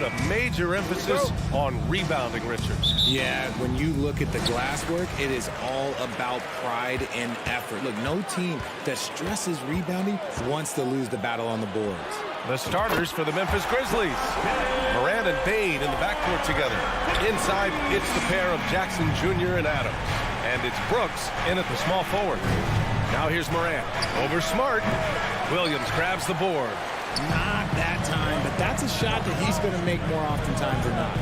a major emphasis on rebounding, Richard. Yeah, when you look at the glass work, it is all about pride and effort. Look, no team that stresses rebounding wants to lose the battle on the boards. The starters for the Memphis Grizzlies. Morant and Bane in the backcourt together. Inside, it's the pair of Jackson Jr. and Adams. And it's Brooks in at the small forward. Now here's Morant. Over Smart. Williams grabs the board. Not that time, but that's a shot that he's going to make more oftentimes than not.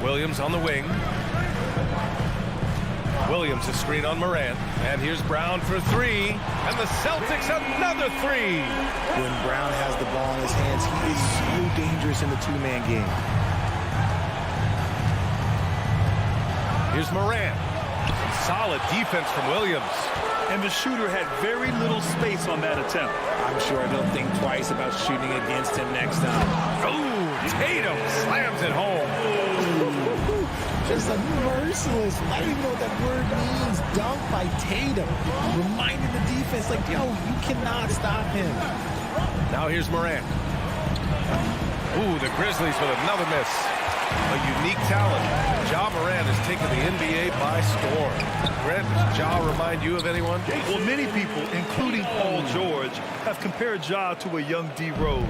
Williams on the wing. Williams a screen on Morant. And here's Brown for three. And the Celtics another three. When Brown has the ball in his hands, he is so dangerous in the two-man game. Here's Morant. Solid defense from Williams. And the shooter had very little space on that attempt. I'm sure they'll think twice about shooting against him next time. Ooh, Tatum slams it home. Just a merciless, I don't even know what that word means, dunk by Tatum. Reminding the defense, like, yo, you cannot stop him. Now here's Morant. Ooh, the Grizzlies with another miss. A unique talent. Ja Morant has taken the NBA by storm. Grant, does Ja remind you of anyone? Well, many people, including Paul George, have compared Ja to a young D. Rose.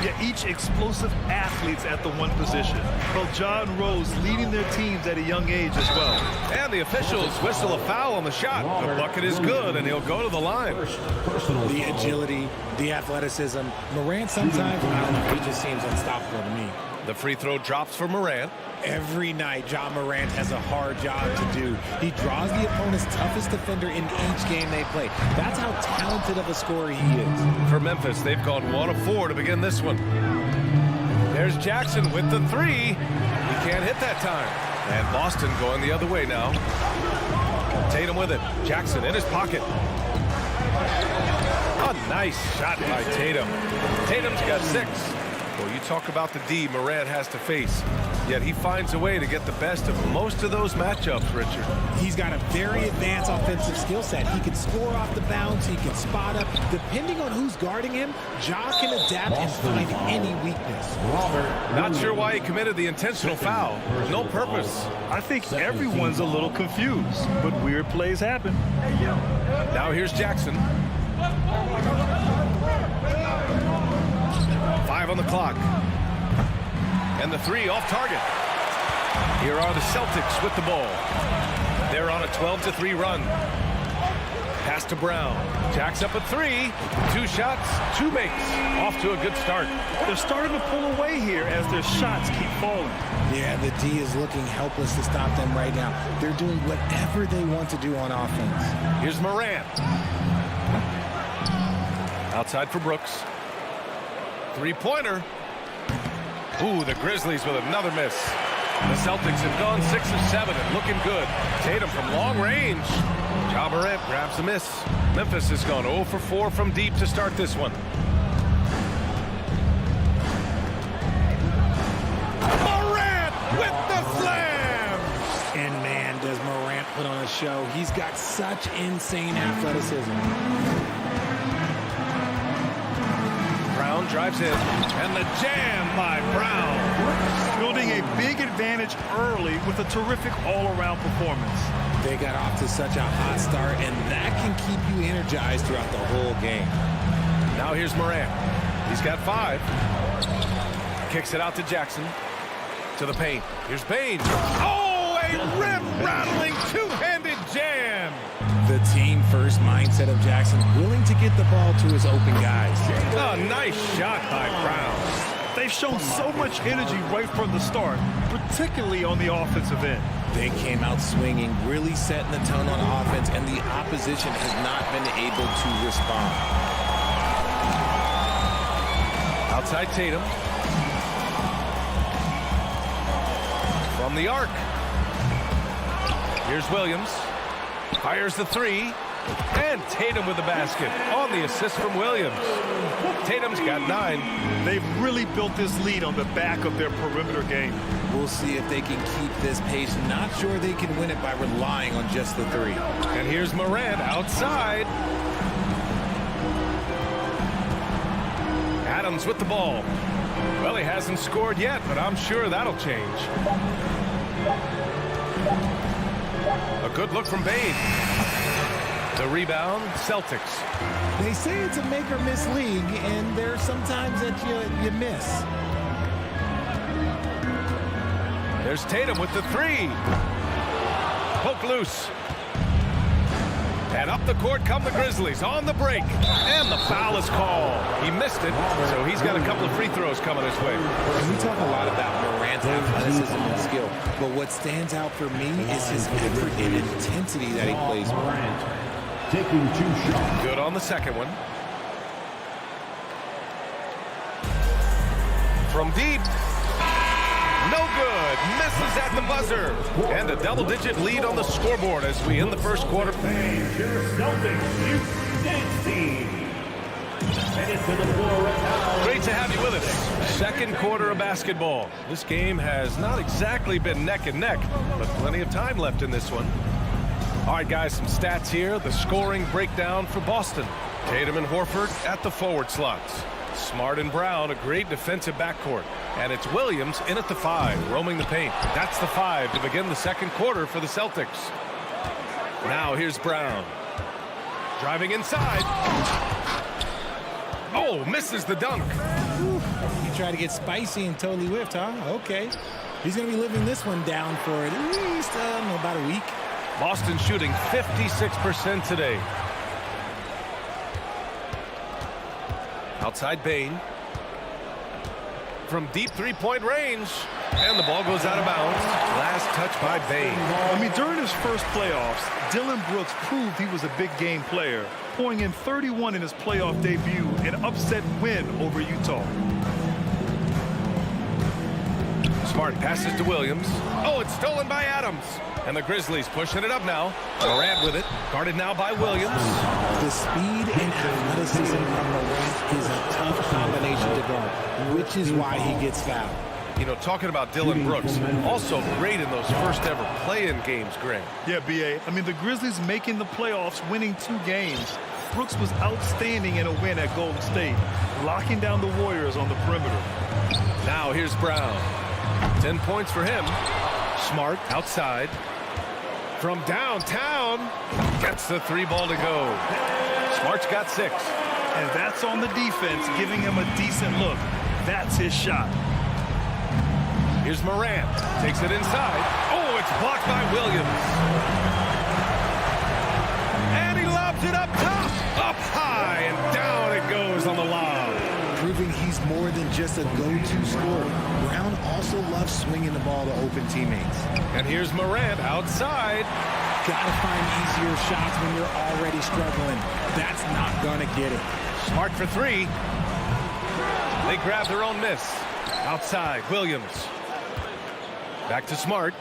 Yet each explosive athletes at the one position. Well, Ja and Rose leading their teams at a young age as well. And the officials whistle a foul on the shot. The bucket is good, and he'll go to the line. The agility, the athleticism. Morant sometimes, I don't know, he just seems unstoppable to me. The free throw drops for Morant. Every night, Ja Morant has a hard job to do. He draws the opponent's toughest defender in each game they play. That's how talented of a scorer he is. For Memphis, they've gone 1 of 4 to begin this one. There's Jackson with the three. He can't hit that time. And Boston going the other way now. Tatum with it. Jackson in his pocket. A nice shot by Tatum. Tatum's got 6. Well, you talk about the D Morant has to face, yet he finds a way to get the best of most of those matchups, Richard. He's got a very advanced offensive skill set. He can score off the bounce, he can spot up. Depending on who's guarding him, Ja can adapt and find any weakness. Not sure why he committed the intentional foul. No purpose. I think everyone's a little confused, but weird plays happen. Now here's Jackson. 5 on the clock. And the three off target. Here are the Celtics with the ball. They're on a 12-3 run. Pass to Brown. Jacks up a 3. 2 shots, 2 makes. Off to a good start. They're starting to pull away here as their shots keep falling. Yeah, the D is looking helpless to stop them right now. They're doing whatever they want to do on offense. Here's Morant. Outside for Brooks. Three-pointer. Ooh, the Grizzlies with another miss. The Celtics have gone 6 of 7 and looking good. Tatum from long range. Ja Morant grabs the miss. Memphis has gone 0 for 4 from deep to start this one. Morant with the slam! And man, does Morant put on a show. He's got such insane athleticism. Brown drives in, and the jam by Brown. Building a big advantage early with a terrific all-around performance. They got off to such a hot start, and that can keep you energized throughout the whole game. Now here's Morant. He's got 5. Kicks it out to Jackson. To the paint. Here's Bane. Oh, a rim-rattling two-handed jam. The team-first mindset of Jackson, willing to get the ball to his open guys. A nice shot by Brown. They've shown so much energy right from the start, particularly on the offensive end. They came out swinging, really setting the tone on offense, and the opposition has not been able to respond. Outside Tatum. From the arc. Here's Williams. Fires the 3. And Tatum with the basket on the assist from Williams. Tatum's got 9. They've really built this lead on the back of their perimeter game. We'll see if they can keep this pace. Not sure they can win it by relying on just the 3. And here's Morant outside. Adams with the ball. Well, he hasn't scored yet, but I'm sure that'll change. A good look from Bane. The rebound, Celtics. They say it's a make or miss league, and there's sometimes that you miss. There's Tatum with the three. Poke loose. And up the court come the Grizzlies on the break. And the foul is called. He missed it, so he's got a couple of free throws coming his way. And we talk a lot about Morant's athleticism and skill, but what stands out for me is his effort and intensity that he plays with. Taking 2 shots. Good on the second one. From deep. No good. Misses at the buzzer. And a double-digit lead on the scoreboard as we end the first quarter. Great to have you with us. Second quarter of basketball. This game has not exactly been neck and neck, but plenty of time left in this one. All right, guys, some stats here. The scoring breakdown for Boston. Tatum and Horford at the forward slots. Smart and Brown, a great defensive backcourt. And it's Williams in at the 5, roaming the paint. That's the 5 to begin the second quarter for the Celtics. Now here's Brown. Driving inside. Oh, misses the dunk. He tried to get spicy and totally whiffed, huh? Okay. He's going to be living this one down for at least about a week. Boston shooting 56% today. Outside Bane. From deep three-point range. And the ball goes out of bounds. Last touch by Bane. I mean, during his first playoffs, Dillon Brooks proved he was a big game player, pouring in 31 in his playoff debut, an upset win over Utah. Smart passes to Williams. Oh, it's stolen by Adams. And the Grizzlies pushing it up now. Morant with it. Guarded now by Williams. The speed and athleticism from Morant is a tough combination to guard, which is why he gets fouled. You know, talking about Dillon Brooks, also great in those first ever play-in games, Grant. Yeah, B.A. I mean, the Grizzlies making the playoffs, winning 2 games. Brooks was outstanding in a win at Golden State, locking down the Warriors on the perimeter. Now here's Brown. 10 points for him. Smart outside. From downtown, gets the 3 ball to go. Smart's got 6. And that's on the defense, giving him a decent look. That's his shot. Here's Morant. Takes it inside. Oh, it's blocked by Williams. And he lobs it up top. Up high, and down it goes on the lob. Proving he's more than just a go-to scorer. Brown also loves swinging the ball to open teammates. And here's Morant outside. Gotta find easier shots when you're already struggling. That's not gonna get it. Smart for 3. They grab their own miss. Outside, Williams. Back to Smart.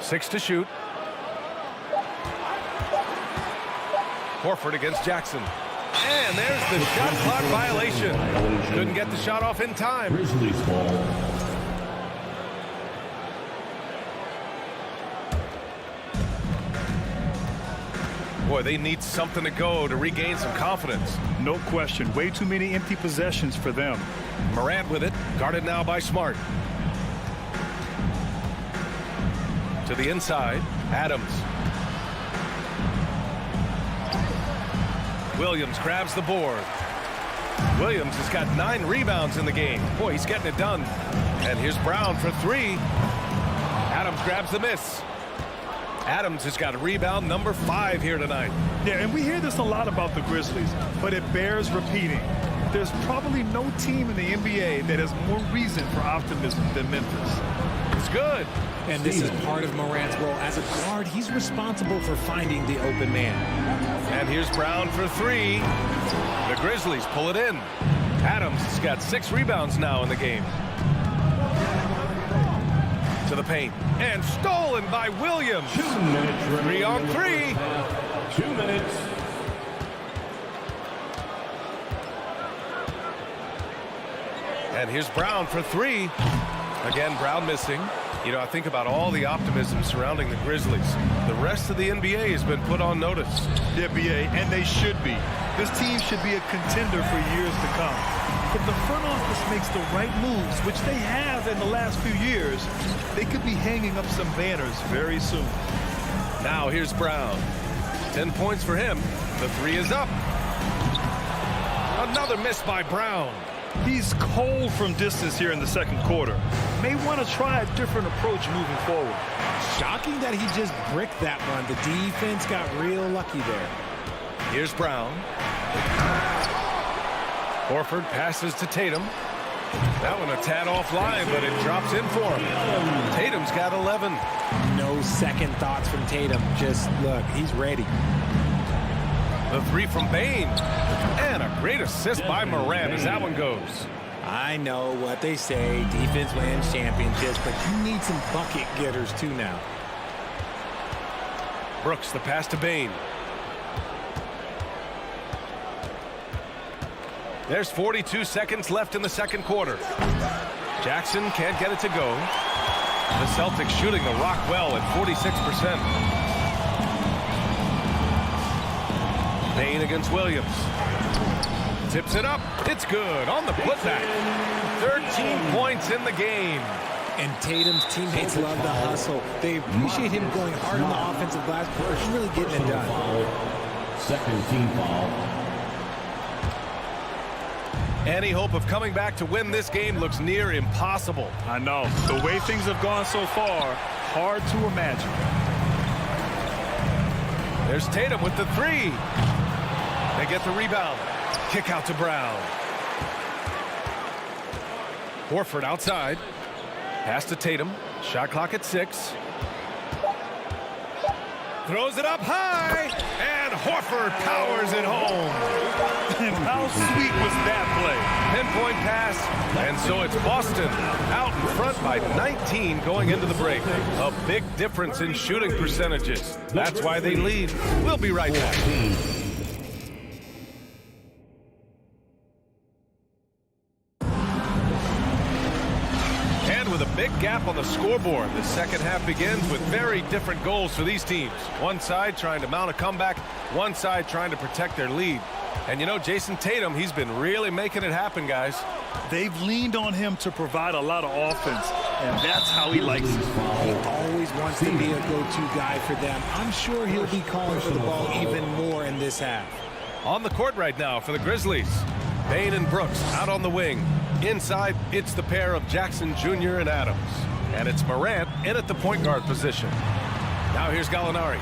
6 to shoot. Horford against Jackson. And there's the shot clock violation. Couldn't get the shot off in time. Grizzlies ball. Boy, they need something to go to regain some confidence. No question. Way too many empty possessions for them. Morant with it. Guarded now by Smart. To the inside. Adams. Williams grabs the board. Williams has got 9 rebounds in the game. Boy, he's getting it done. And here's Brown for 3. Adams grabs the miss. Adams has got a rebound number 5 here tonight. Yeah, and we hear this a lot about the Grizzlies, but it bears repeating. There's probably no team in the NBA that has more reason for optimism than Memphis. It's good. And this is part of Morant's role. As a guard, he's responsible for finding the open man. And here's Brown for 3. The Grizzlies pull it in. Adams has got 6 rebounds now in the game. To the paint. And stolen by Williams. 2 minutes. 3 on 3. 2 minutes. And here's Brown for 3. Again, Brown missing. You know, I think about all the optimism surrounding the Grizzlies. The rest of the NBA has been put on notice. Yeah, B.A., and they should be. This team should be a contender for years to come. If the front office makes the right moves, which they have in the last few years, they could be hanging up some banners very soon. Now here's Brown. 10 points for him. The three is up. Another miss by Brown. He's cold from distance here in the second quarter. May want to try a different approach moving forward. Shocking that he just bricked that one. The defense got real lucky there. Here's Brown. Horford passes to Tatum. That one a tad offline, but it drops in for him. Tatum's got 11. No second thoughts from Tatum. Just look, he's ready. The three from Bane. And a great assist by Morant as that one goes. I know what they say, defense wins championships, but you need some bucket getters too now. Brooks, the pass to Bane. There's 42 seconds left in the second quarter. Jackson can't get it to go. The Celtics shooting the rock well at 46%. Bane against Williams. Tips it up. It's good on the putback. 13 points in the game. And Tatum's teammates love the hustle. They appreciate him going hard on the offensive glass, but he's really getting it done. Second team foul. Any hope of coming back to win this game looks near impossible. I know. The way things have gone so far, hard to imagine. There's Tatum with the three. They get the rebound. Kick out to Brown. Horford outside. Pass to Tatum. Shot clock at 6. Throws it up high. And Horford powers it home. And how sweet was that play? Pinpoint pass. And so it's Boston out in front by 19 going into the break. A big difference in shooting percentages. That's why they lead. We'll be right back. With a big gap on the scoreboard, the second half begins with very different goals for these teams. One side trying to mount a comeback, one side trying to protect their lead. And you know, Jason Tatum, he's been really making it happen, guys. They've leaned on him to provide a lot of offense, and that's how he likes it. He always wants to be a go-to guy for them. I'm sure he'll be calling for the ball even more in this half. On the court right now for the Grizzlies, Bane and Brooks out on the wing. Inside, it's the pair of Jackson Jr. and Adams. And it's Morant in at the point guard position. Now here's Gallinari.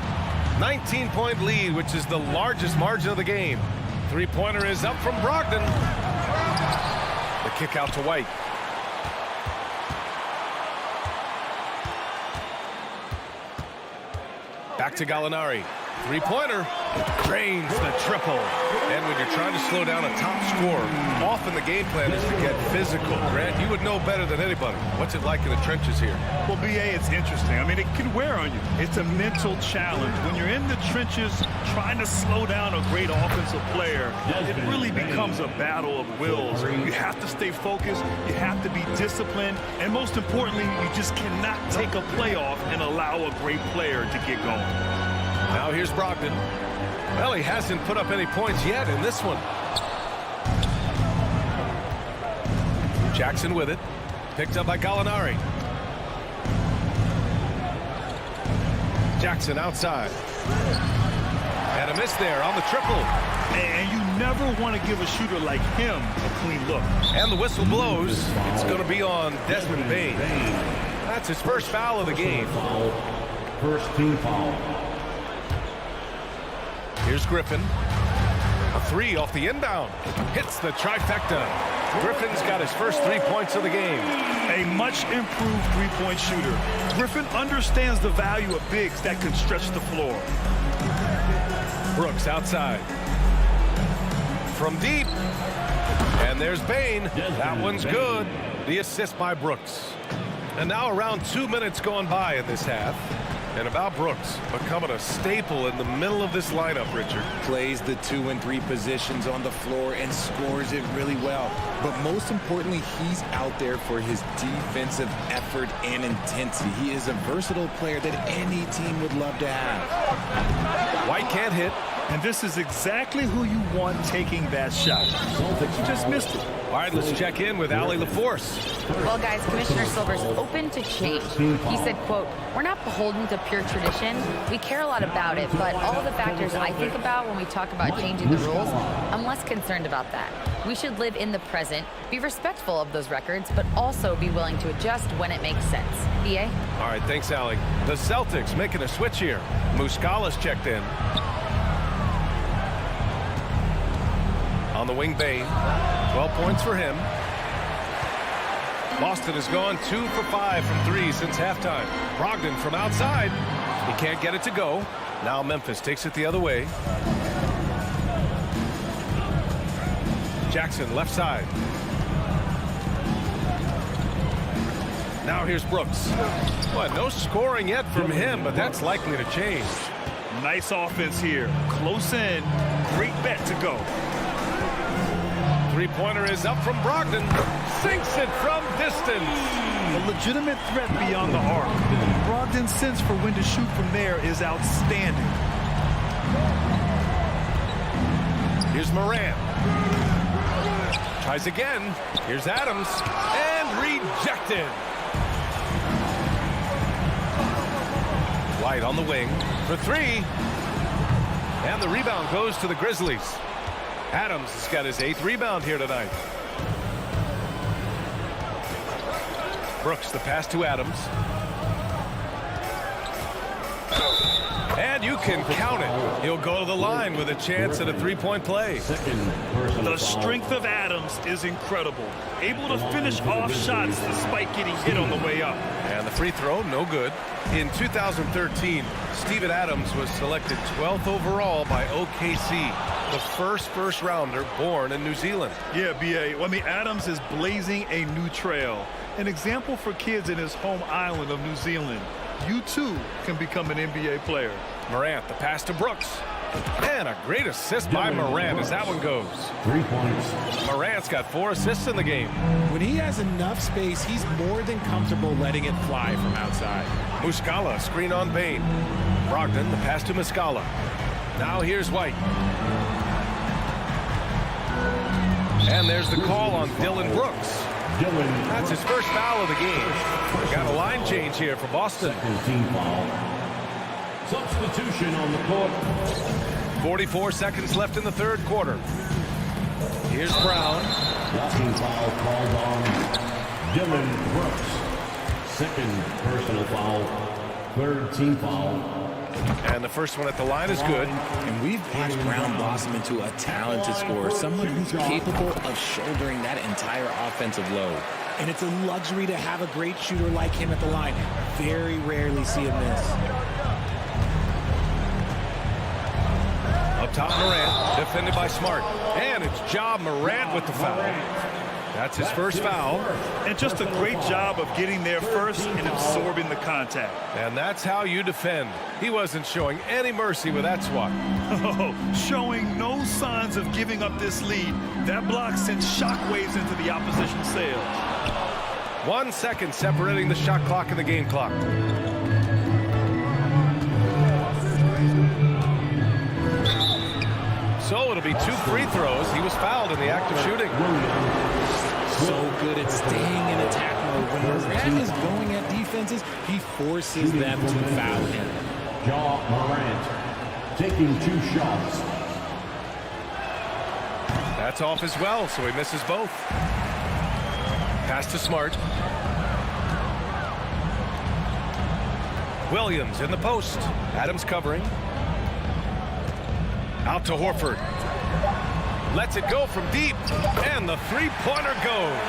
19-point lead, which is the largest margin of the game. Three-pointer is up from Brogdon. The kick out to White. Back to Gallinari. Three-pointer. Drains the triple. And when you're trying to slow down a top scorer, often the game plan is to get physical. Grant, you would know better than anybody. What's it like in the trenches here? Well, BA, it's interesting. I mean, it can wear on you. It's a mental challenge. When you're in the trenches trying to slow down a great offensive player, it really becomes a battle of wills. You have to stay focused. You have to be disciplined. And most importantly, you just cannot take a play off and allow a great player to get going. Now here's Brogdon. Well, he hasn't put up any points yet in this one. Jackson with it. Picked up by Gallinari. Jackson outside. And a miss there on the triple. And you never want to give a shooter like him a clean look. And the whistle blows. It's going to be on Desmond Bane. That's his first foul of the game. First team foul. Here's Griffin. A three off the inbound. Hits the trifecta. Griffin's got his first 3 points of the game. A much improved three-point shooter. Griffin understands the value of bigs that can stretch the floor. Brooks outside. From deep. And there's Bane. That one's good. The assist by Brooks. And now around 2 minutes gone by in this half. And about Brooks becoming a staple in the middle of this lineup, Richard. Plays the 2 and 3 positions on the floor and scores it really well. But most importantly, he's out there for his defensive effort and intensity. He is a versatile player that any team would love to have. White can't hit. And this is exactly who you want taking that shot. You just missed it. All right, let's check in with Allie LaForce. Well, guys, Commissioner Silver's open to change. He said, quote, "We're not beholden to pure tradition. We care a lot about it, but all the factors I think about when we talk about changing the rules, I'm less concerned about that. We should live in the present, be respectful of those records, but also be willing to adjust when it makes sense." BA? All right, thanks, Allie. The Celtics making a switch here. Muscala's checked in. On the wing, Bane. 12 points for him. Boston has gone 2 for 5 from 3 since halftime. Brogdon from outside. He can't get it to go. Now Memphis takes it the other way. Jackson left side. Now here's Brooks. Well, no scoring yet from him, but that's likely to change. Nice offense here. Close in. Great bet to go. Three-pointer is up from Brogdon. Sinks it from distance. A legitimate threat beyond the arc. Brogdon's sense for when to shoot from there is outstanding. Here's Morant. Tries again. Here's Adams. And rejected. White on the wing for 3. And the rebound goes to the Grizzlies. Adams has got his 8th rebound here tonight. Brooks, the pass to Adams. And you can count it. He'll go to the line with a chance at a three-point play. The strength of Adams is incredible. Able to finish off shots despite getting hit on the way up. And the free throw, no good. In 2013, Steven Adams was selected 12th overall by OKC, the first rounder born in New Zealand. Yeah, BA. I mean, Adams is blazing a new trail. An example for kids in his home island of New Zealand. You too can become an NBA player. Morant, the pass to Brooks. And a great assist by Morant as that one goes. 3 points. Morant's got 4 assists in the game. When he has enough space, he's more than comfortable letting it fly from outside. Muscala, screen on Bane. Brogdon, the pass to Muscala. Now here's White. And there's the call on Dylan Brooks. That's his first foul of the game. Got a line change here for Boston. Second team foul. Substitution on the court. 44 seconds left in the third quarter. Here's Brown. Blocking foul called on Dylan Brooks. Second personal foul. Third team foul. And the first one at the line is good. And we've watched Brown blossom into a talented scorer, someone who's capable of shouldering that entire offensive load. And it's a luxury to have a great shooter like him at the line. Very rarely see him miss. Up top, Morant, defended by Smart. And it's Ja Morant with the foul. That's his first foul. And just a great job of getting there first and absorbing the contact. And that's how you defend. He wasn't showing any mercy with that swat. Oh, showing no signs of giving up this lead. That block sent shockwaves into the opposition sails. 1 second separating the shot clock and the game clock. So it'll be 2 free throws. He was fouled in the act of shooting. So good at staying in attack mode. When Morant is going at defenses, he forces them to foul him. Ja Morant taking 2 shots. That's off as well, so he misses both. Pass to Smart. Williams in the post. Adams covering. Out to Horford. Lets it go from deep. And the three-pointer goes.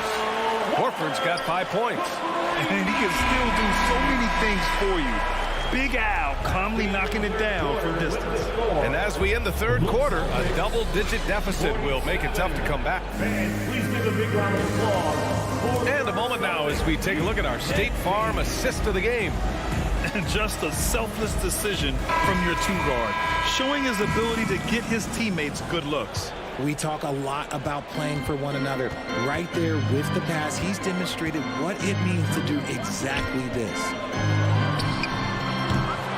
Horford's got 5 points. And he can still do so many things for you. Big Al calmly knocking it down from distance. And as we end the third quarter, a double-digit deficit will make it tough to come back. Please give a big round of applause. And a moment now as we take a look at our State Farm assist of the game. And just a selfless decision from your 2-guard, showing his ability to get his teammates good looks. We talk a lot about playing for one another. Right there with the pass, he's demonstrated what it means to do exactly this.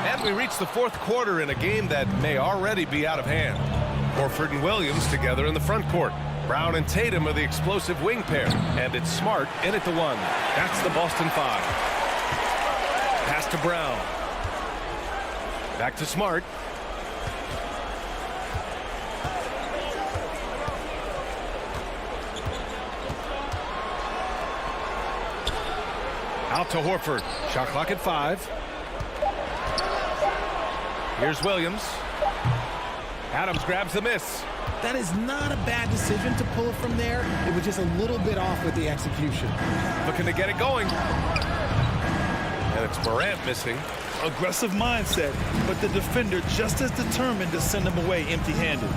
And And we reach the fourth quarter in a game that may already be out of hand. Horford and Williams together in the front court. Brown and Tatum are the explosive wing pair. And it's Smart in at the one. That's the Boston 5. Pass to Brown. Back to Smart. Out to Horford. Shot clock at 5. Here's Williams. Adams grabs the miss. That is not a bad decision to pull it from there. It was just a little bit off with the execution. Looking to get it going. And it's Morant missing. Aggressive mindset, but the defender just as determined to send him away empty-handed.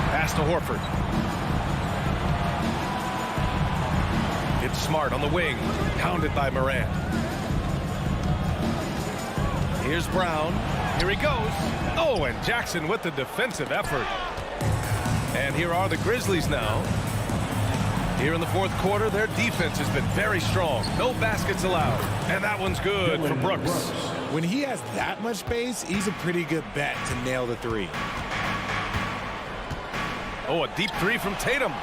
Pass to Horford. It's Smart on the wing. Pounded by Morant. Here's Brown. Here he goes. Oh, and Jackson with the defensive effort. And here are the Grizzlies now. Here in the fourth quarter, their defense has been very strong. No baskets allowed. And that one's good for Brooks. When he has that much space, he's a pretty good bet to nail the three. Oh, a deep three from Tatum.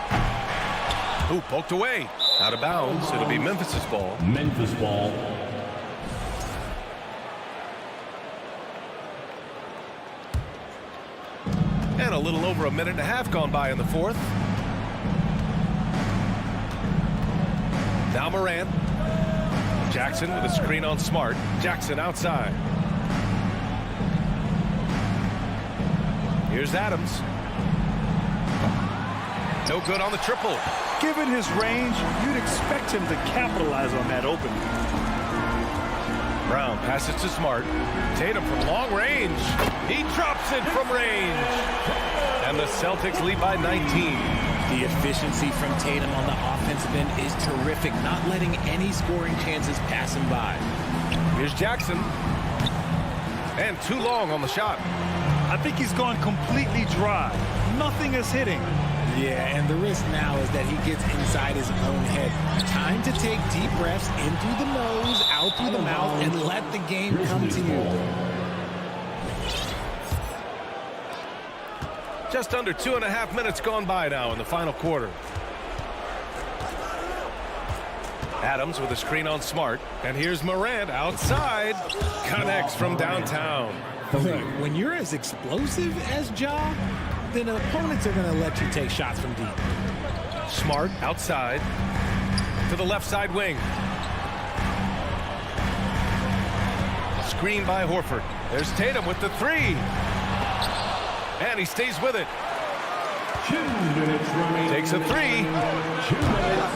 Ooh, poked away. Out of bounds. It'll be Memphis's ball. Memphis ball. And a little over a minute and a half gone by in the fourth. Now Morant. Jackson with a screen on Smart. Jackson outside. Here's Adams. No good on the triple. Given his range, you'd expect him to capitalize on that opening. Brown passes to Smart. Tatum from long range. He drops it from range. And the Celtics lead by 19. The efficiency from Tatum on the offensive end is terrific, not letting any scoring chances pass him by. Here's Jackson. And too long on the shot. I think he's gone completely dry. Nothing is hitting. Yeah, and the risk now is that he gets inside his own head. Time to take deep breaths in through the nose, out through the mouth, and let the game come to you. Just under 2.5 minutes gone by now in the final quarter. Adams with a screen on Smart. And here's Morant outside. Connects from downtown. Look, when you're as explosive as Ja, then opponents are going to let you take shots from deep. Smart outside to the left side wing. Screen by Horford. There's Tatum with the three. And he stays with it. 2 minutes remaining. Takes a three. 2 minutes.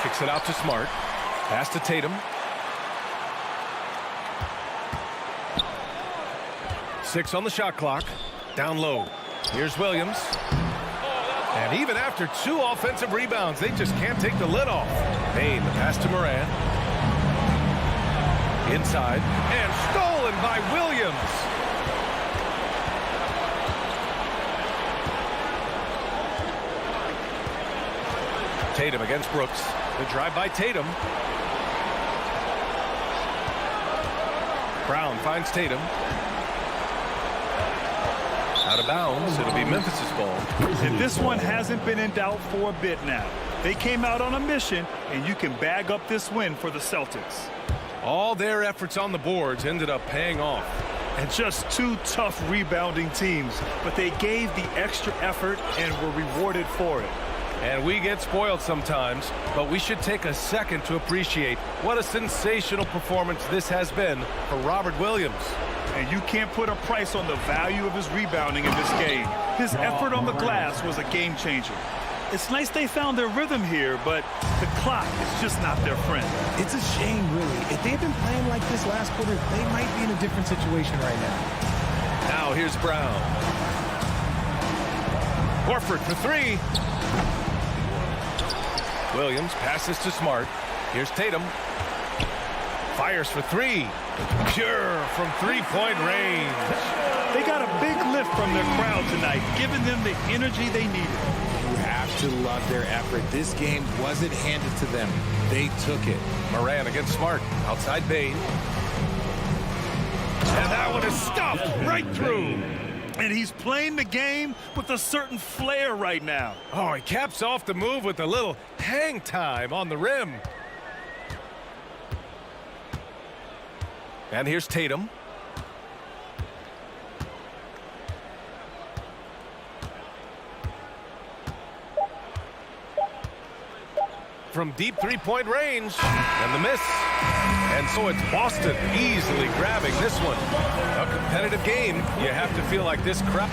Kicks it out to Smart. Pass to Tatum. Six on the shot clock. Down low. Here's Williams. And even after 2 offensive rebounds, they just can't take the lid off. Payne, the pass to Morant. Inside. And stolen by Williams. Tatum against Brooks. The drive by Tatum. Brown finds Tatum. Out of bounds. It'll be Memphis's ball. And this one hasn't been in doubt for a bit now. They came out on a mission, and you can bag up this win for the Celtics. All their efforts on the boards ended up paying off. And just 2 tough rebounding teams, but they gave the extra effort and were rewarded for it. And we get spoiled sometimes, but we should take a second to appreciate what a sensational performance this has been for Robert Williams. And you can't put a price on the value of his rebounding in this game. His effort on the glass was a game changer. It's nice they found their rhythm here, but the clock is just not their friend. It's a shame, really. If they had been playing like this last quarter, they might be in a different situation right now. Now here's Brown. Horford for three. Williams passes to Smart. Here's Tatum. Fires for three. Pure from three-point range. They got a big lift from their crowd tonight, giving them the energy they needed. You have to love their effort. This game wasn't handed to them. They took it. Morant against Smart. Outside Bane. And that one is stuffed right through. And he's playing the game with a certain flair right now. Oh, he caps off the move with a little hang time on the rim. And here's Tatum. From deep three-point range, and the miss. And so it's Boston easily grabbing this one. A competitive game. You have to feel like this crowd.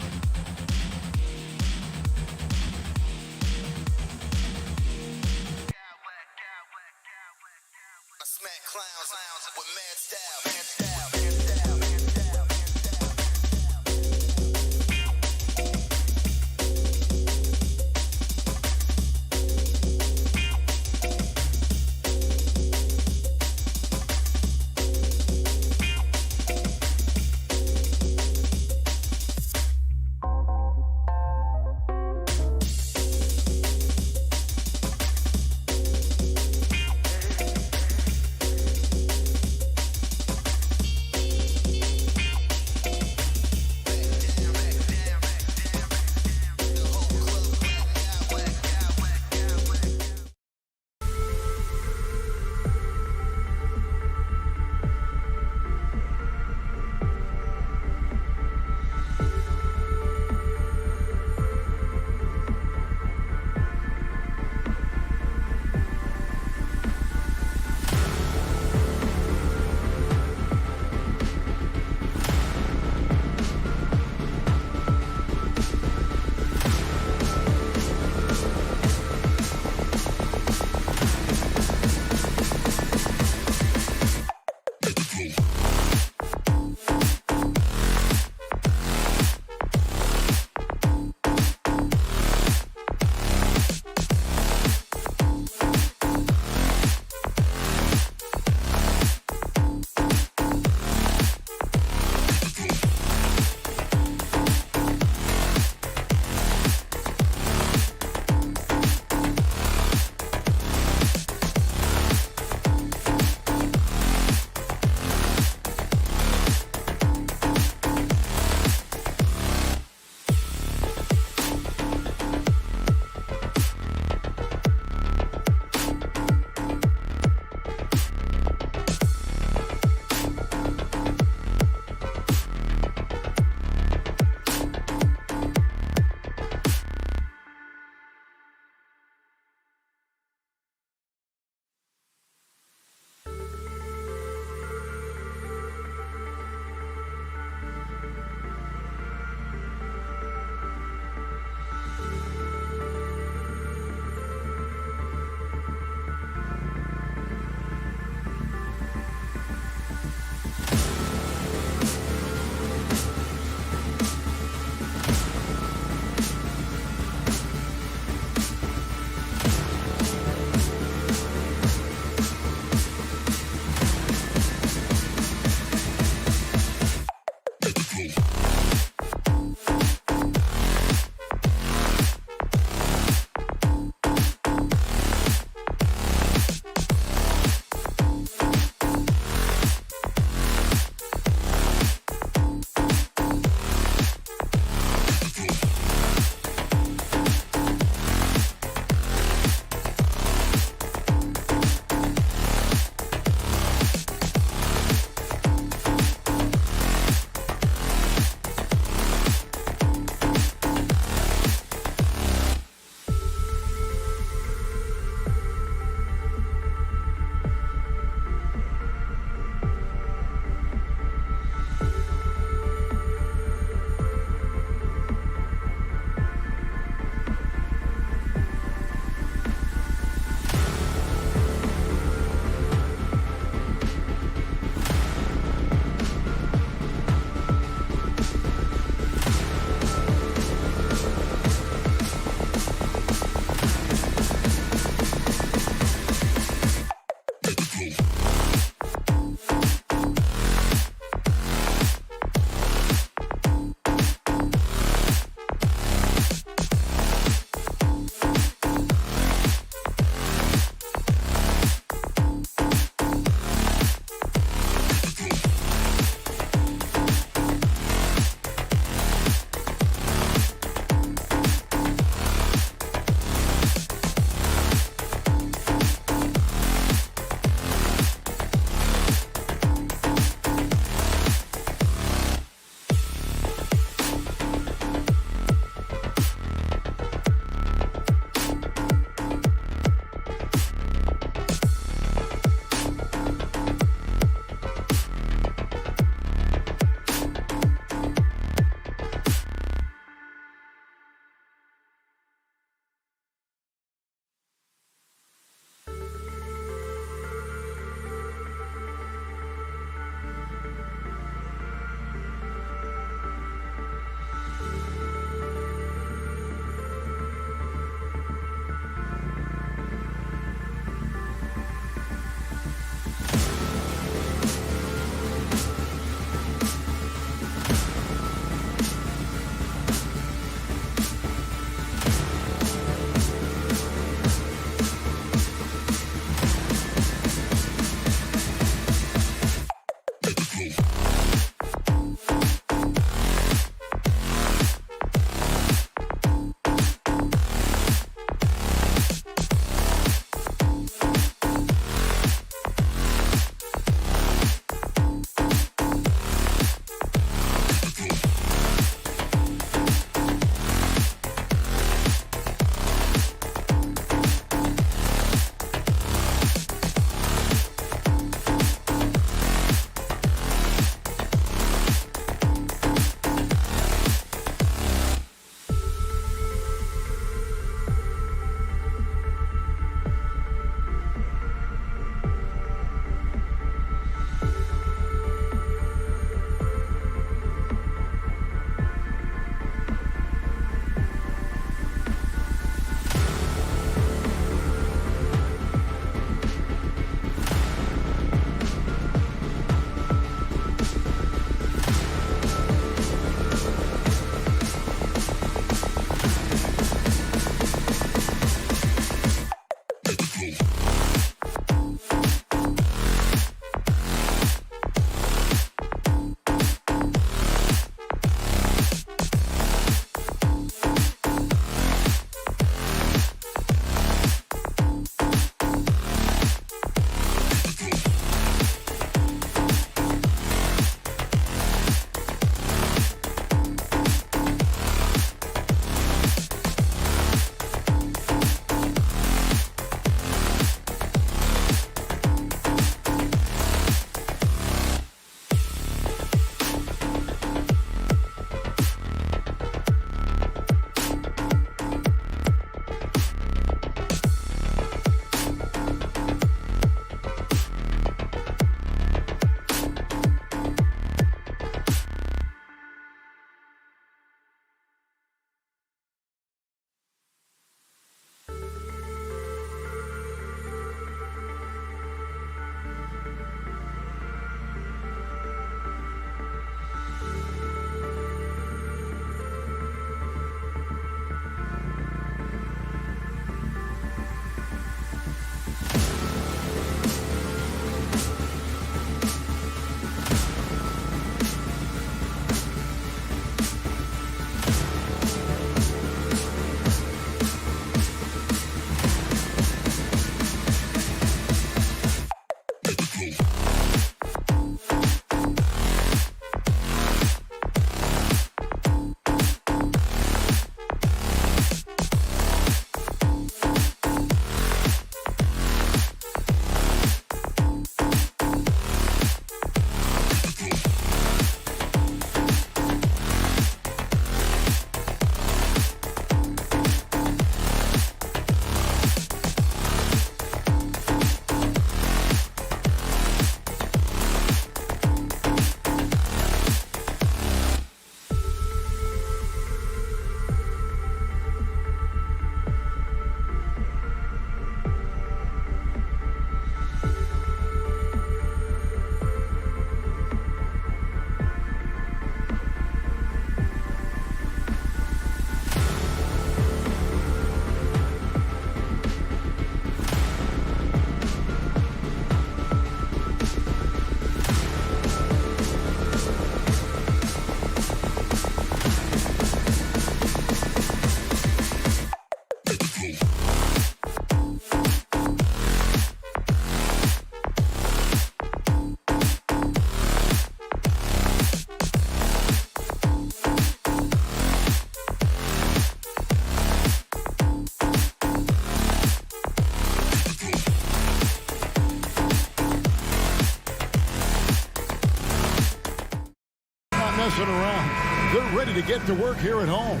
They're ready to get to work here at home.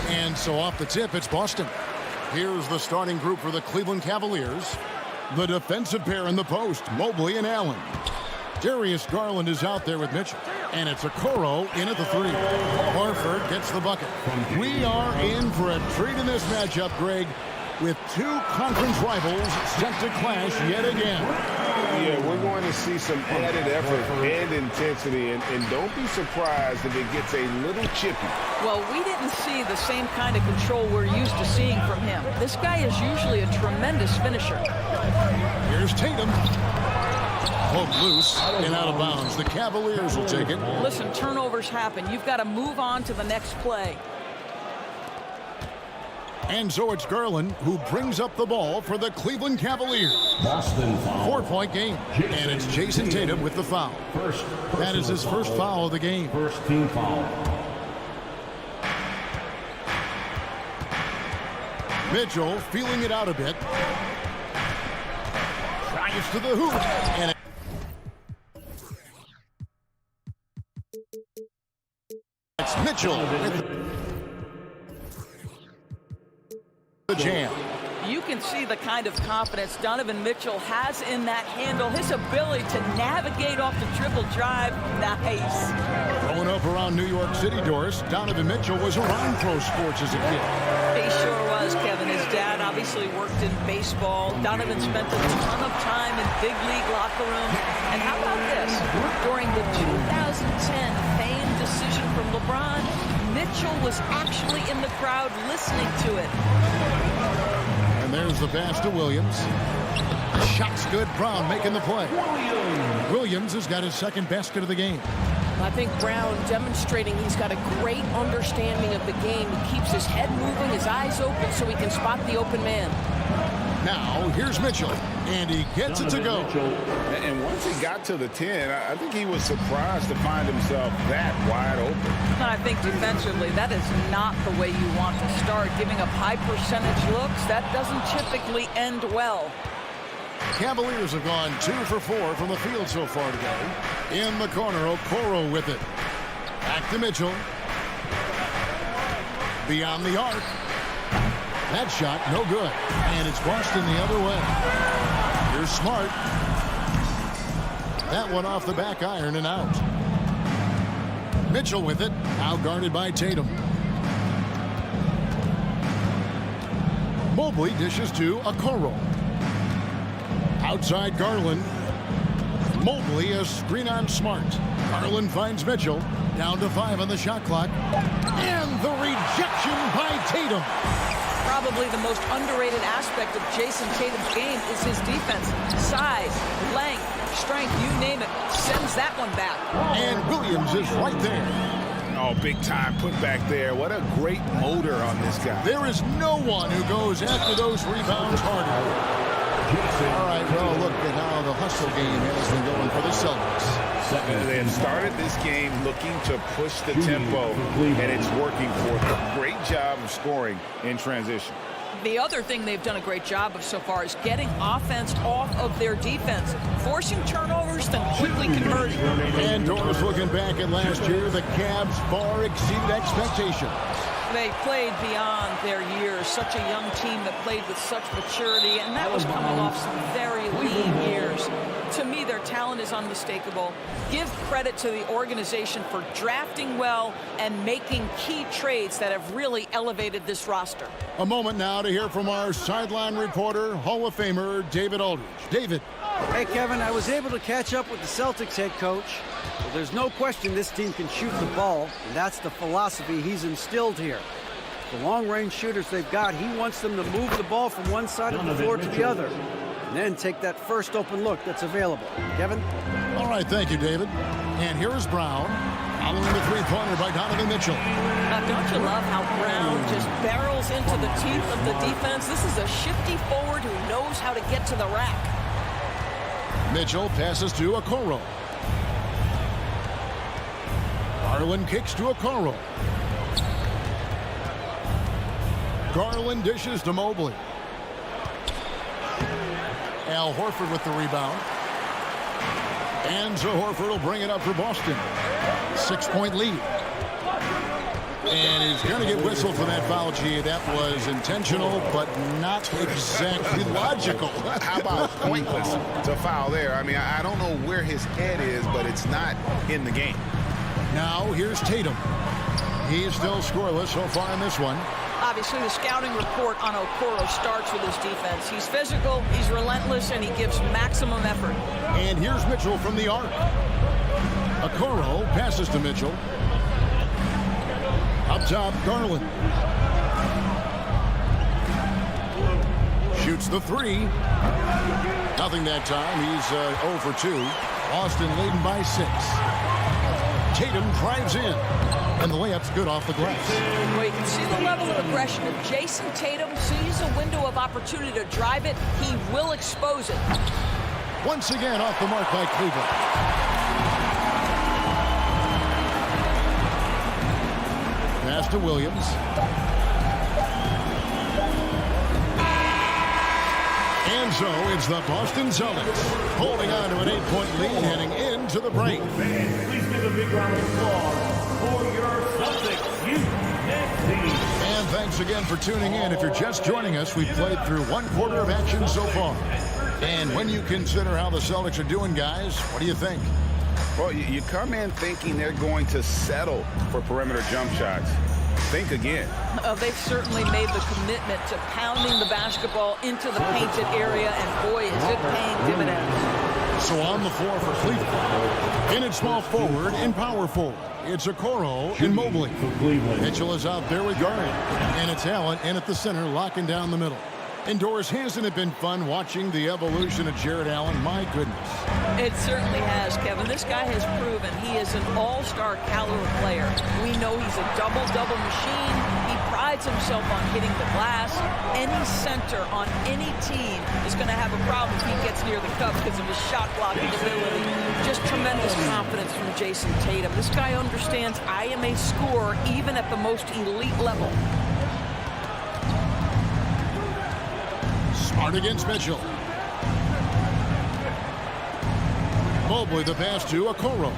And so off the tip, it's Boston. Here's the starting group for the Cleveland Cavaliers. The defensive pair in the post, Mobley and Allen. Darius Garland is out there with Mitchell. And it's Okoro in at the 3. Horford gets the bucket. We are in for a treat in this matchup, Greg, with two conference rivals set to clash yet again. Yeah, we're going to see some added effort and intensity, and don't be surprised if it gets a little chippy. Well, we didn't see the same kind of control we're used to seeing from him. This guy is usually a tremendous finisher. Here's Tatum. Poked loose and out of bounds. The Cavaliers will take it. Listen, turnovers happen. You've got to move on to the next play. And so it's Garland who brings up the ball for the Cleveland Cavaliers. Boston foul. 4-point game. And it's Jason Tatum with the foul. That is his first foul of the game. First team foul. Mitchell feeling it out a bit. Tries to the hoop. And it's Mitchell with the jam. You can see the kind of confidence Donovan Mitchell has in that handle. His ability to navigate off the dribble drive. Nice. Growing up around New York City, Doris, Donovan Mitchell was around pro sports as a kid. He sure was, Kevin. His dad obviously worked in baseball. Donovan spent a ton of time in big league locker rooms. And how about this? During the 2010 famed decision from LeBron, Mitchell was actually in the crowd listening to it. And there's the pass to Williams. The shot's good. Brown making the play. Williams has got his second basket of the game. I think Brown demonstrating he's got a great understanding of the game. He keeps his head moving, his eyes open so he can spot the open man. Now, here's Mitchell, and he gets it to go. And once he got to the 10, I think he was surprised to find himself that wide open. I think defensively, that is not the way you want to start. Giving up high percentage looks, that doesn't typically end well. Cavaliers have gone 2 for 4 from the field so far today. In the corner, Okoro with it. Back to Mitchell. Beyond the arc. That shot, no good. And it's Boston the other way. Here's Smart. That one off the back iron and out. Mitchell with it. Now guarded by Tatum. Mobley dishes to Okoro. Outside Garland. Mobley a screen on Smart. Garland finds Mitchell. Down to 5 on the shot clock. And the rejection by Tatum. Probably the most underrated aspect of Jason Tatum's game is his defense. Size, length, strength, you name it. Sends that one back. And Williams is right there. Oh, big time put back there. What a great motor on this guy. There is no one who goes after those rebounds harder. All right, well, look at how the hustle game has been going for the Celtics. They have started this game looking to push the tempo, and it's working for them. Great job of scoring in transition. The other thing they've done a great job of so far is getting offense off of their defense, forcing turnovers, then quickly converting. And Doris looking back at last year, the Cavs far exceeded expectations. They played beyond their years. Such a young team that played with such maturity, and that was coming off some very lean years. To me, their talent is unmistakable. Give credit to the organization for drafting well and making key trades that have really elevated this roster. A moment now to hear from our sideline reporter, Hall of Famer David Aldridge. David. Hey, Kevin, I was able to catch up with the Celtics head coach. Well, there's no question this team can shoot the ball, and that's the philosophy he's instilled here. The long-range shooters they've got, he wants them to move the ball from one side of the floor to the other, and then take that first open look that's available. Kevin? All right, thank you, David. And here is Brown, following the three-pointer by Donovan Mitchell. Now, don't you love how Brown just barrels into the teeth of the defense? This is a shifty forward who knows how to get to the rack. Mitchell passes to Okoro. Garland kicks to Okoro. Garland dishes to Mobley. Al Horford with the rebound. And so Horford will bring it up for Boston. 6-point lead. And he's going to get whistled for that foul, G. That was intentional, but not exactly logical. How about pointless to foul there? I mean, I don't know where his head is, but it's not in the game. Now, here's Tatum. He's still scoreless so far in this one. Obviously, the scouting report on Okoro starts with his defense. He's physical, he's relentless, and he gives maximum effort. And here's Mitchell from the arc. Okoro passes to Mitchell. Up top, Garland. Shoots the three. Nothing that time. He's 0 for 2. Boston leading by 6. Tatum drives in. And the layup's good off the glass. Well, you can see the level of aggression. If Jason Tatum sees a window of opportunity to drive it, he will expose it. Once again off the mark by Cleveland. Pass to Williams. And so it's the Boston Celtics holding on to an 8-point lead heading into the break. Please give a big round of applause for your Celtics youth next team. And thanks again for tuning in. If you're just joining us, we've played through 1 quarter of action so far. And when you consider how the Celtics are doing, guys, what do you think? Well, you come in thinking they're going to settle for perimeter jump shots. Think again. They've certainly made the commitment to pounding the basketball into the painted area, and boy, is it paying dividends. So on the floor for Cleveland. In at small forward, in power forward. It's Okoro and Mobley. Mitchell is out there with Garland. And it's Allen in at the center, locking down the middle. Indoors, hasn't it been fun watching the evolution of Jared Allen? My goodness. It certainly has, Kevin. This guy has proven he is an all-star caliber player. We know he's a double-double machine. He prides himself on hitting the glass. Any center on any team is going to have a problem if he gets near the cup because of his shot blocking ability. Just tremendous confidence from Jason Tatum. This guy understands I am a scorer even at the most elite level. Smart against Mitchell. Mobley the pass to Okoro.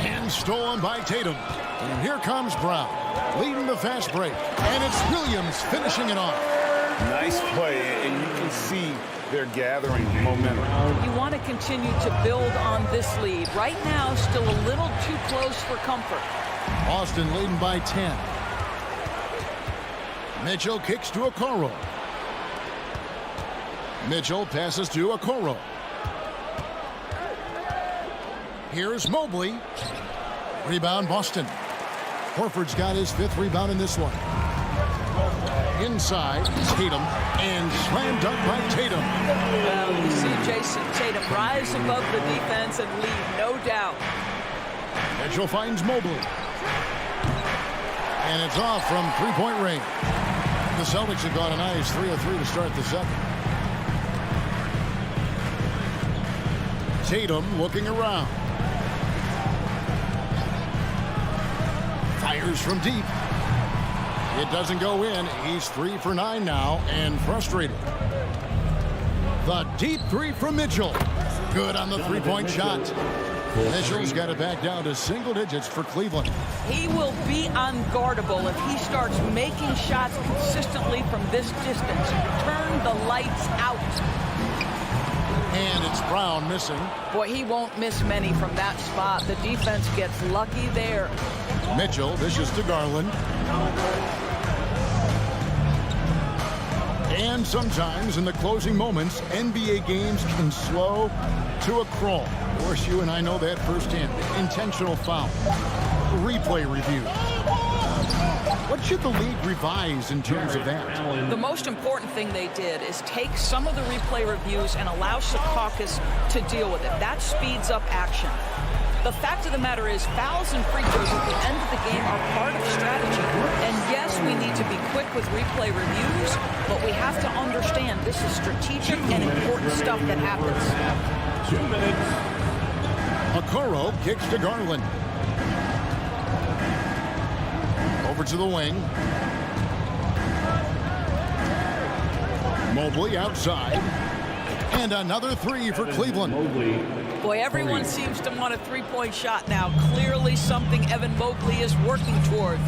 And stolen by Tatum. And here comes Brown, leading the fast break. And it's Williams finishing it off. Nice play, and you can see they're gathering momentum. You want to continue to build on this lead. Right now, still a little too close for comfort. Boston leading by 10. Mitchell kicks to Okoro. Mitchell passes to Okoro. Here's Mobley. Rebound Boston. Horford's got his 5th rebound in this one. Inside, Tatum, and slam dunk by Tatum. Well, you see Jason Tatum rise above the defense and lead, no doubt. Mitchell finds Mobley. And it's off from 3-point range. The Celtics have gone a nice 3 of 3 to start the second. Tatum looking around. Fires from deep. It doesn't go in. He's 3 for 9 now and frustrated. The deep 3 from Mitchell. Good on the 3-point shot. Mitchell's got it back down to single digits for Cleveland. He will be unguardable if he starts making shots consistently from this distance. Turn the lights out. And it's Brown missing. Boy, he won't miss many from that spot. The defense gets lucky there. Mitchell dishes to Garland. And sometimes in the closing moments, NBA games can slow to a crawl. Of course, you and I know that firsthand. Intentional foul. Replay review. What should the league revise in terms of that? The most important thing they did is take some of the replay reviews and allow Secaucus to deal with it. That speeds up action. The fact of the matter is fouls and free throws at the end of the game are part of strategy. And yes, we need to be quick with replay reviews, but we have to understand this is strategic and important stuff that happens. 2 minutes. Okoro kicks to Garland. Over to the wing. Mobley outside. And another 3 for Cleveland. Mobley Boy, everyone seems to want a three-point shot now. Clearly something Evan Mobley is working towards.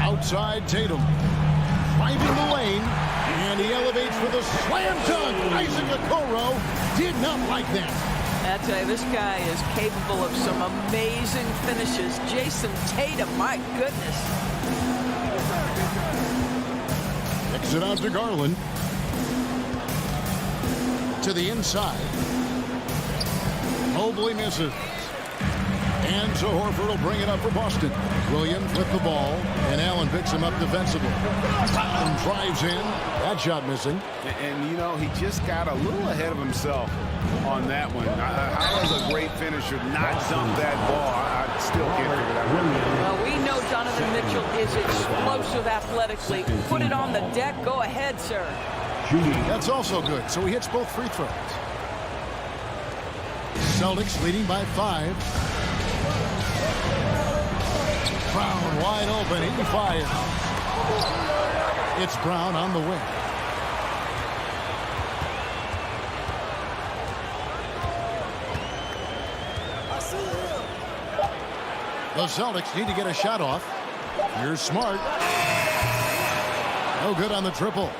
Outside Tatum. Driving the lane. And he elevates for the slam dunk. Isaac Okoro did not like that. I tell you, this guy is capable of some amazing finishes. Jason Tatum, my goodness. Kicks it out to Garland. To the inside. Mobley misses. And so Horford will bring it up for Boston. Williams with the ball, and Allen picks him up defensively. Brown drives in. That shot missing. And you know, he just got a little ahead of himself on that one. How does a great finisher not dump that ball? I still can't figure that one out. Well, we know Donovan Mitchell is explosive athletically. Put it on the deck. Go ahead, sir. That's also good. So he hits both free throws. Celtics leading by 5. Brown wide open. He fires. It's Brown on the wing. The Celtics need to get a shot off. Here's Smart. No good on the triple.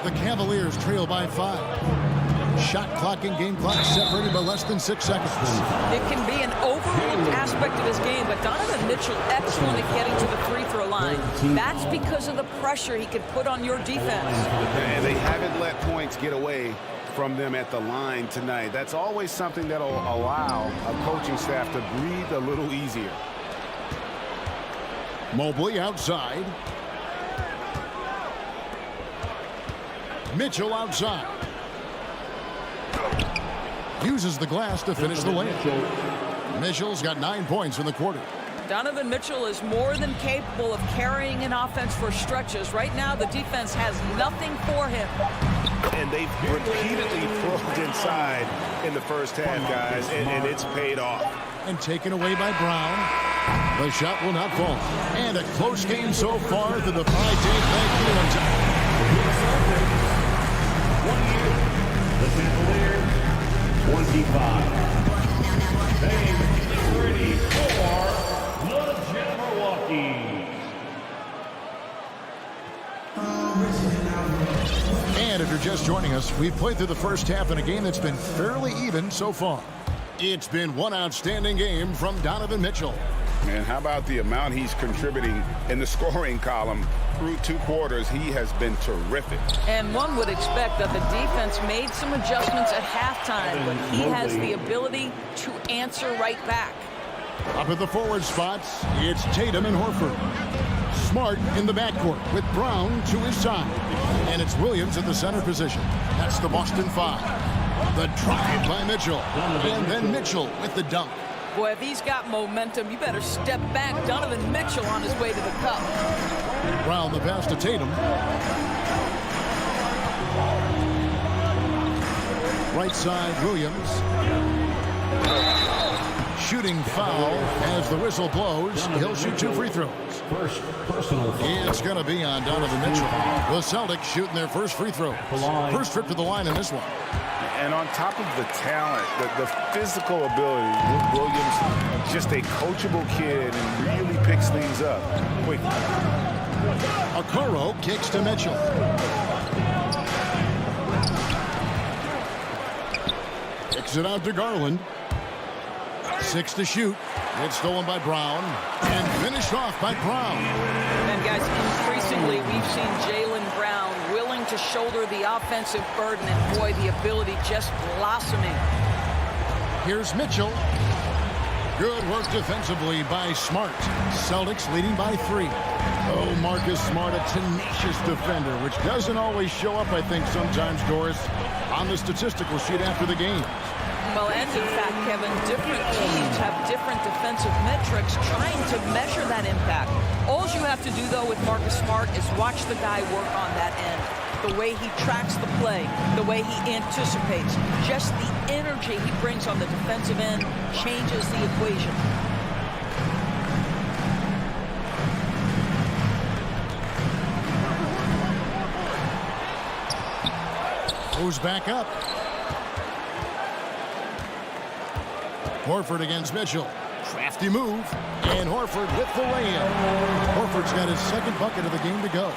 The Cavaliers trail by 5. Shot clock and game clock separated by less than 6 seconds. It can be an overlooked aspect of his game, but Donovan Mitchell excellent at getting to the free throw line. That's because of the pressure he could put on your defense. And they haven't let points get away from them at the line tonight. That's always something that'll allow a coaching staff to breathe a little easier. Mobley outside. Mitchell outside. Uses the glass to finish the layup. Mitchell's got 9 points in the quarter. Donovan Mitchell is more than capable of carrying an offense for stretches. Right now, the defense has nothing for him. And they've repeatedly probed inside in the first half, guys, and it's paid off. And taken away by Brown. The shot will not fall. And a close game so far through the 5-day thank The Cavaliers, 25. Name ready for the Jabberwockies. And if you're just joining us, we've played through the first half in a game that's been fairly even so far. It's been one outstanding game from Donovan Mitchell. And how about the amount he's contributing in the scoring column through 2 quarters? He has been terrific. And one would expect that the defense made some adjustments at halftime, but he has the ability to answer right back. Up at the forward spots, it's Tatum and Horford. Smart in the backcourt with Brown to his side. And it's Williams at the center position. That's the Boston 5. The drive by Mitchell. And then Mitchell with the dunk. Boy, if he's got momentum, you better step back. Donovan Mitchell on his way to the cup. Brown the pass to Tatum. Right side, Williams. Shooting foul as the whistle blows. He'll shoot 2 free throws. It's going to be on Donovan Mitchell. The Celtics shooting their first free throw. First trip to the line in this one. And on top of the talent, the physical ability, Williams, just a coachable kid and really picks things up quickly. Okoro kicks to Mitchell. Kicks it out to Garland. 6 to shoot. It's stolen by Brown and finished off by Brown. And guys, increasingly we've seen Jaylen Brown willing to shoulder the offensive burden, and boy, the ability just blossoming. Here's Mitchell. Good work defensively by Smart. Celtics leading by 3. Oh, Marcus Smart, a tenacious defender, which doesn't always show up, I think, sometimes, Doris, on the statistical sheet after the game. Well, and in fact, Kevin, different teams have different defensive metrics trying to measure that impact. All you have to do, though, with Marcus Smart is watch the guy work on that end. The way he tracks the play, the way he anticipates, just the energy he brings on the defensive end changes the equation. Goes back up. Horford against Mitchell. Crafty move. And Horford with the lay-in. Horford's got his second bucket of the game to go.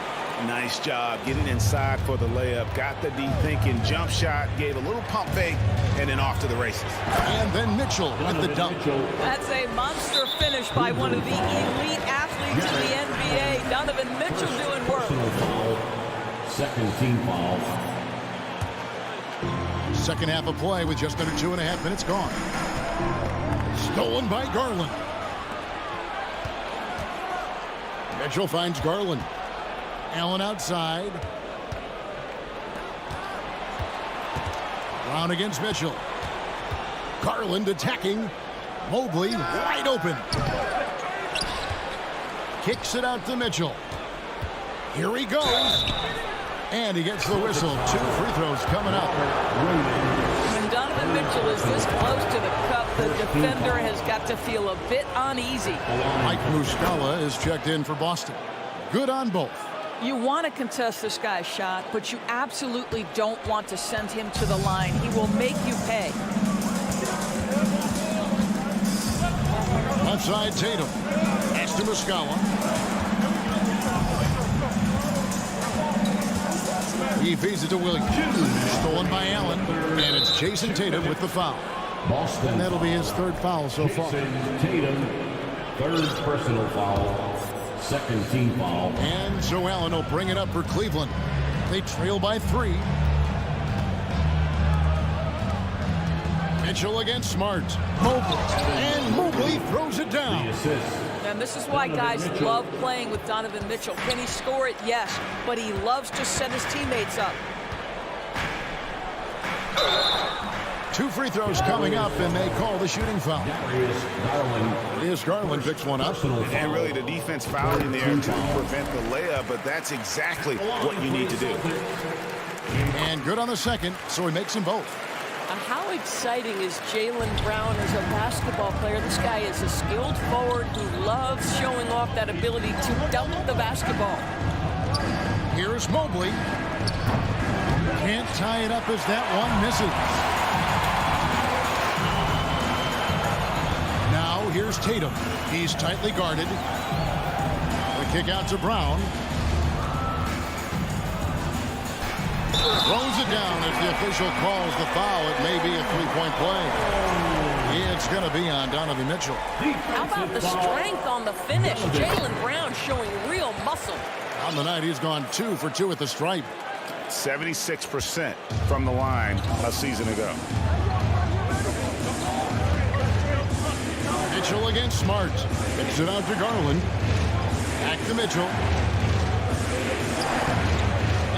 Nice job getting inside for the layup. Got the deep thinking jump shot. Gave a little pump fake. And then off to the races. And then Mitchell with the dunk. That's a monster finish by one of the elite athletes in the NBA. Donovan Mitchell doing work. Second team foul. Second half of play with just under 2.5 minutes gone. Stolen by Garland. Mitchell finds Garland. Allen outside. Brown against Mitchell. Garland attacking. Mobley wide open. Kicks it out to Mitchell. Here he goes. And he gets the whistle. 2 free throws coming up. When Donovan Mitchell is this close to the cup, the defender has got to feel a bit uneasy. Mike Muscala is checked in for Boston. Good on both. You want to contest this guy's shot, but you absolutely don't want to send him to the line. He will make you pay. Outside Tatum. Pass to Muscala. He feeds it to Williams. Stolen by Allen. And it's Jason Tatum with the foul. Boston. And that'll be his third foul so far. Tatum, third personal foul. Second team foul. And so Allen will bring it up for Cleveland. They trail by 3. Mitchell against Smart. Mobley. And Mobley throws it down. And this is why guys love playing with Donovan Mitchell. Can he score it? Yes. But he loves to set his teammates up. 2 free throws coming up, and they call the shooting foul. Garland picks one up. And really the defense fouling there to prevent the layup, but that's exactly what you need to do. And good on the second, so he makes them both. How exciting is Jaylen Brown as a basketball player? This guy is a skilled forward who loves showing off that ability to dunk the basketball. Here's Mobley. Can't tie it up as that one misses. Now here's Tatum. He's tightly guarded. The kick out to Brown. Throws it down as the official calls the foul. It may be a 3-point play. It's going to be on Donovan Mitchell. How about the strength on the finish? Jaylen Brown showing real muscle. On the night, he's gone 2 for 2 at the stripe. 76% from the line a season ago. Mitchell against Smart. Kicks it out to Garland. Back to Mitchell.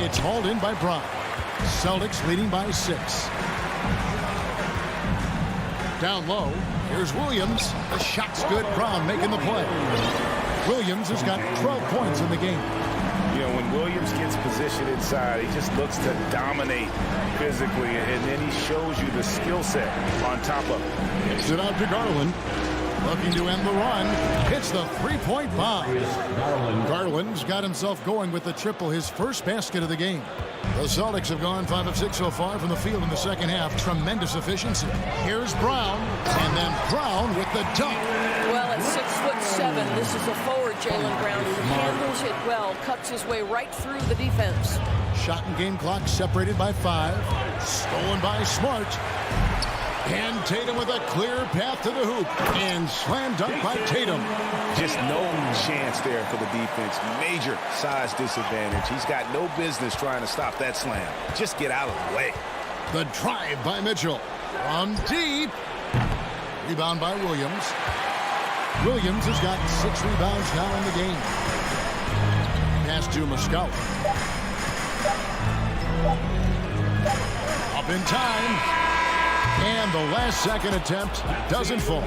It's hauled in by Brown. Celtics leading by 6. Down low. Here's Williams. The shot's good. Brown making the play. Williams has got 12 points in the game. You know, when Williams gets positioned inside, he just looks to dominate physically, and then he shows you the skill set on top of it. Kicks it out to Garland. Looking to end the run. Hits the 3-point bomb. Garland's got himself going with the triple, his first basket of the game. The Celtics have gone 5 of 6 so far from the field in the second half. Tremendous efficiency. Here's Brown, and then Brown with the dunk. Well, at 6'7", this is a forward Jaylen Brown who handles it well, cuts his way right through the defense. Shot and game clock separated by 5. Stolen by Smart. And Tatum with a clear path to the hoop. And slam dunk by Tatum. Just no chance there for the defense. Major size disadvantage. He's got no business trying to stop that slam. Just get out of the way. The drive by Mitchell. From deep. Rebound by Williams. Williams has got 6 rebounds now in the game. Pass to Muscala. Up in time. And the last second attempt doesn't fall.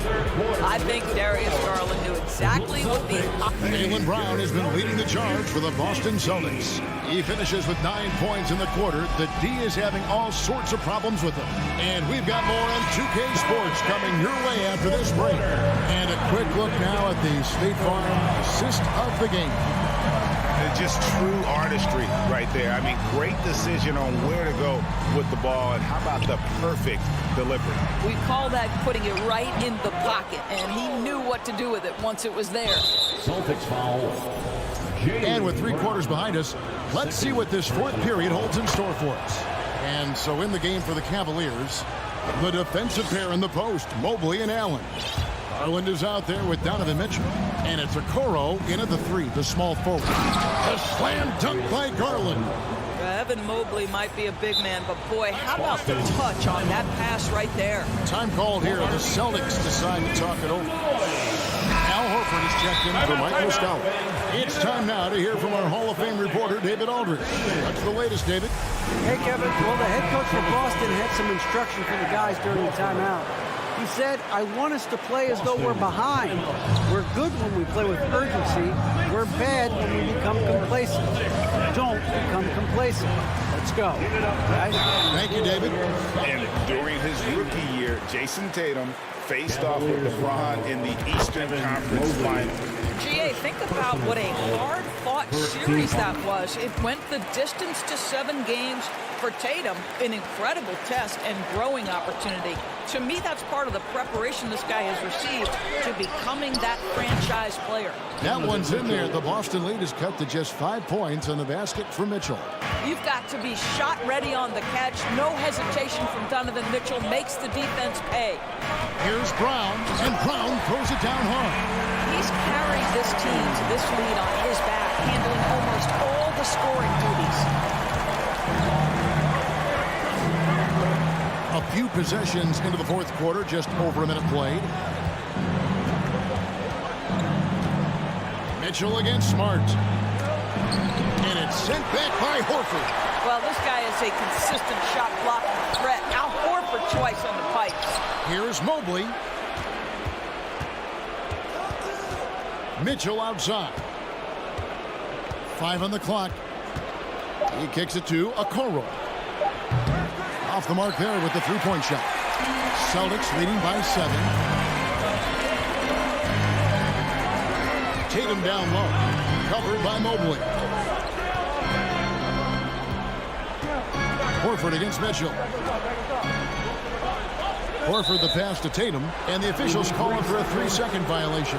I think Darius Garland knew exactly what the... Jaylen Brown has been leading the charge for the Boston Celtics. He finishes with 9 points in the quarter. The D is having all sorts of problems with him. And we've got more on 2K Sports coming your way after this break. And a quick look now at the State Farm assist of the game. just true artistry right there. I mean, great decision on where to go with the ball, and how about the perfect delivery? We call that putting it right in the pocket, and he knew what to do with it once it was there. Celtics foul. And with 3 quarters behind us, let's see what this 4th period holds in store for us. And so in the game for the Cavaliers, the defensive pair in the post, Mobley and Allen. Garland is out there with Donovan Mitchell. And it's Okoro in at the 3, the small forward. A slam dunk by Garland. Evan Mobley might be a big man, but boy, how about the touch on that pass right there? Time called here. The Celtics decide to talk it over. Al Horford is checked in for Mike Muscala. It's time now to hear from our Hall of Fame reporter, David Aldridge. What's the latest, David? Hey, Kevin. Well, the head coach for Boston had some instruction for the guys during the timeout. He said, I want us to play as though we're behind. We're good when we play with urgency. We're bad when we become complacent. Don't become complacent. Let's go. Guys. Thank you, David. And during his rookie year, Jason Tatum faced off with LeBron in the Eastern Conference Final. GA, think about what a hard-fought series that was. It went the distance to 7 games. For Tatum, an incredible test and growing opportunity. To me, that's part of the preparation this guy has received to becoming that franchise player. That one's in there. The Boston lead is cut to just 5 points on the basket for Mitchell. You've got to be shot ready on the catch. No hesitation from Donovan Mitchell. Makes the defense pay. Here's Brown, and Brown throws it down hard. He's carried this team to this lead on his back, handling almost all the scoring duties. A few possessions into the 4th quarter, just over a minute played. Mitchell against Smart. And it's sent back by Horford. Well, this guy is a consistent shot blocking threat. Now Horford twice on the pipes. Here's Mobley. Mitchell outside. 5 on the clock. He kicks it to Okoro. Off the mark there with the 3-point shot. Celtics leading by 7. Tatum down low. Covered by Mobley. Horford against Mitchell. Horford the pass to Tatum, and the officials calling for a 3-second violation.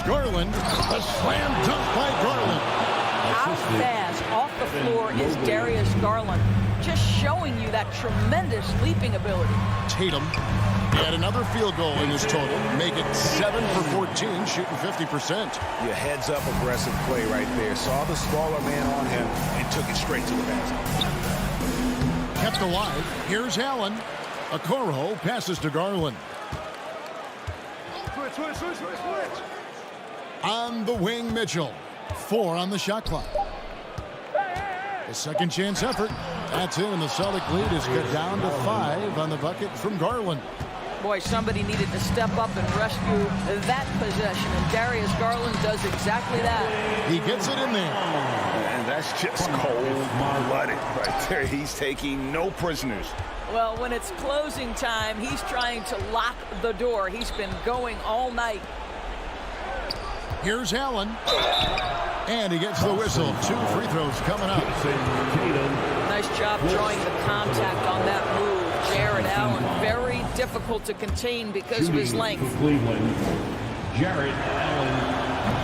Garland, a slam dunk by Garland. How fast off the floor is Darius Garland? Just showing you that tremendous leaping ability. Tatum had another field goal in his total. Make it 7 for 14, shooting 50%. Your heads-up aggressive play right there. Saw the smaller man on him and took it straight to the basket. Kept alive. Here's Allen. Okoro passes to Garland. Switch. On the wing, Mitchell. 4 on the shot clock. A second chance effort. That's it, and the Celtic lead is cut down to 5 on the bucket from Garland. Boy, somebody needed to step up and rescue that possession, and Darius Garland does exactly that. He gets it in there. And that's just cold-blooded right there. He's taking no prisoners. Well, when it's closing time, he's trying to lock the door. He's been going all night. Here's Allen. And he gets the whistle. 2 free throws coming up. Nice job drawing the contact on that move. Jared Allen, very difficult to contain because of his length. Jared Allen.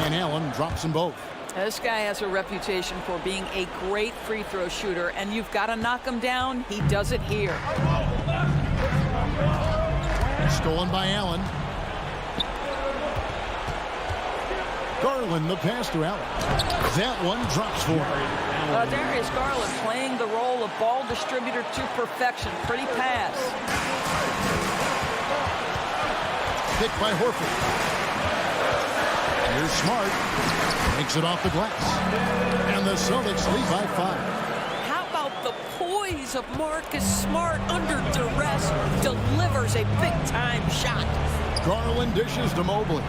And Allen drops them both. This guy has a reputation for being a great free throw shooter, and you've got to knock him down. He does it here. Stolen by Allen. Garland the pass to Allen. That one drops for him. Darius Garland playing the role of ball distributor to perfection. Pretty pass. Picked by Horford. Here's Smart. Makes it off the glass. And the Celtics lead by 5. How about the poise of Marcus Smart under duress? Delivers a big-time shot. Garland dishes to Mobley.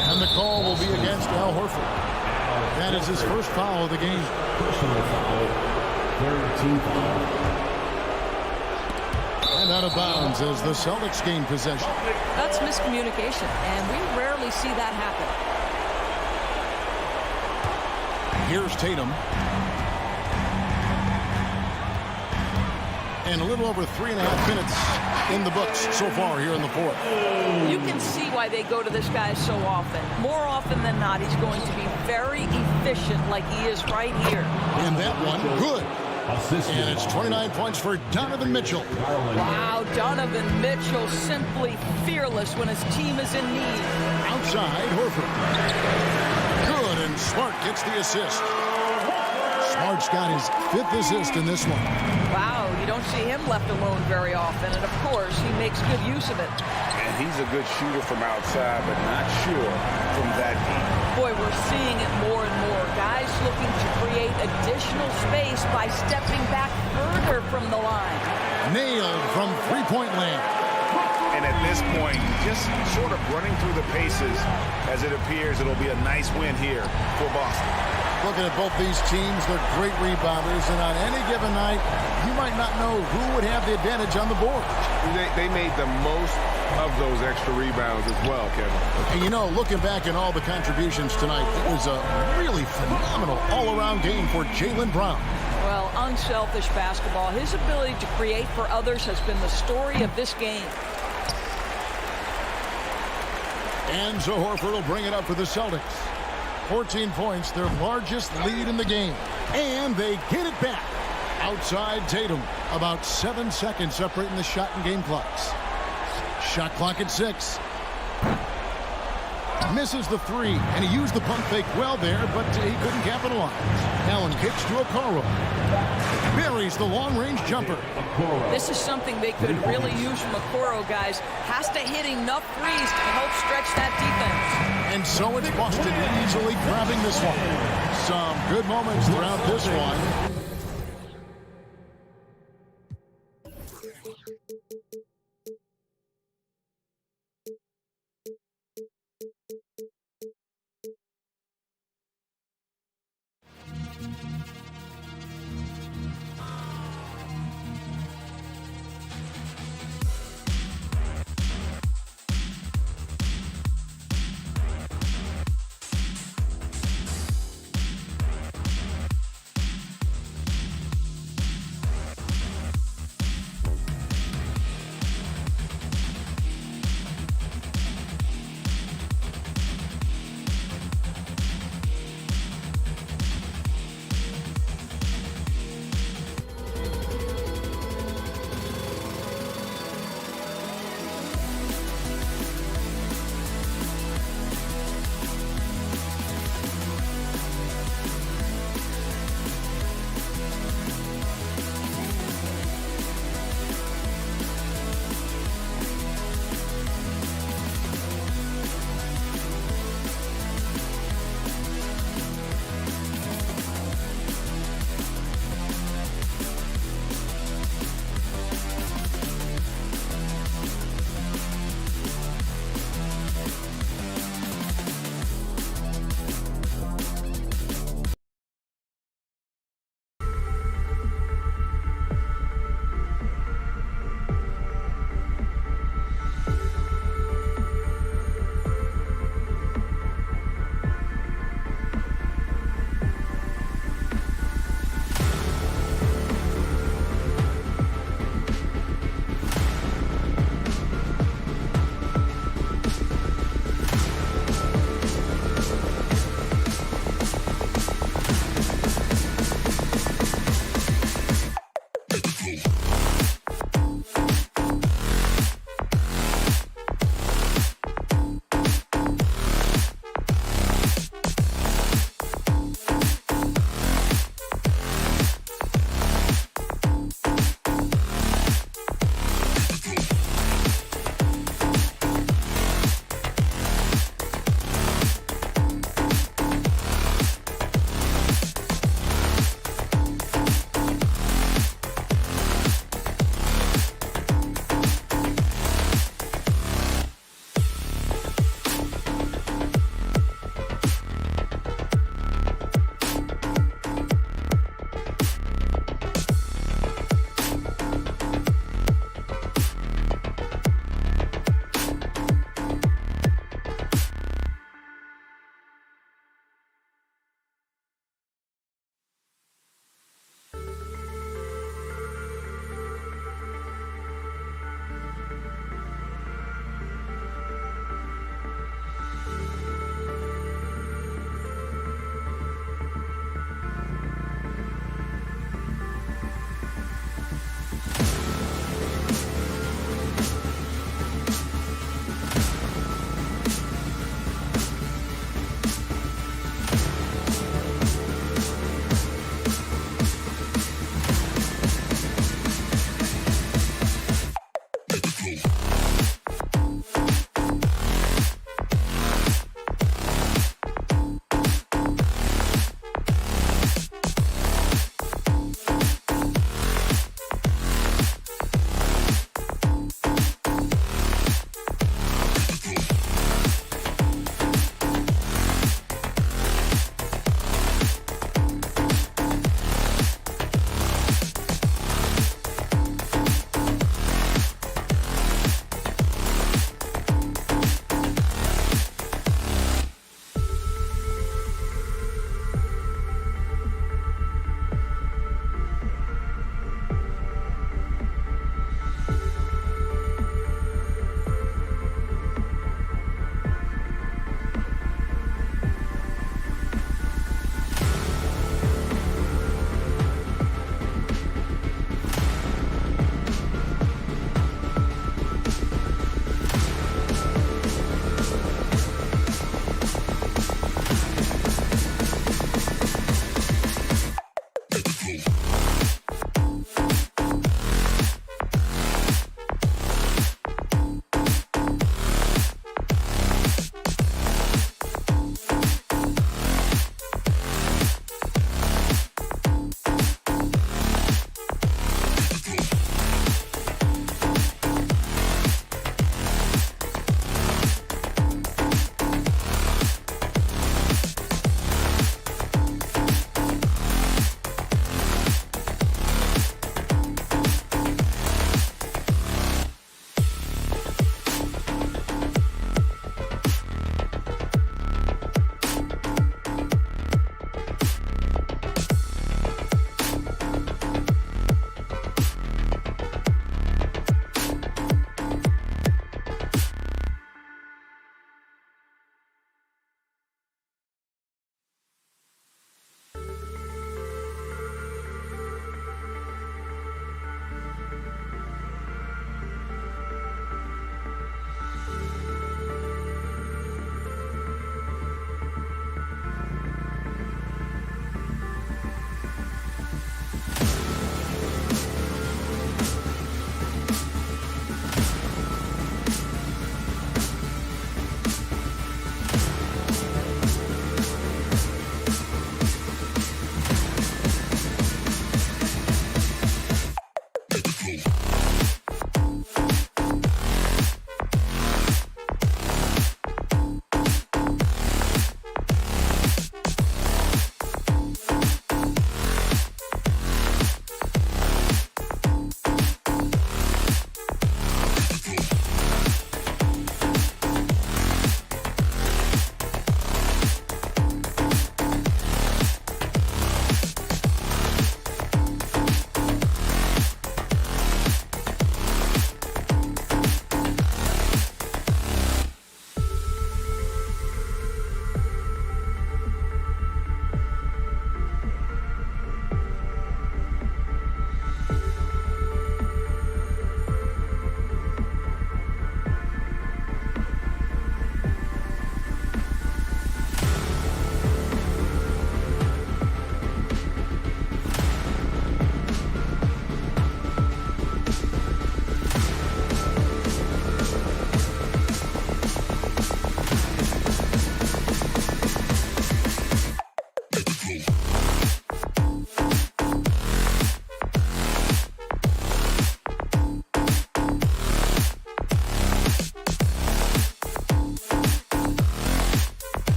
And the call will be against Al Horford. That is his first foul of the game. Personal foul. And out of bounds as the Celtics gain possession. That's miscommunication, and we rarely see that happen. Here's Tatum. And a little over 3.5 minutes in the books so far here in the fourth. You can see why they go to this guy so often. More often than not, he's going to be very efficient like he is right here. And that one, good. And it's 29 points for Donovan Mitchell. Wow, Donovan Mitchell simply fearless when his team is in need. Outside, Horford. Good, and Smart gets the assist. Smart's got his 5th assist in this one. Wow, you don't see him left alone very often, and of course, he makes good use of it. And he's a good shooter from outside, but not sure from that deep. Boy, we're seeing it more and more. Guys looking to create additional space by stepping back further from the line. Nailed from three-point land. And at this point, just sort of running through the paces as it appears it'll be a nice win here for Boston. Looking at both these teams, they're great rebounders, and on any given night, you might not know who would have the advantage on the board. They made the most of those extra rebounds as well, Kevin. And you know, looking back at all the contributions tonight, it was a really phenomenal all-around game for Jaylen Brown. Well, unselfish basketball. His ability to create for others has been the story of this game. And so Horford will bring it up for the Celtics. 14 points, their largest lead in the game. And they get it back. Outside Tatum, about 7 seconds separating the shot and game clocks. Shot clock at 6. Misses the 3, and he used the pump fake well there, but he couldn't capitalize. Allen kicks to Okoro. Buries the long-range jumper. This is something they could really use from Okoro, guys. Has to hit enough threes to help stretch that defense. And so it's Boston easily grabbing this one. Some good moments throughout this one.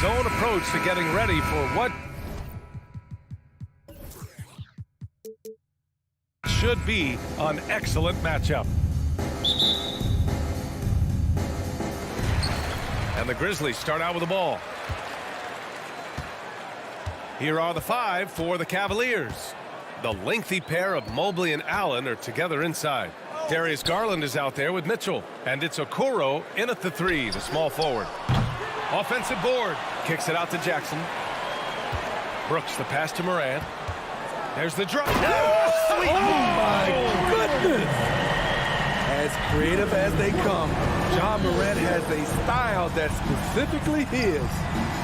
his own approach to getting ready for what should be an excellent matchup. And the Grizzlies start out with the ball. Here are the 5 for the Cavaliers. The lengthy pair of Mobley and Allen are together inside. Darius Garland is out there with Mitchell. And it's Okoro in at the 3, the small forward. Offensive board. Kicks it out to Jackson. Brooks, the pass to Morant. There's the drop. Oh, my goodness. As creative as they come, Ja Morant has a style that's specifically his.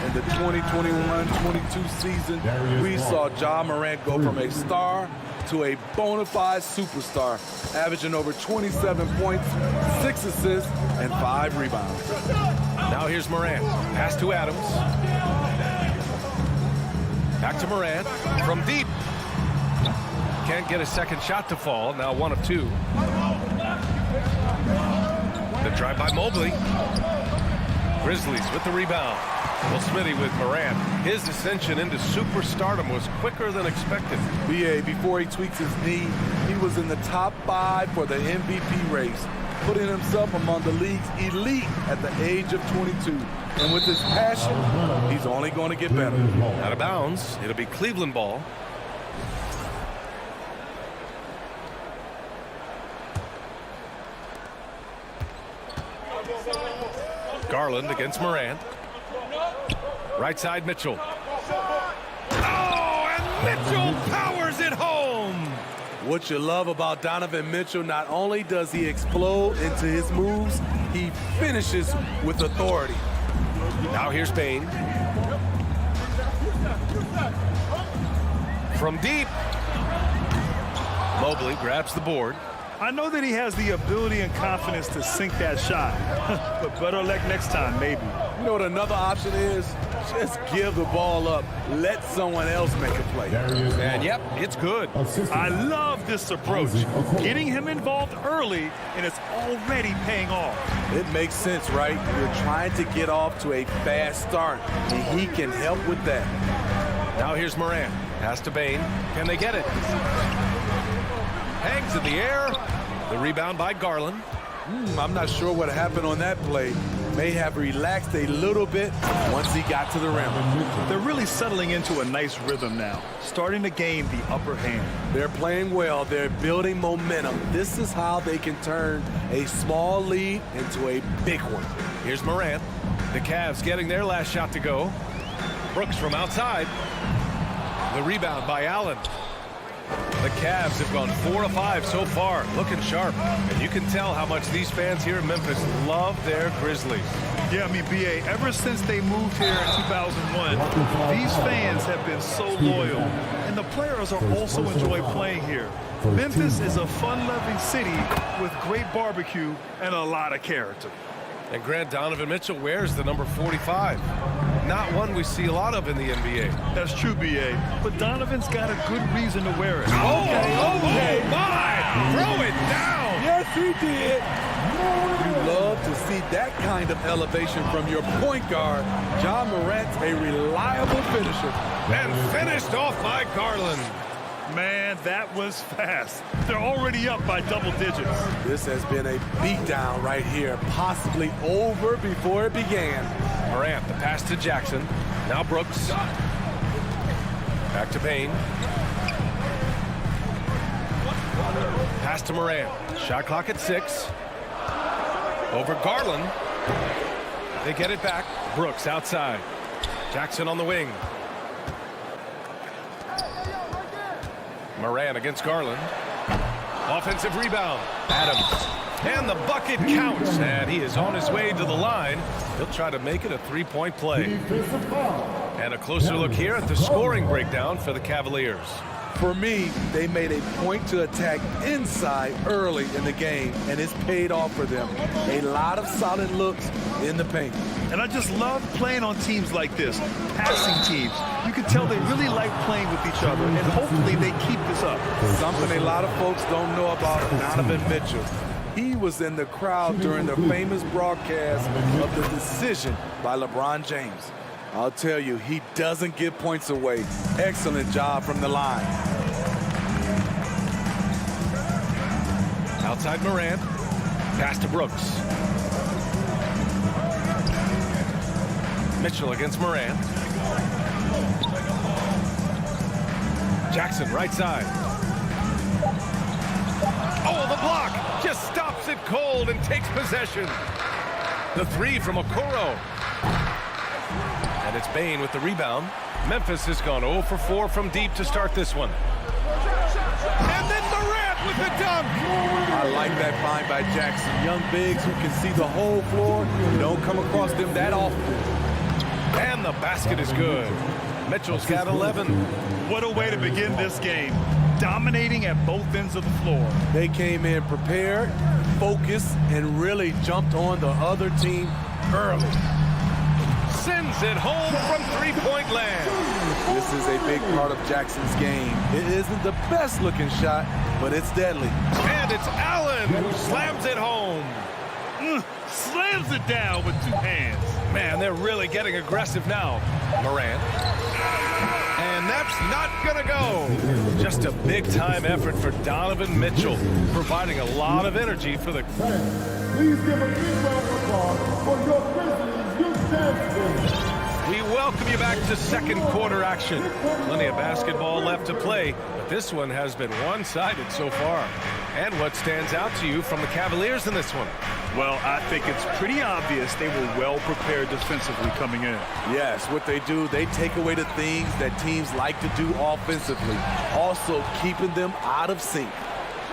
In the 2021-22 season, we saw Ja Morant go from a star to a bona fide superstar, averaging over 27 points, 6 assists, and 5 rebounds. Now here's Morant. Pass to Adams. Back to Morant from deep. Can't get a second shot to fall. Now 1 of 2. The drive by Mobley. Grizzlies with the rebound. Well, Smitty with Morant. His ascension into superstardom was quicker than expected. BA, before he tweaks his knee, he was in the top 5 for the MVP race, putting himself among the league's elite at the age of 22. And with his passion, he's only going to get better. Out of bounds. It'll be Cleveland ball. Garland against Morant. Right side, Mitchell. Oh, and Mitchell powers it home. What you love about Donovan Mitchell, not only does he explode into his moves, he finishes with authority. Now here's Bane. From deep. Mobley grabs the board. I know that he has the ability and confidence to sink that shot, but better luck next time, maybe. You know what another option is? Just give the ball up. Let someone else make a play. And yep, it's good. I love this approach. Getting him involved early, and it's already paying off. It makes sense, right? You're trying to get off to a fast start, and he can help with that. Now here's Morant. Pass to Bane. Can they get it? Hangs in the air. The rebound by Garland. I'm not sure what happened on that play. May have relaxed a little bit once he got to the rim. They're really settling into a nice rhythm now, starting to gain the upper hand. They're playing well. They're building momentum. This is how they can turn a small lead into a big one. Here's Morant. The Cavs getting their last shot to go. Brooks from outside. The rebound by Allen. The Cavs have gone 4 of 5 so far, looking sharp. And you can tell how much these fans here in Memphis love their Grizzlies. Yeah, I mean, BA, ever since they moved here in 2001, these fans have been so loyal. And the players are also enjoy playing here. Memphis is a fun-loving city with great barbecue and a lot of character. And Grant, Donovan Mitchell wears the number 45. Not one we see a lot of in the NBA. That's true, BA. But Donovan's got a good reason to wear it. Okay, my! Throw it down! Yes, he did. You love to see that kind of elevation from your point guard. Ja Morant's a reliable finisher. And finished off by Garland. Man, that was fast. They're already up by double digits. This has been a beatdown right here, possibly over before it began. Morant, the pass to Jackson. Now Brooks. Back to Bane. Pass to Morant. Shot clock at 6. Over Garland. They get it back. Brooks outside. Jackson on the wing. Morant against Garland. Offensive rebound. Adams. And the bucket counts. And he is on his way to the line. He'll try to make it a three-point play. And a closer look here at the scoring breakdown for the Cavaliers. For me, they made a point to attack inside early in the game, and it's paid off for them. A lot of solid looks in the paint. And I just love playing on teams like this, passing teams. You can tell they really like playing with each other, and hopefully they keep this up. Something a lot of folks don't know about Donovan Mitchell. He was in the crowd during the famous broadcast of the decision by LeBron James. I'll tell you, he doesn't give points away. Excellent job from the line. Outside Morant. Pass to Brooks. Mitchell against Morant. Jackson, right side. Oh, the block! Just stops it cold and takes possession. The three from Okoro. And it's Bane with the rebound. Memphis has gone 0 for 4 from deep to start this one. And then Morant with the dunk! I like that find by Jackson. Young bigs who can see the whole floor. You don't come across them that often. And the basket is good. Mitchell's got 11. What a way to begin this game. Dominating at both ends of the floor. They came in prepared, focused, and really jumped on the other team early. Sends it home from three-point land. This is a big part of Jackson's game. It isn't the best looking shot, but it's deadly. And it's Allen who slams it home. Slams it down with two hands. Man, they're really getting aggressive now. Morant. And that's not gonna go. Just a big-time effort for Donovan Mitchell, providing a lot of energy for the... Please give a big round of applause for your Grizzlies youth champions. We welcome you back to second quarter action. Plenty of basketball left to play, but this one has been one-sided so far. And what stands out to you from the Cavaliers in this one? Well, I think it's pretty obvious they were well prepared defensively coming in. Yes, what they do, they take away the things that teams like to do offensively, also keeping them out of sync.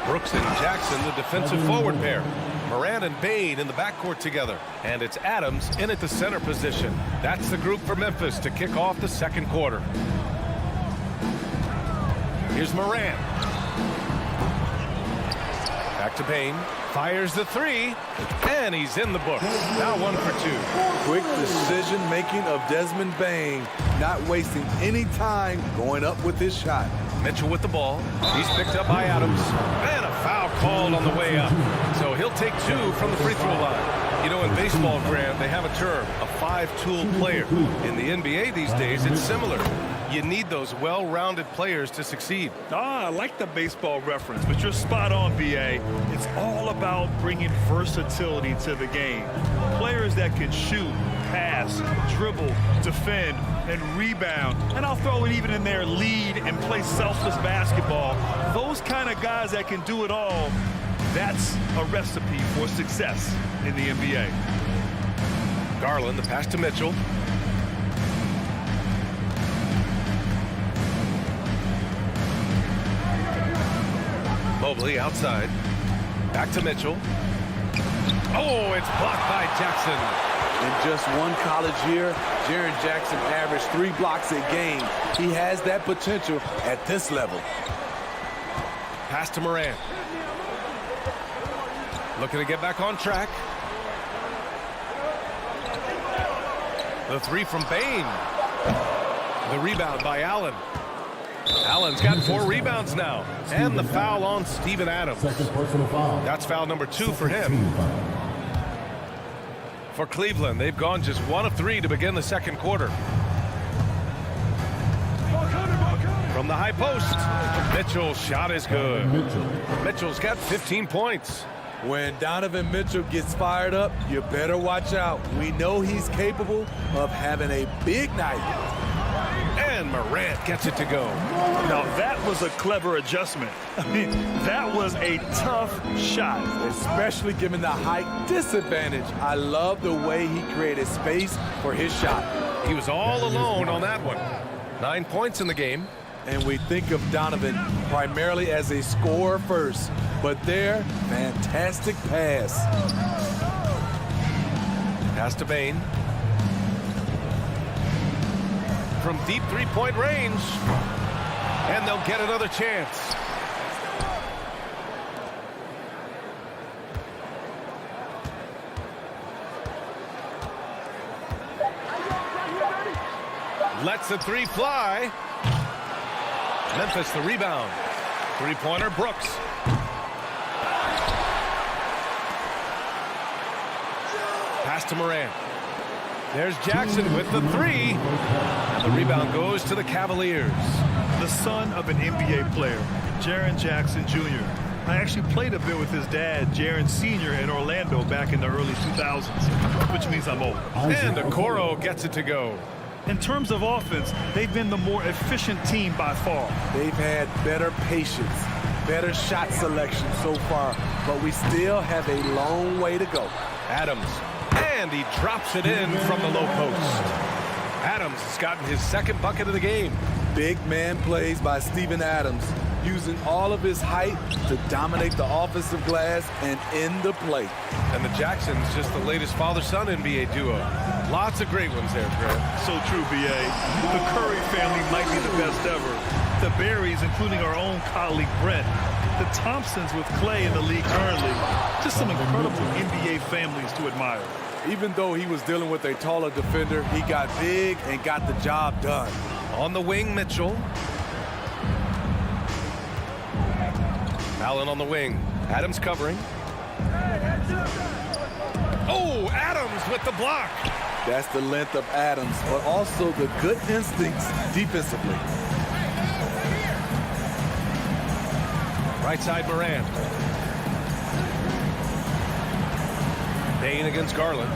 Brooks and Jackson, the defensive forward pair. Morant and Bane in the backcourt together. And it's Adams in at the center position. That's the group for Memphis to kick off the second quarter. Here's Morant. Back to Bane. Fires the three. And he's in the book. Now 1 for 2. Quick decision-making of Desmond Bane, not wasting any time going up with his shot. Mitchell with the ball. He's picked up by Adams. And a foul called on the way up. So he'll take 2 from the free throw line. You know, in baseball, Grant, they have a term, a 5-tool player. In the NBA these days, it's similar. You need those well-rounded players to succeed. I like the baseball reference, but you're spot on, BA. It's all about bringing versatility to the game. Players that can shoot, pass, dribble, defend, and rebound. And I'll throw it even in there, lead and play selfless basketball. Those kind of guys that can do it all, that's a recipe for success in the NBA. Garland, the pass to Mitchell. Mobley outside. Back to Mitchell. Oh, it's blocked by Jackson. In just one college year, Jaren Jackson averaged 3 blocks a game. He has that potential at this level. Pass to Morant. Looking to get back on track. The three from Bane. The rebound by Allen. Allen's got 4 rebounds now. And the foul on Steven Adams. That's foul number 2 for him. For Cleveland, they've gone just 1 of 3 to begin the second quarter. From the high post, Mitchell's shot is good. Mitchell's got 15 points. When Donovan Mitchell gets fired up, you better watch out. We know he's capable of having a big night. And Morant gets it to go. Now, that was a clever adjustment. I mean, that was a tough shot. Especially given the height disadvantage. I love the way he created space for his shot. He was all alone on that one. 9 points in the game. And we think of Donovan primarily as a scorer first. But there, fantastic pass. Pass to Bane. From deep three-point range. And they'll get another chance. Lets the three fly. Memphis the rebound. Three-pointer, Brooks. Pass to Morant. There's Jackson with the three. And the rebound goes to the Cavaliers. The son of an NBA player, Jaren Jackson Jr. I actually played a bit with his dad, Jaren Sr. in Orlando back in the early 2000s, which means I'm old. And Okoro gets it to go. In terms of offense, they've been the more efficient team by far. They've had better patience, better shot selection so far, but we still have a long way to go. Adams, and he drops it in from the low post. Adams has gotten his second bucket of the game. Big man plays by Steven Adams, using all of his height to dominate the offensive glass and end the play. And the Jacksons, just the latest father-son NBA duo. Lots of great ones there, Grant. So true, B.A. The Curry family might be the best ever. The Berries, including our own colleague Brent. The Thompsons with Clay in the league currently. Just some incredible NBA families to admire. Even though he was dealing with a taller defender, he got big and got the job done. On the wing, Mitchell. Allen on the wing. Adams covering. Oh, Adams with the block. That's the length of Adams, but also the good instincts defensively. Right side, Morant. Payne against Garland.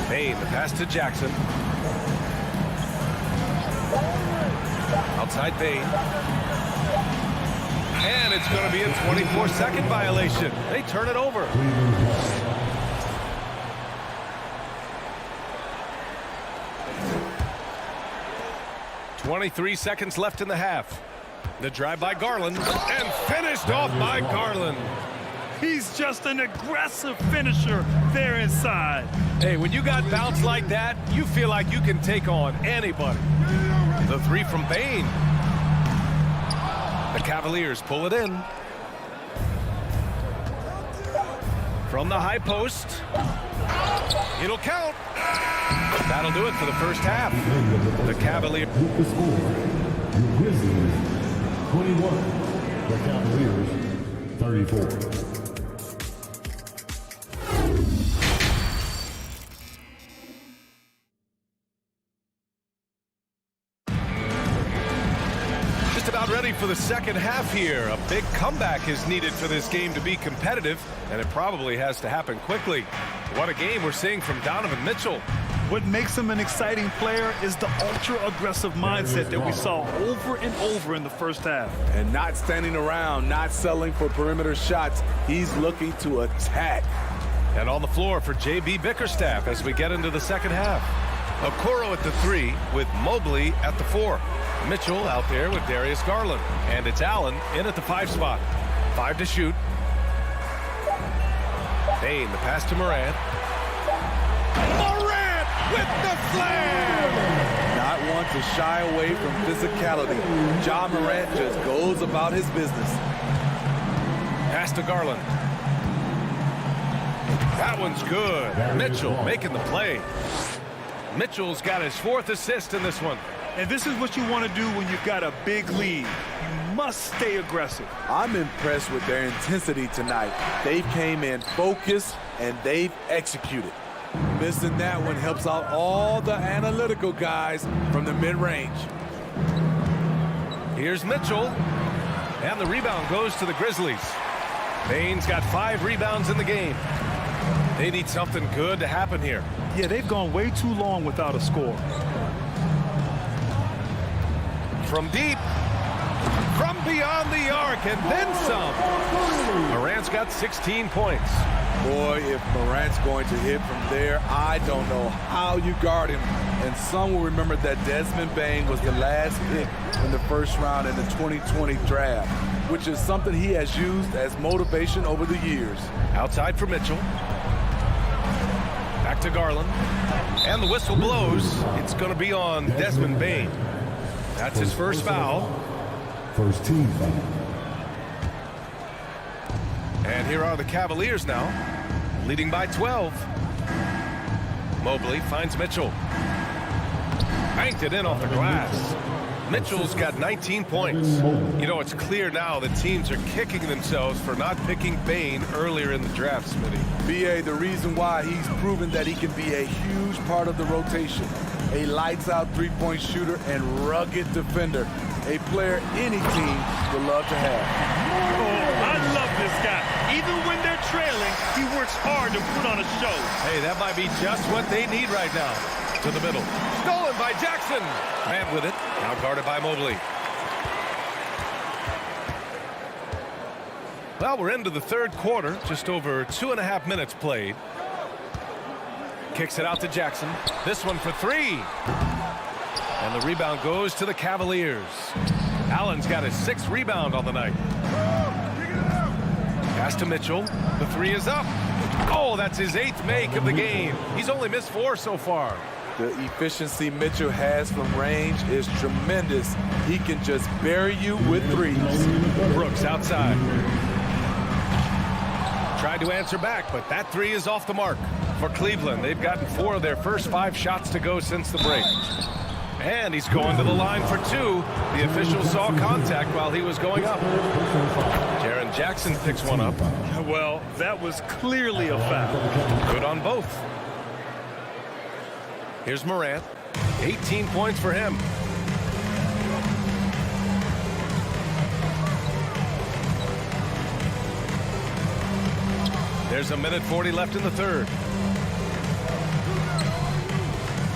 Payne, the pass to Jackson. Outside Payne. And it's going to be a 24-second violation. They turn it over. 23 seconds left in the half. The drive by Garland and finished off by Garland. He's just an aggressive finisher there inside. Hey, when you got bounce like that, you feel like you can take on anybody. The three from Payne. The Cavaliers pull it in. From the high post. It'll count. That'll do it for the first half. The Cavaliers. The score, the Grizzlies 21, the Cavaliers 34. Ready for the second half here. A big comeback is needed for this game to be competitive, and it probably has to happen quickly. What a game we're seeing from Donovan Mitchell. What makes him an exciting player is the ultra-aggressive mindset that we saw over and over in the first half. And not standing around, not settling for perimeter shots. He's looking to attack. And on the floor for J.B. Bickerstaff as we get into the second half. Okoro at the 3 with Mobley at the 4. Mitchell out there with Darius Garland. And it's Allen in at the 5 spot. 5 to shoot. Payne, the pass to Morant. Morant with the slam! Not one to shy away from physicality. Ja Morant just goes about his business. Pass to Garland. That one's good. Mitchell making the play. Mitchell's got his 4th assist in this one. And this is what you want to do when you've got a big lead. You must stay aggressive. I'm impressed with their intensity tonight. They came in focused and they've executed. Missing that one helps out all the analytical guys from the mid-range. Here's Mitchell. And the rebound goes to the Grizzlies. Payne's got 5 rebounds in the game. They need something good to happen here. Yeah, they've gone way too long without a score. From deep, from beyond the arc, and then some. Morant's got 16 points. Boy, if Morant's going to hit from there, I don't know how you guard him. And some will remember that Desmond Bane was the last pick in the first round in the 2020 draft, which is something he has used as motivation over the years. Outside for Mitchell. Back to Garland. And the whistle blows. It's going to be on Desmond Bane. That's his first foul. First team foul. And here are the Cavaliers now, leading by 12. Mobley finds Mitchell. Banked it in off the glass. Mitchell's got 19 points. You know, it's clear now that teams are kicking themselves for not picking Bane earlier in the draft, Smitty. B.A., the reason why he's proven that he can be a huge part of the rotation. A lights-out three-point shooter and rugged defender. A player any team would love to have. Oh, I love this guy. Even when they're trailing, he works hard to put on a show. Hey, that might be just what they need right now. To the middle. Stolen by Jackson. Grant with it. Now guarded by Mobley. Well, we're into the third quarter. Just over 2.5 minutes played. Kicks it out to Jackson. This one for three. And the rebound goes to the Cavaliers. Allen's got his 6th rebound on the night. Pass to Mitchell. The three is up. Oh, that's his 8th make of the game. He's only missed 4 so far. The efficiency Mitchell has from range is tremendous. He can just bury you with threes. Brooks outside. Tried to answer back, but that three is off the mark. For Cleveland, they've gotten 4 of their first 5 shots to go since the break. And he's going to the line for 2. The official saw contact while he was going up. Jaren Jackson picks one up. Well, that was clearly a foul. Good on both. Here's Morant. 18 points for him. There's a minute 40 left in the third.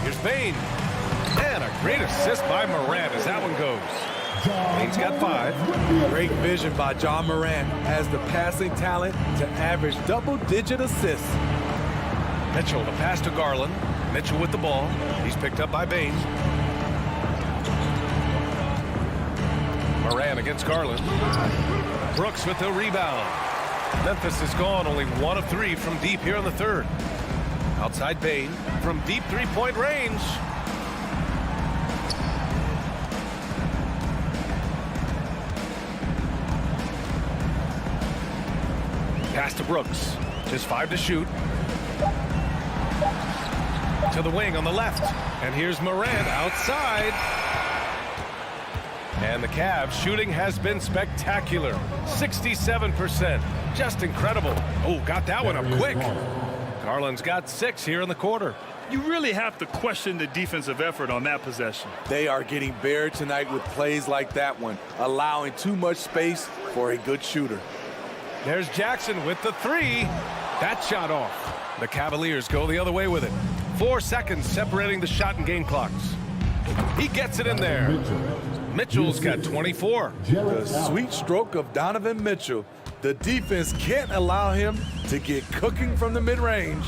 Here's Bane. And a great assist by Morant as that one goes. Bane's got 5. Great vision by John Morant. Has the passing talent to average double-digit assists. Mitchell, the pass to Garland. Mitchell with the ball. He's picked up by Bane. Morant against Garland. Brooks with the rebound. Memphis is gone, only 1 of 3 from deep here in the third. Outside Bane from deep 3-point range. Pass to Brooks. Just 5 to shoot. To the wing on the left. And here's Morant outside. And the Cavs shooting has been spectacular. 67%. Just incredible. Oh, got that one up quick. Garland's got 6 here in the quarter. You really have to question the defensive effort on that possession. They are getting buried tonight with plays like that one, allowing too much space for a good shooter. There's Jackson with the 3. That shot off. The Cavaliers go the other way with it. 4 seconds separating the shot and game clocks. He gets it in there. Mitchell's got 24. The sweet stroke of Donovan Mitchell. The defense can't allow him to get cooking from the mid-range.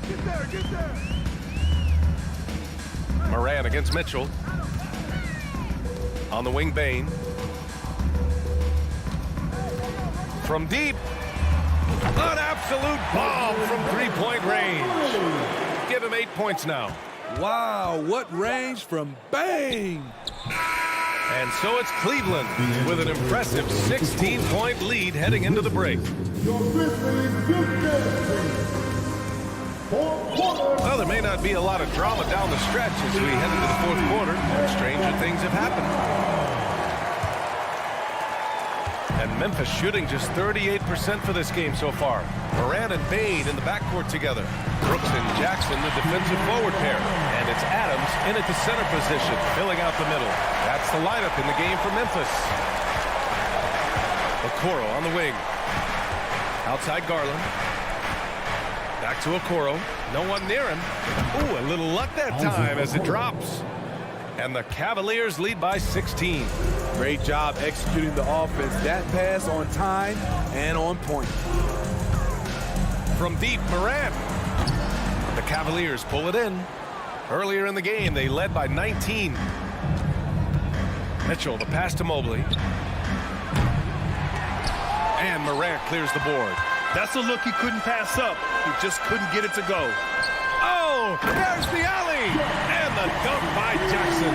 Get there, get there. Morant against Mitchell. On the wing, Bane. From deep. An absolute bomb from 3-point range. Give him 8 points now. Wow, what range from Bane! And so it's Cleveland with an impressive 16-point lead heading into the break. Well, there may not be a lot of drama down the stretch as we head into the fourth quarter, and stranger things have happened. And Memphis shooting just 38% for this game so far. Morant and Bane in the backcourt together. Brooks and Jackson, the defensive forward pair. And it's Adams in at the center position, filling out the middle. That's the lineup in the game for Memphis. Okoro on the wing. Outside Garland. Back to Okoro. No one near him. Ooh, a little luck that time as it drops. And the Cavaliers lead by 16. Great job executing the offense. That pass on time and on point. From deep, Morant. The Cavaliers pull it in. Earlier in the game, they led by 19. Mitchell, the pass to Mobley. And Morant clears the board. That's a look he couldn't pass up. He just couldn't get it to go. Oh, there's the alley. And the dunk by Jackson.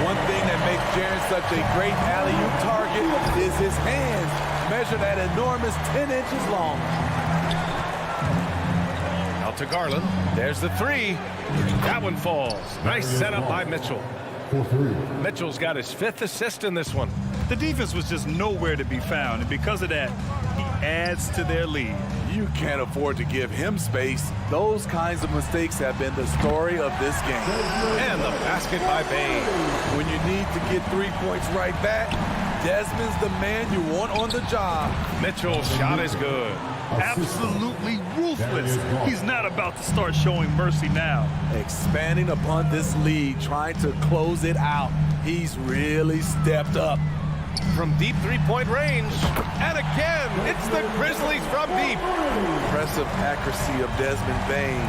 One thing that makes Jaren such a great alley-oop target is his hands, measured at enormous 10 inches long. Out to Garland. There's the 3. That one falls. Nice setup by Mitchell. Mitchell's got his 5th assist in this one. The defense was just nowhere to be found, and because of that, he adds to their lead. You can't afford to give him space. Those kinds of mistakes have been the story of this game. And the basket by Bain. When you need to get 3 points right back, Desmond's the man you want on the job. Mitchell's shot is good. Absolutely ruthless. He's not about to start showing mercy now. Expanding upon this lead, trying to close it out. He's really stepped up. From deep 3-point range. And again, it's the Grizzlies from deep. Impressive accuracy of Desmond Bain.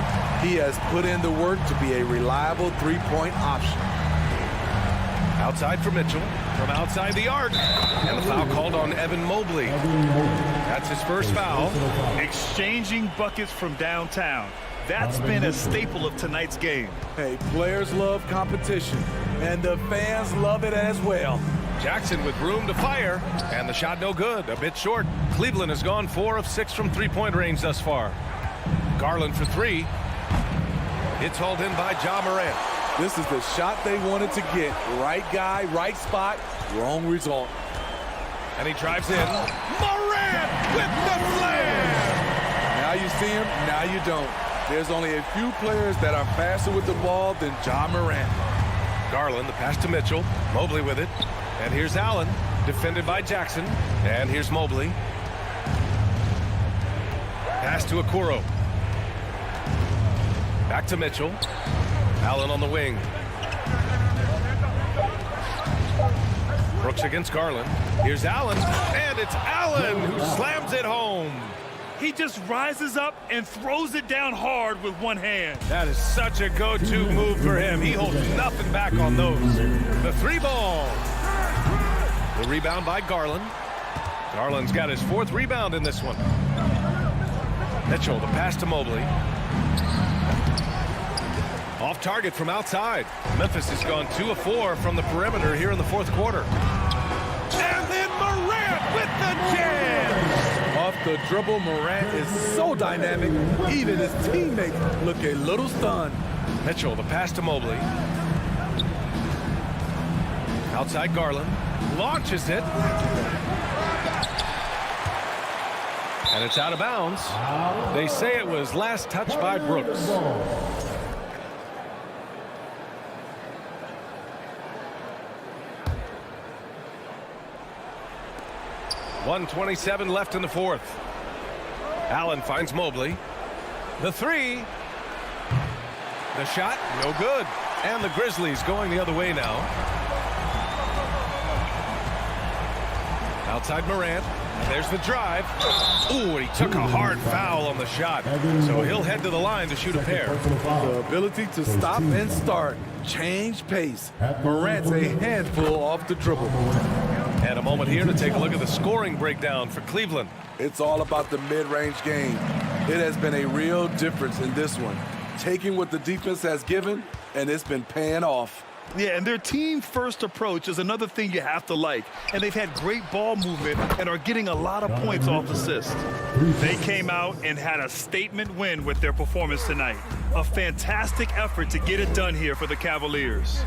He has put in the work to be a reliable 3-point option. Outside for Mitchell, from outside the arc. And the foul called on Evan Mobley. That's his first foul. Exchanging buckets from downtown. That's been a staple of tonight's game. Hey, players love competition, and the fans love it as well. Jackson with room to fire, and the shot no good, a bit short. Cleveland has gone 4 of 6 from 3-point range thus far. Garland for 3. It's hauled in by Ja Morant. This is the shot they wanted to get. Right guy, right spot, wrong result. And he drives in. Morant with the slam! Now you see him, now you don't. There's only a few players that are faster with the ball than Ja Morant. Garland, the pass to Mitchell. Mobley with it. And here's Allen, defended by Jackson. And here's Mobley. Pass to Okoro. Back to Mitchell. Allen on the wing. Brooks against Garland. Here's Allen. And it's Allen who slams it home. He just rises up and throws it down hard with one hand. That is such a go-to move for him. He holds nothing back on those. The 3-ball. The rebound by Garland. Garland's got his 4th rebound in this one. Mitchell, the pass to Mobley. Off target from outside. Memphis has gone 2 of 4 from the perimeter here in the 4th quarter. And then Morant with the jam! Off the dribble, Morant is so dynamic, even his teammates look a little stunned. Mitchell, the pass to Mobley. Outside Garland. Launches it. And it's out of bounds. They say it was last touched by Brooks. .127 left in the 4th. Allen finds Mobley. The 3. The shot, no good. And the Grizzlies going the other way now. Outside Morant. There's the drive. Ooh, and he took a hard foul on the shot. So he'll head to the line to shoot a pair. The ability to stop and start. Change pace. Morant's a handful off the dribble. And a moment here to take a look at the scoring breakdown for Cleveland. It's all about the mid-range game. It has been a real difference in this one. Taking what the defense has given, and it's been paying off. Yeah, and their team-first approach is another thing you have to like. And they've had great ball movement and are getting a lot of points off assists. They came out and had a statement win with their performance tonight. A fantastic effort to get it done here for the Cavaliers.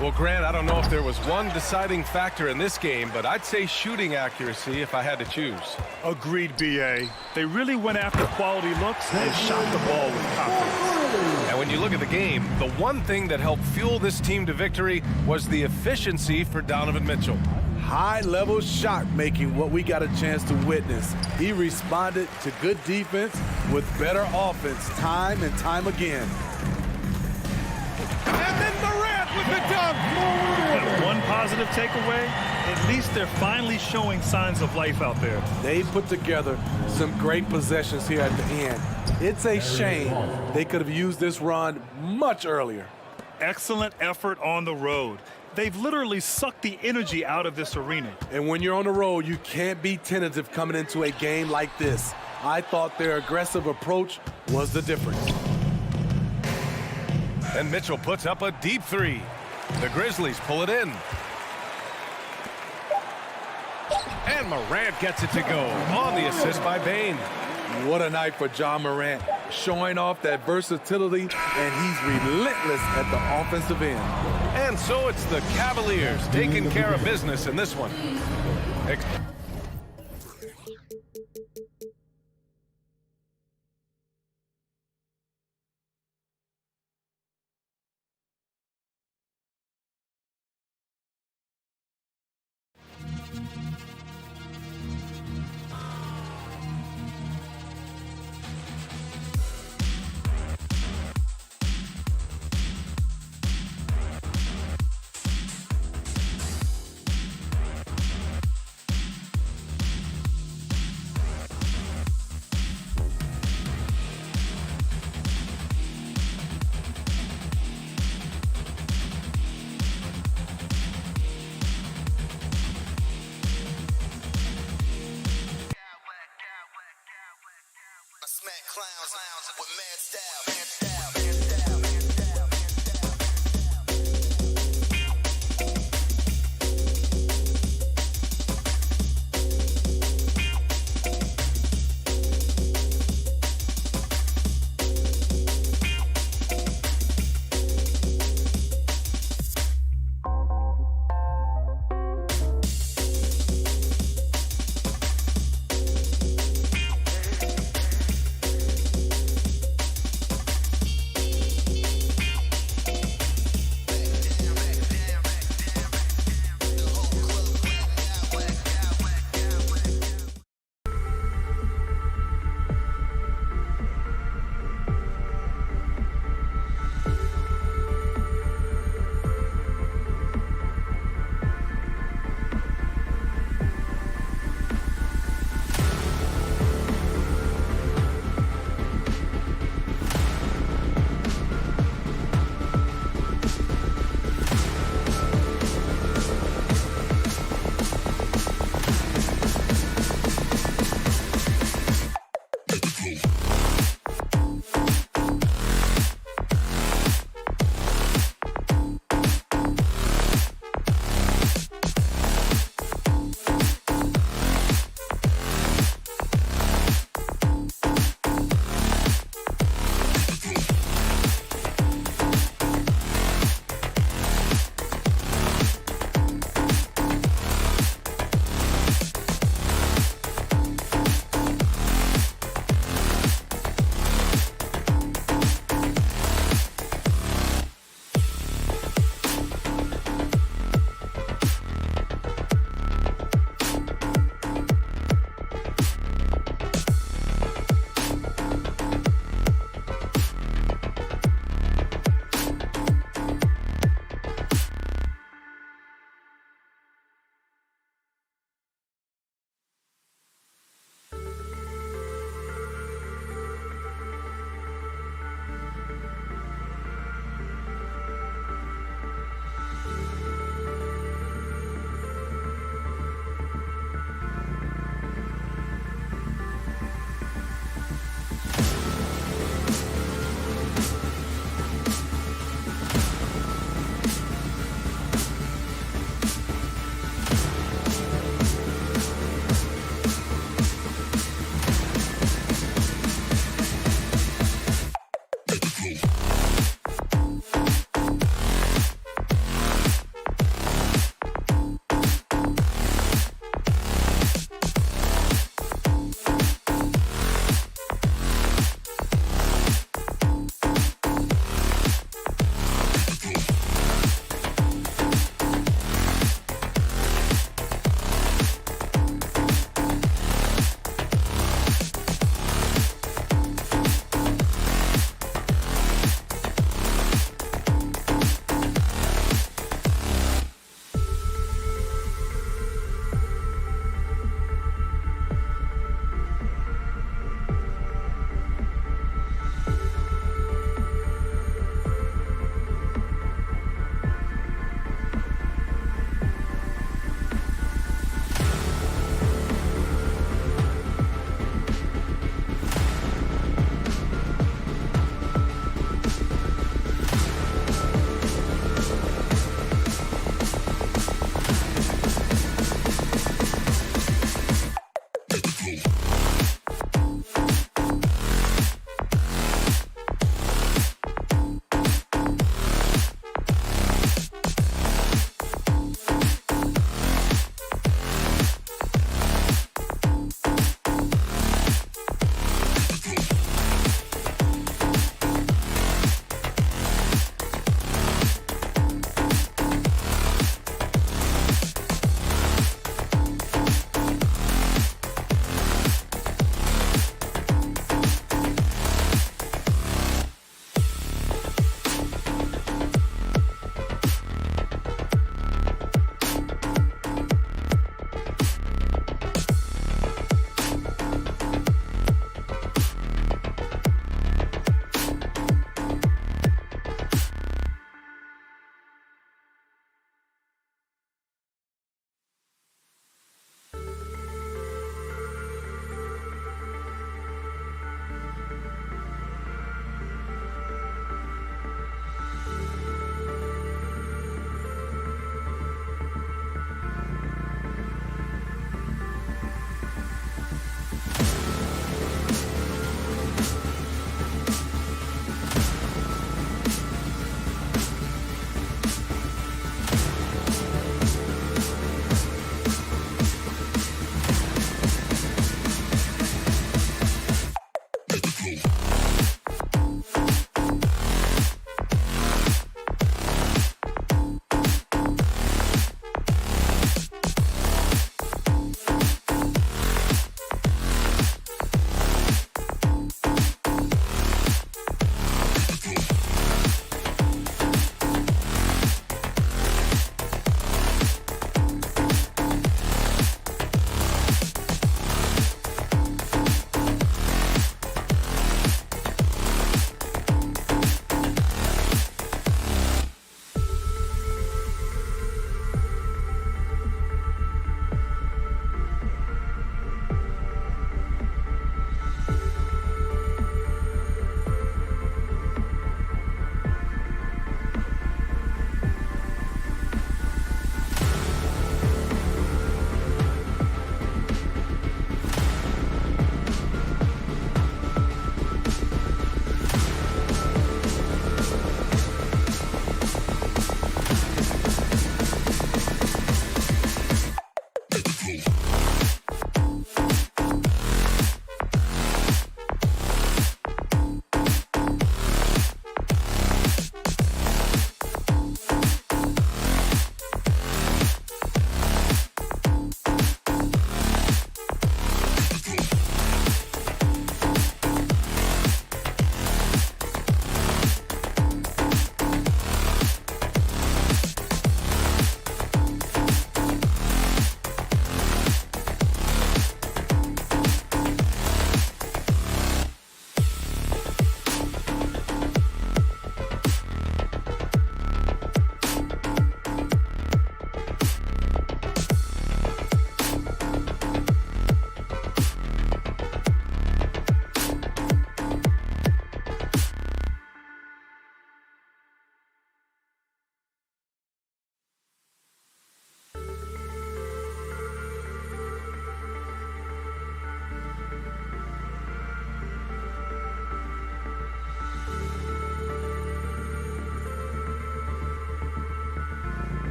Well, Grant, I don't know if there was one deciding factor in this game, but I'd say shooting accuracy if I had to choose. Agreed, B.A. They really went after quality looks and shot the ball with confidence. And when you look at the game, the one thing that helped fuel this team to victory was the efficiency for Donovan Mitchell. High-level shot making, what we got a chance to witness. He responded to good defense with better offense time and time again. And then Morant with the dunk. But one positive takeaway, at least they're finally showing signs of life out there. They put together some great possessions here at the end. It's a shame they could have used this run much earlier. Excellent effort on the road. They've literally sucked the energy out of this arena. And when you're on the road, you can't be tentative coming into a game like this. I thought their aggressive approach was the difference. And Mitchell puts up a deep 3. The Grizzlies pull it in. And Morant gets it to go on the assist by Bain. What a night for Ja Morant, showing off that versatility, and he's relentless at the offensive end. And so it's the Cavaliers taking care of business in this one. Clowns with mad style.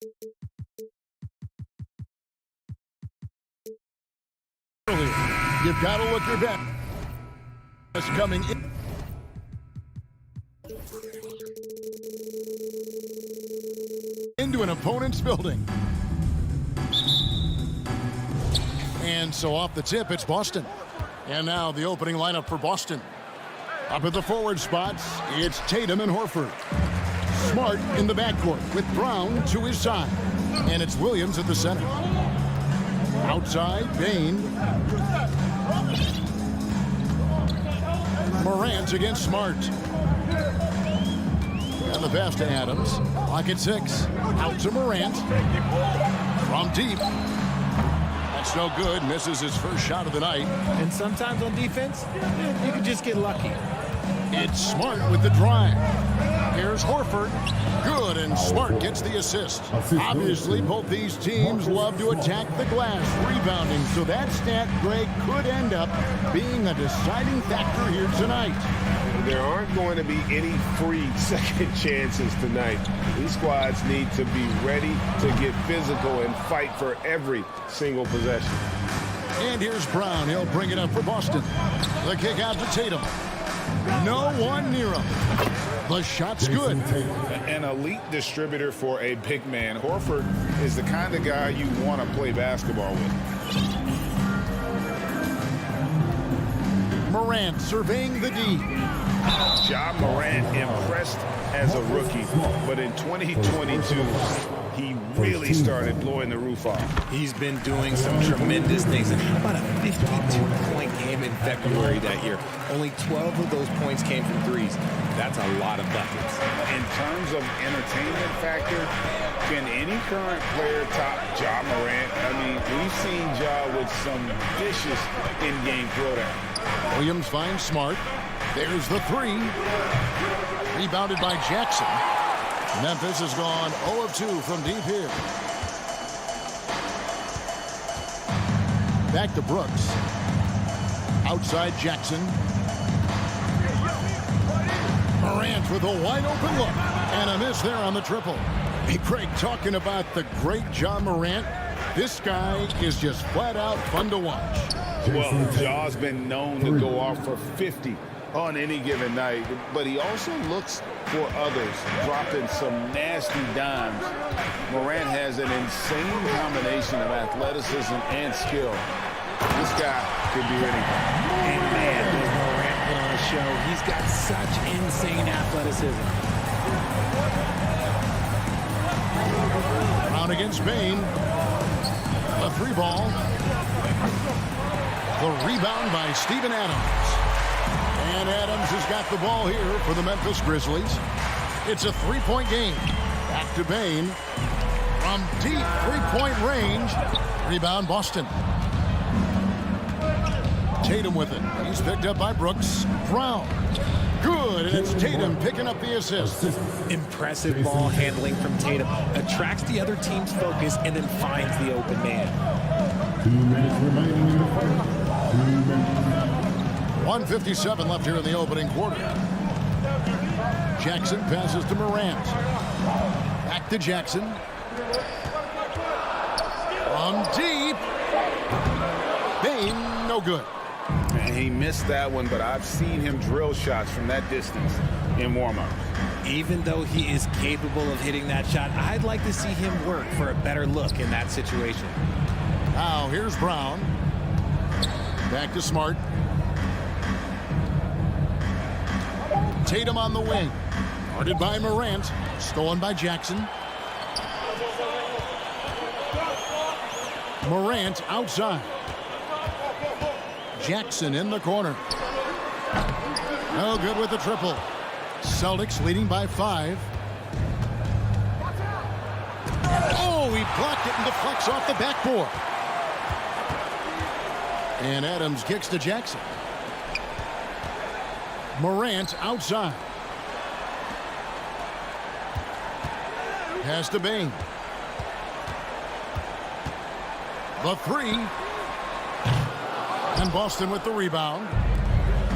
You've got to look your best. It's coming in. Into an opponent's building. And so off the tip, it's Boston. And now the opening lineup for Boston. Up at the forward spots, it's Tatum and Horford. Smart in the backcourt with Brown to his side. And it's Williams at the center. Outside, Bane. Morant against Smart. And the pass to Adams. Clock at 6. Out to Morant. From deep. That's no good. Misses his first shot of the night. And sometimes on defense, you can just get lucky. It's Smart with the drive. Here's Horford. Good, and Smart gets the assist. Obviously, both these teams love to attack the glass, rebounding, so that stat, Greg, could end up being a deciding factor here tonight. There aren't going to be any free second chances tonight. These squads need to be ready to get physical and fight for every single possession. And here's Brown. He'll bring it up for Boston. The kick out to Tatum. No one near him. The shot's good. An elite distributor for a big man. Horford is the kind of guy you want to play basketball with. Morant surveying the D. Ja Morant impressed as a rookie, but in 2022, he really started blowing the roof off. He's been doing some tremendous things. And how about a 52-point game in February that year? Only 12 of those points came from threes. That's a lot of buckets. In terms of entertainment factor, can any current player top Ja Morant? I mean, we've seen Ja with some vicious in-game throwdown. Williams finds Smart. There's the 3. Rebounded by Jackson. Memphis has gone 0 of 2 from deep here. Back to Brooks. Outside Jackson. Morant with a wide open look. And a miss there on the triple. Hey, Craig, talking about the great Ja Morant. This guy is just flat out fun to watch. Well, Ja's been known to go off for 50 on any given night, but he also looks for others, dropping some nasty dimes. Morant has an insane combination of athleticism and skill. This guy could do anything. And man, does Morant put on a show. He's got such insane athleticism. Brown against Bane. A 3 ball. The rebound by Steven Adams. And Adams has got the ball here for the Memphis Grizzlies. It's a 3-point game. Back to Bane. From deep 3-point range. Rebound Boston. Tatum with it. He's picked up by Brooks. Brown. Good, and it's Tatum picking up the assist. Impressive ball handling from Tatum. Attracts the other team's focus and then finds the open man. 2 minutes remaining in the first. 1:57 left here in the opening quarter. Jackson passes to Morant. Back to Jackson. From deep. Bane, no good. And he missed that one, but I've seen him drill shots from that distance in warm-up. Even though he is capable of hitting that shot, I'd like to see him work for a better look in that situation. Now here's Brown. Back to Smart. Tatum on the wing. Guarded by Morant. Stolen by Jackson. Morant outside. Jackson in the corner. No good with the triple. Celtics leading by 5. Oh, he blocked it and deflects off the backboard. And Adams kicks to Jackson. Morant outside. Pass to Bane. The 3. And Boston with the rebound.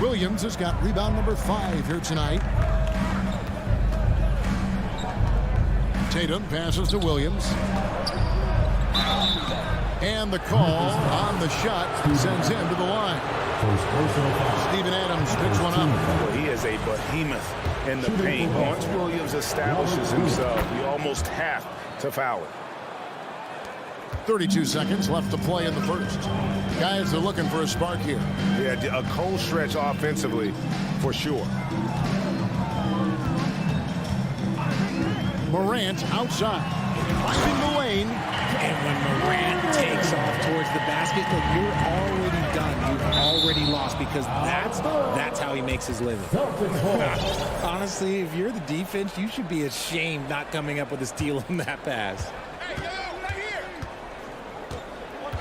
Williams has got rebound number 5 here tonight. Tatum passes to Williams. And the call on the shot sends him to the line. Steven Adams picks one up. Well, he is a behemoth in the paint. Once Williams establishes himself, we almost have to foul it. 32 seconds left to play in the first. Guys are looking for a spark here. Yeah, a cold stretch offensively, for sure. Morant outside. Finding the lane. And when Morant takes off towards the basket, look, you're already done. You've already lost because that's how he makes his living. Honestly, if you're the defense, you should be ashamed not coming up with a steal on that pass.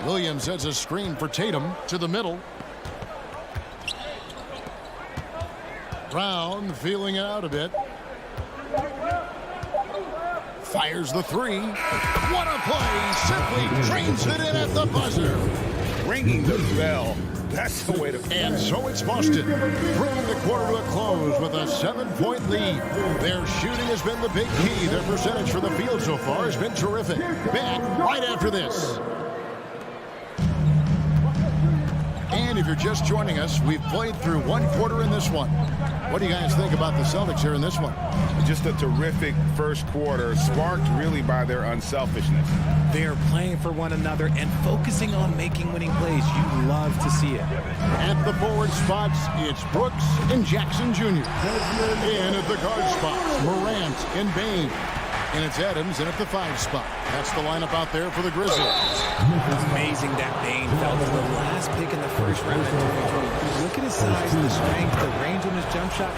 Williams sets a screen for Tatum to the middle. Brown feeling it out a bit. Fires the three. What a play! Simply trains it in at the buzzer. Ringing the bell. That's the way to play. And so it's Boston, bringing the quarter to a close with a 7-point lead. Their shooting has been the big key. Their percentage for the field so far has been terrific. Back right after this. And if you're just joining us, we've played through one quarter in this one. What do you guys think about the Celtics here in this one? Just a terrific first quarter, sparked really by their unselfishness. They're playing for one another and focusing on making winning plays. You love to see it. At the forward spots, it's Brooks and Jackson Jr. In at the guard spots, Morant and Bain. And it's Adams in at the 5 spot. That's the lineup out there for the Grizzlies. It's amazing that Bain fell to the last pick in the first round. Look at his size, the strength, the range on his jump shot.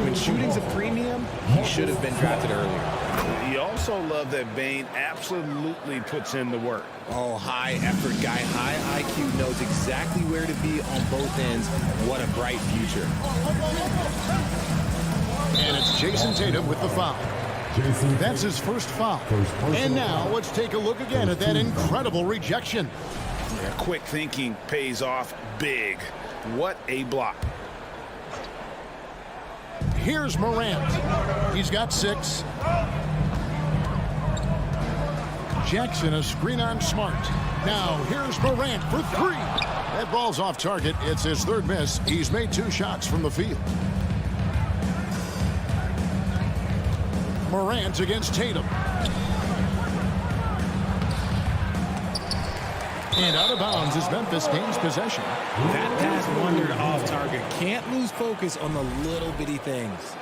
When shooting's a premium, he should have been drafted earlier. You also love that Bain absolutely puts in the work. Oh, high effort guy, high IQ, knows exactly where to be on both ends. What a bright future. And it's Jason Tatum with the foul. That's his first foul. And now let's take a look again at that incredible rejection. Yeah, quick thinking pays off big. What a block. Here's Morant. He's got 6. Jackson a screen on Smart. Now here's Morant for 3. That ball's off target. It's his 3rd miss. He's made 2 shots from the field. Morant against Tatum. And out of bounds as Memphis gains possession. That pass wandered off target. Can't lose focus on the little bitty things.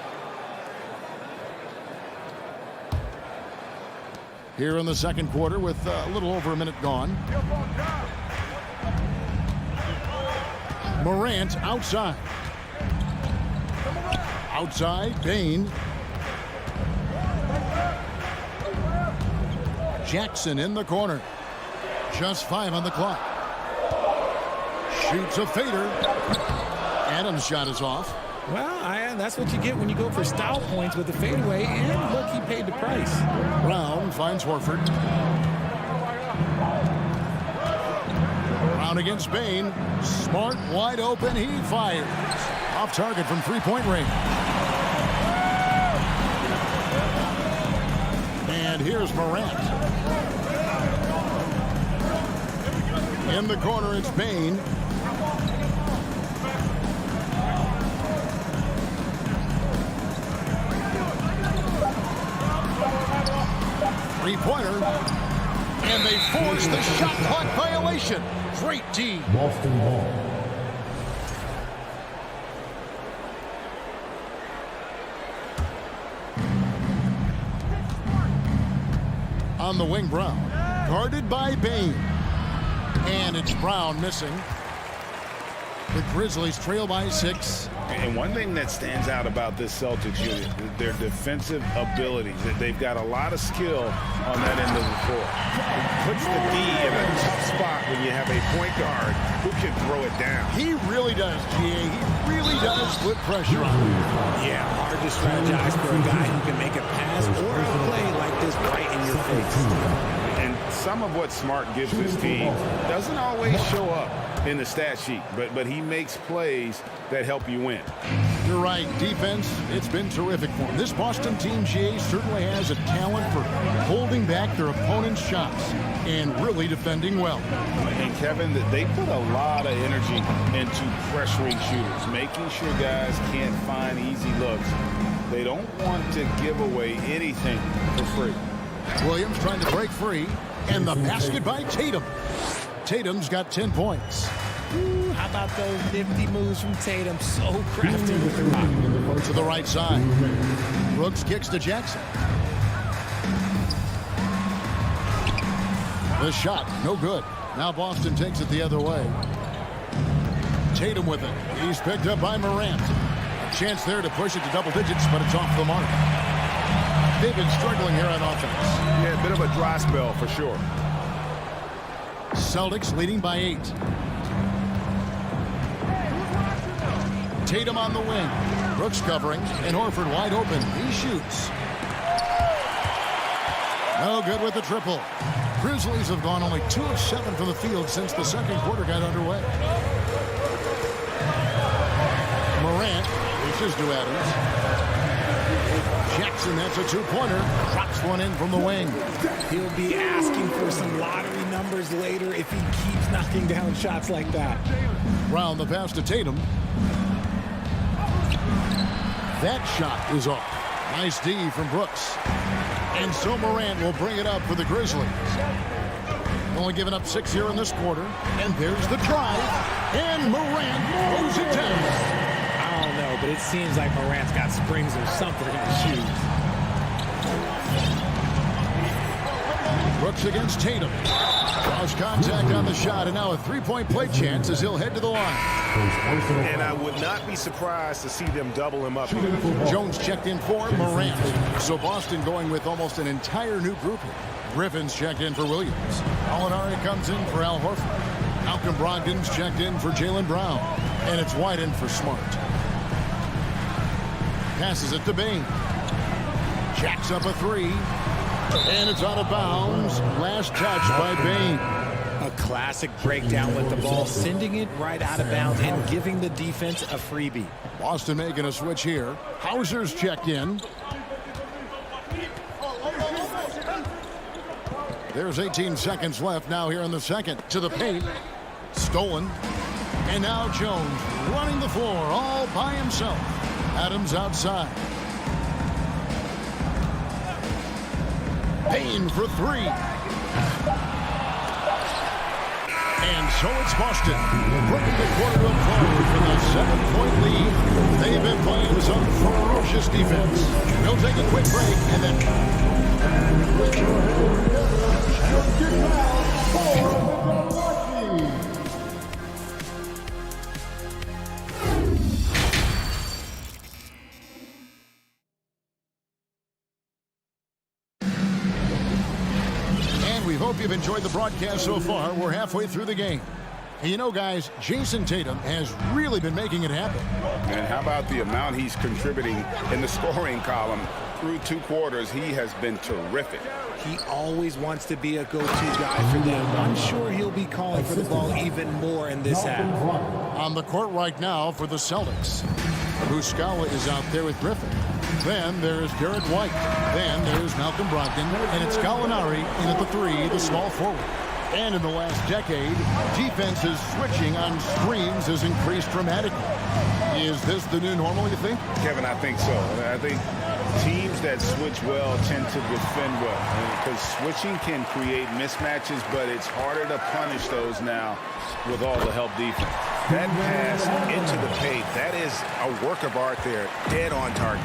Here in the second quarter with a little over a minute gone. Morant outside. Outside, Bain. Jackson in the corner. Just 5 on the clock. Shoots a fader. Adams' shot is off. Well, that's what you get when you go for style points with the fadeaway. And look, he paid the price. Brown finds Horford. Brown against Bain. Smart, wide open. He fires. Off target from 3-point range. And here's Morant. In the corner, it's Bain. Three-pointer. And they force the shot clock violation. Great D. Boston ball. On the wing, Brown. Guarded by Bain. And it's Brown missing. The Grizzlies trail by 6. And one thing that stands out about this Celtics unit, their defensive abilities. They've got a lot of skill on that end of the floor. It puts the D in a tough spot when you have a point guard who can throw it down. He really does, GA. He really does put pressure on him. Yeah, hard to strategize for a guy who can make a pass or a play like this right in your face. And some of what Smart gives his team doesn't always show up in the stat sheet, but he makes plays that help you win. You're right. Defense, it's been terrific for him. This Boston team, GA, certainly has a talent for holding back their opponent's shots and really defending well. And, Kevin, they put a lot of energy into pressuring shooters, making sure guys can't find easy looks. They don't want to give away anything for free. Williams trying to break free, and the basket by Tatum. Tatum's got 10 points. Ooh, how about those nifty moves from Tatum? So crafty with the rock. To the right side. Brooks kicks to Jackson. The shot, no good. Now Boston takes it the other way. Tatum with it. He's picked up by Morant. A chance there to push it to double digits, but it's off the mark. They've been struggling here on offense. Yeah, a bit of a dry spell for sure. Celtics leading by 8. Tatum on the wing. Brooks covering, and Horford wide open. He shoots. No good with the triple. Grizzlies have gone only 2 of 7 from the field since the second quarter got underway. Morant reaches to Adams. Jackson, that's a 2-pointer. Drops one in from the wing. He'll be asking for some lottery numbers later if he keeps knocking down shots like that. Round the pass to Tatum. That shot is off. Nice D from Brooks. And so Morant will bring it up for the Grizzlies. Only giving up 6 here in this quarter. And there's the drive. And Morant throws it down. I don't know, but it seems like Morant's got springs or something in his shoes. Brooks against Tatum. Draws contact on the shot, and now a 3-point play chance as he'll head to the line. And I would not be surprised to see them double him up here. Jones checked in for Morant. So Boston going with almost an entire new group here. Griffin's checked in for Williams. Gallinari comes in for Al Horford. Malcolm Brogdon's checked in for Jaylen Brown. And it's Whiten for Smart. Passes it to Bane. Jacks up a 3. And it's out of bounds. Last touch by Bane. A classic breakdown with the ball, sending it right out of bounds and giving the defense a freebie. Boston making a switch here. Hauser's checked in. There's 18 seconds left now here in the second. To the paint. Stolen. And now Jones running the floor all by himself. Adams outside. Payne for 3. And so it's Boston bringing the quarter to a close with a 7-point lead. They've been playing some ferocious defense. We'll take a quick break and then with your and get back for hope you've enjoyed the broadcast so far. We're halfway through the game. And you know, guys, Jason Tatum has really been making it happen. And how about the amount he's contributing in the scoring column through 2 quarters? He has been terrific. He always wants to be a go-to guy for them. I'm sure he'll be calling for the ball even more in this half. On the court right now for the Celtics. Muscala is out there with Griffin. Then there's Garrett White. Then there's Malcolm Brogdon. And it's Gallinari in at the 3, the small forward. And in the last decade, defenses switching on screens has increased dramatically. Is this the new normal, you think? Kevin, I think so. I think teams that switch well tend to defend well. Because switching can create mismatches, but it's harder to punish those now with all the help defense. That pass into the paint, that is a work of art there, dead on target.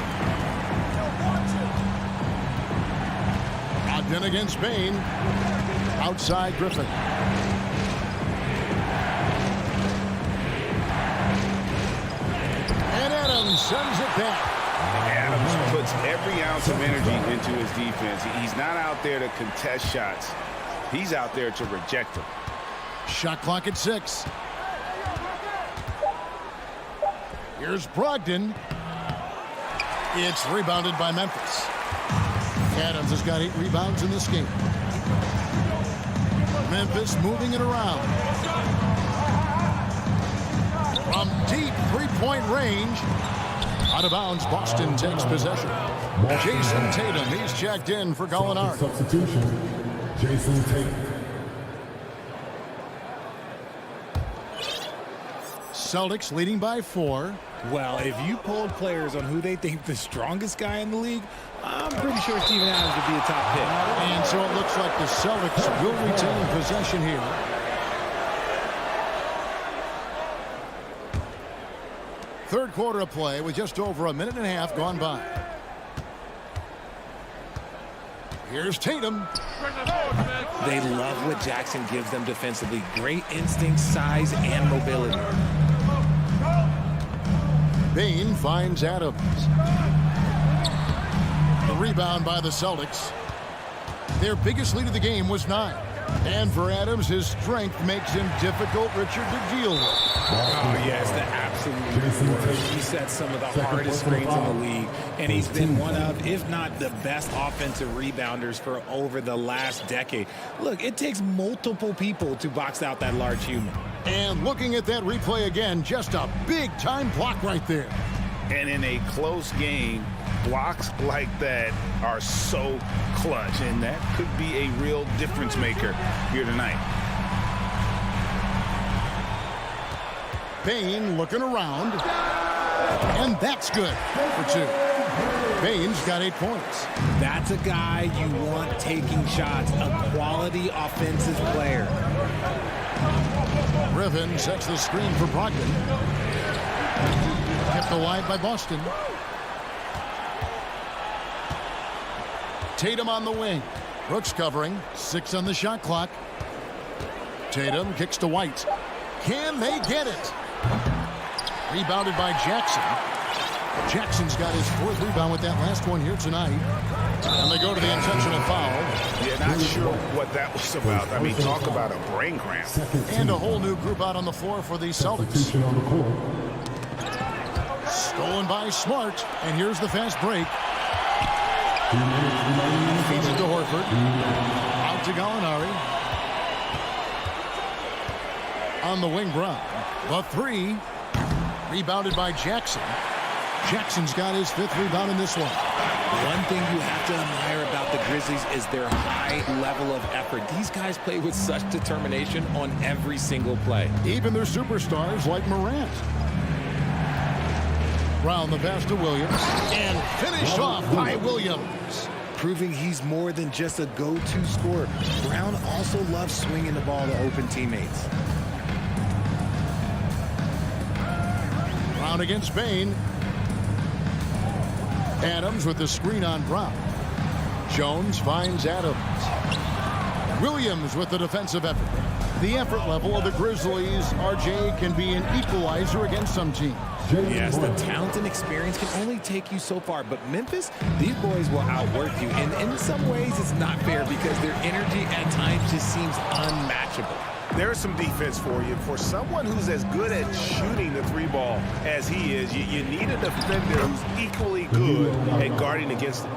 Ogden against Bane. Outside Griffin. And Adams sends it back. Adams puts every ounce of energy into his defense. He's not out there to contest shots. He's out there to reject them. Shot clock at 6. Here's Brogdon. It's rebounded by Memphis. Adams has got 8 rebounds in this game. Memphis moving it around. From deep three-point range. Out of bounds, Boston takes possession. Jason Tatum, he's checked in for Gallinari. Substitution, Jason Tatum. Celtics leading by 4. Well, if you polled players on who they think the strongest guy in the league, I'm pretty sure Steven Adams would be a top pick. And so it looks like the Celtics will retain possession here. Third quarter of play with just over a minute and a half gone by. Here's Tatum. They love what Jackson gives them defensively. Great instinct, size, and mobility. Bane finds Adams. The rebound by the Celtics. Their biggest lead of the game was 9. And for Adams, his strength makes him difficult, Richard, to deal with. Oh, yes, the absolute worst. He sets some of the hardest screens in the league, and he's been one of, if not the best offensive rebounders for over the last decade. Look, it takes multiple people to box out that large human. And looking at that replay again, just a big-time block right there. And in a close game, blocks like that are so clutch, and that could be a real difference maker here tonight. Bane looking around, and that's good for 2. Bane's got 8 points. That's a guy you want taking shots, a quality offensive player. Griffin sets the screen for Brogdon. Kept alive by Boston. Tatum on the wing. Brooks covering. 6 on the shot clock. Tatum kicks to White. Can they get it? Rebounded by Jackson. Jackson's got his 4th rebound with that last one here tonight. And they go to the intentional foul. Yeah, not sure what that was about. I mean, talk about a brain cramp. And a whole new group out on the floor for the Celtics. Stolen by Smart. And here's the fast break. Feeds it to Horford. Out to Gallinari. On the wing, Brown. The 3. Rebounded by Jackson. Jackson's got his 5th rebound in this one. One thing you have to admire about the Grizzlies is their high level of effort. These guys play with such determination on every single play. Even their superstars like Morant. Brown the pass to Williams. And finished off by Williams. Proving he's more than just a go-to scorer. Brown also loves swinging the ball to open teammates. Brown against Bane. Adams with the screen on Brown. Jones finds Adams. Williams with the defensive effort. The effort level of the Grizzlies, RJ, can be an equalizer against some teams. Yes, the talent and experience can only take you so far, but Memphis, these boys will outwork you. And in some ways, it's not fair because their energy at times just seems unmatchable. There's some defense for you. For someone who's as good at shooting the 3 ball as he is, you need a defender who's equally good at guarding against it.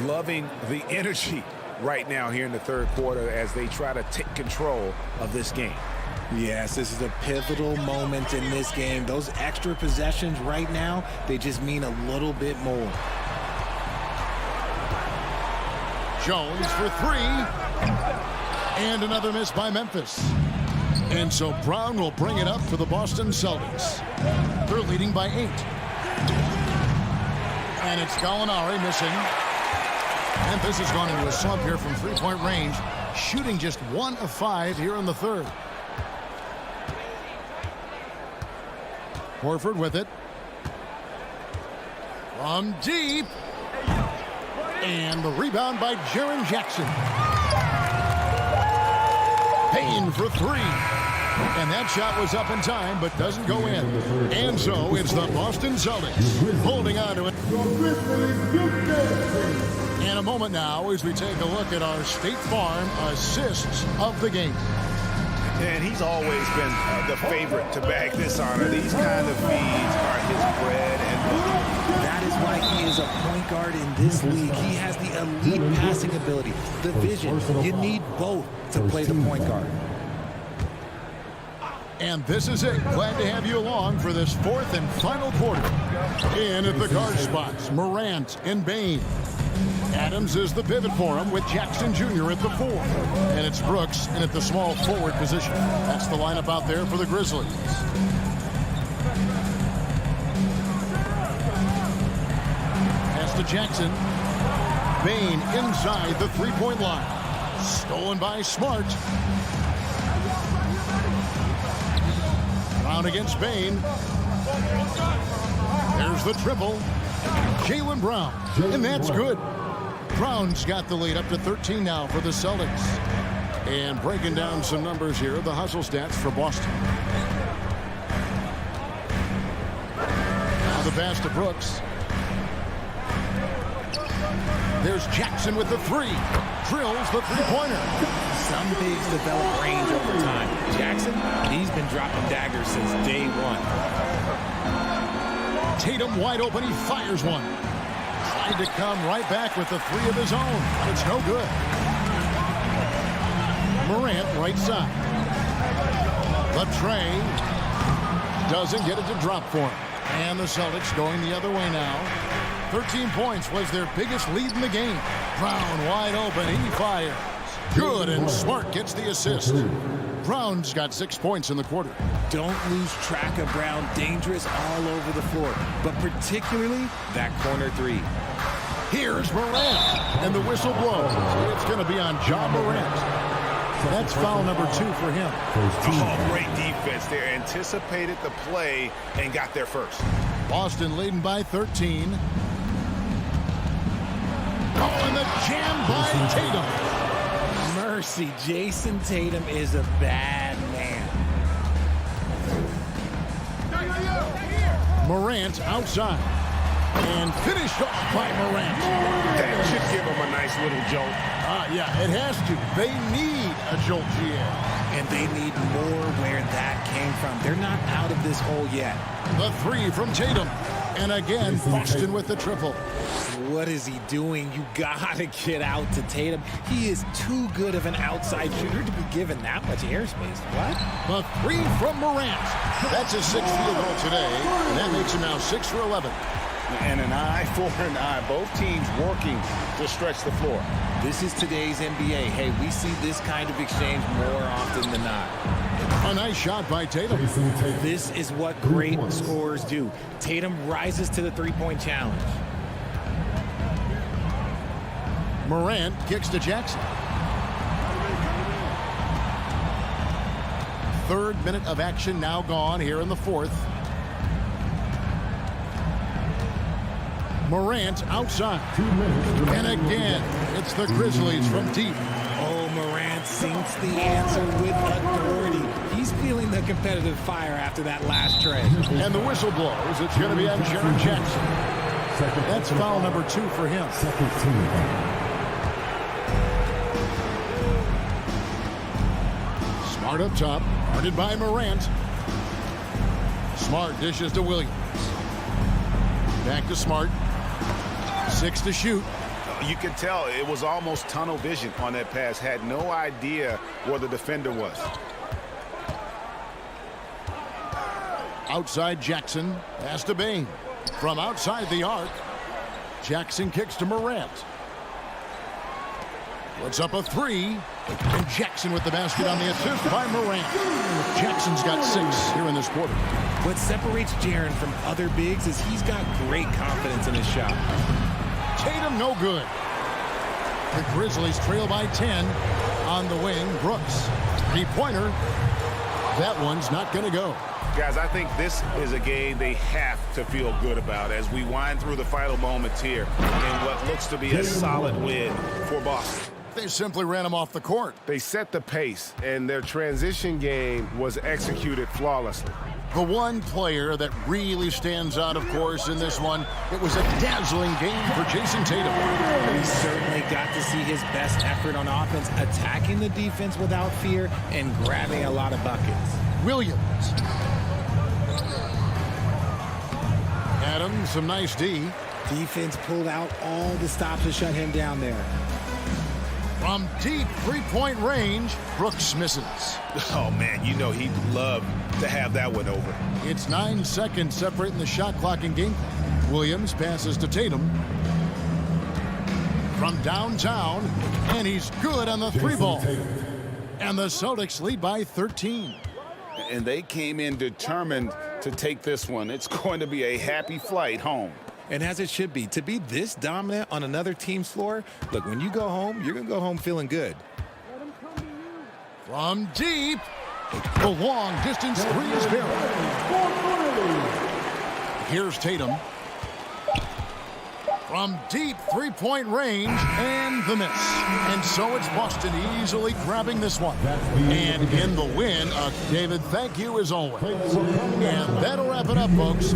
Loving the energy right now here in the third quarter as they try to take control of this game. Yes, this is a pivotal moment in this game. Those extra possessions right now, they just mean a little bit more. Jones for 3. And another miss by Memphis. And so Brown will bring it up for the Boston Celtics. They're leading by 8. And it's Gallinari missing. Memphis has gone into a slump here from 3-point range, shooting just 1 of 5 here in the third. Horford with it. From deep. And the rebound by Jaren Jackson. Payne for 3. And that shot was up in time, but doesn't go in. And so it's the Boston Celtics holding on to it. In a moment now as we take a look at our State Farm assists of the game. And he's always been the favorite to bag this honor. These kind of feeds are his bread and butter. That is why he is a point guard in this league. He has the elite passing ability, the vision. You need both to play the point guard. And this is it. Glad to have you along for this fourth and final quarter. In at the guard spots, Morant and Bane. Adams is the pivot for him with Jackson Jr. at the 4. And it's Brooks in at the small forward position. That's the lineup out there for the Grizzlies. Pass to Jackson. Bane inside the three-point line. Stolen by Smart. Brown against Bane. There's the triple. Jaylen Brown. And that's good. Brown's got the lead up to 13 now for the Celtics. And breaking down some numbers here, the hustle stats for Boston. Now the pass to Brooks. There's Jackson with the 3. Drills the three-pointer. Some bigs develop range over time. Jackson, he's been dropping daggers since day one. Tatum wide open. He fires one. Tried to come right back with the 3 of his own, but it's no good. Morant right side. The tray doesn't get it to drop for him. And the Celtics going the other way now. 13 points was their biggest lead in the game. Brown wide open. He fires. Good, and Smart gets the assist. Brown's got 6 points in the quarter. Don't lose track of Brown. Dangerous all over the floor, but particularly that corner 3. Here's Morant, and the whistle blows. It's going to be on Ja Morant. That's foul number 2 for him. Oh, great defense there. Anticipated the play and got there first. Boston leading by 13. Oh, and the jam by Tatum. Mercy, Jason Tatum is a bad man. Morant outside. And finished off by Morant. That should give him a nice little jolt. Yeah, it has to. They need a jolt, GA. And they need more where that came from. They're not out of this hole yet. The 3 from Tatum. And again, Boston with the triple. What is he doing? You gotta get out to Tatum. He is too good of an outside shooter to be given that much airspace. What? The 3 from Morant. That's his 6th field goal today. And that makes him now 6 for 11. And an eye for an eye. Both teams working to stretch the floor. This is today's NBA. Hey, we see this kind of exchange more often than not. A nice shot by Tatum. This is what great scorers do. Tatum rises to the three-point challenge. Morant kicks to Jackson. 3rd minute of action now gone here in the 4th. Morant outside. And again, it's the Grizzlies from deep. Oh, Morant sinks the answer with authority. He's feeling the competitive fire after that last tray. And the whistle blows. It's going to be on Jaren Jackson. That's foul number 2 for him. Smart up top, guarded by Morant. Smart dishes to Williams. Back to Smart. 6 to shoot. You could tell it was almost tunnel vision on that pass. Had no idea where the defender was. Outside Jackson. Pass to Bane. From outside the arc. Jackson kicks to Morant. Puts up a 3. And Jackson with the basket on the assist by Morant. Jackson's got 6 here in this quarter. What separates Jaren from other bigs is he's got great confidence in his shot. Tatum no good. The Grizzlies trail by 10 on the wing. Brooks. 3-pointer. That one's not going to go. Guys, I think this is a game they have to feel good about as we wind through the final moments here in what looks to be a solid win for Boston. They simply ran them off the court. They set the pace, and their transition game was executed flawlessly. The one player that really stands out, of course, in this one, it was a dazzling game for Jason Tatum. He certainly got to see his best effort on offense, attacking the defense without fear and grabbing a lot of buckets. Williams. Adams, some nice D. Defense pulled out all the stops to shut him down there. From deep three-point range, Brooks misses. Oh, man, you know he'd love to have that one over. It's 9 seconds separating the shot clock and game clock. Williams passes to Tatum. From downtown, and he's good on the three ball. And the Celtics lead by 13. And they came in determined to take this one. It's going to be a happy flight home. And as it should be, to be this dominant on another team's floor, look, when you go home, you're going to go home feeling good. From deep, the long distance three is buried. Here's Tatum. From deep three-point range, and the miss. And so it's Boston easily grabbing this one. And in the win, David, thank you as always. And that'll wrap it up, folks.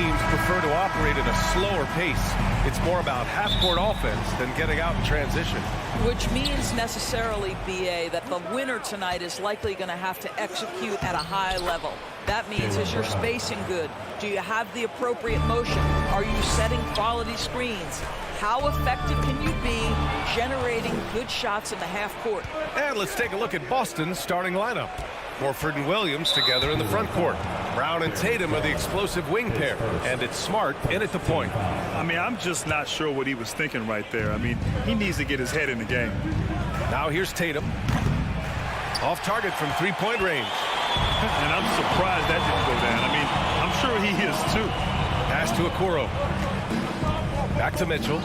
teams prefer to operate at a slower pace. It's more about half-court offense than getting out in transition. Which means necessarily, BA, that the winner tonight is likely going to have to execute at a high level. That means, is your spacing good? Do you have the appropriate motion? Are you setting quality screens? How effective can you be generating good shots in the half court? And let's take a look at Boston's starting lineup. Horford and Williams together in the front court. Brown and Tatum are the explosive wing pair, and it's Smart in at the point. I mean, I'm just not sure what he was thinking right there. I mean, he needs to get his head in the game. Now here's Tatum. Off target from three-point range. And I'm surprised that didn't go down. I mean, I'm sure he is too. Pass to Okoro. Back to Mitchell.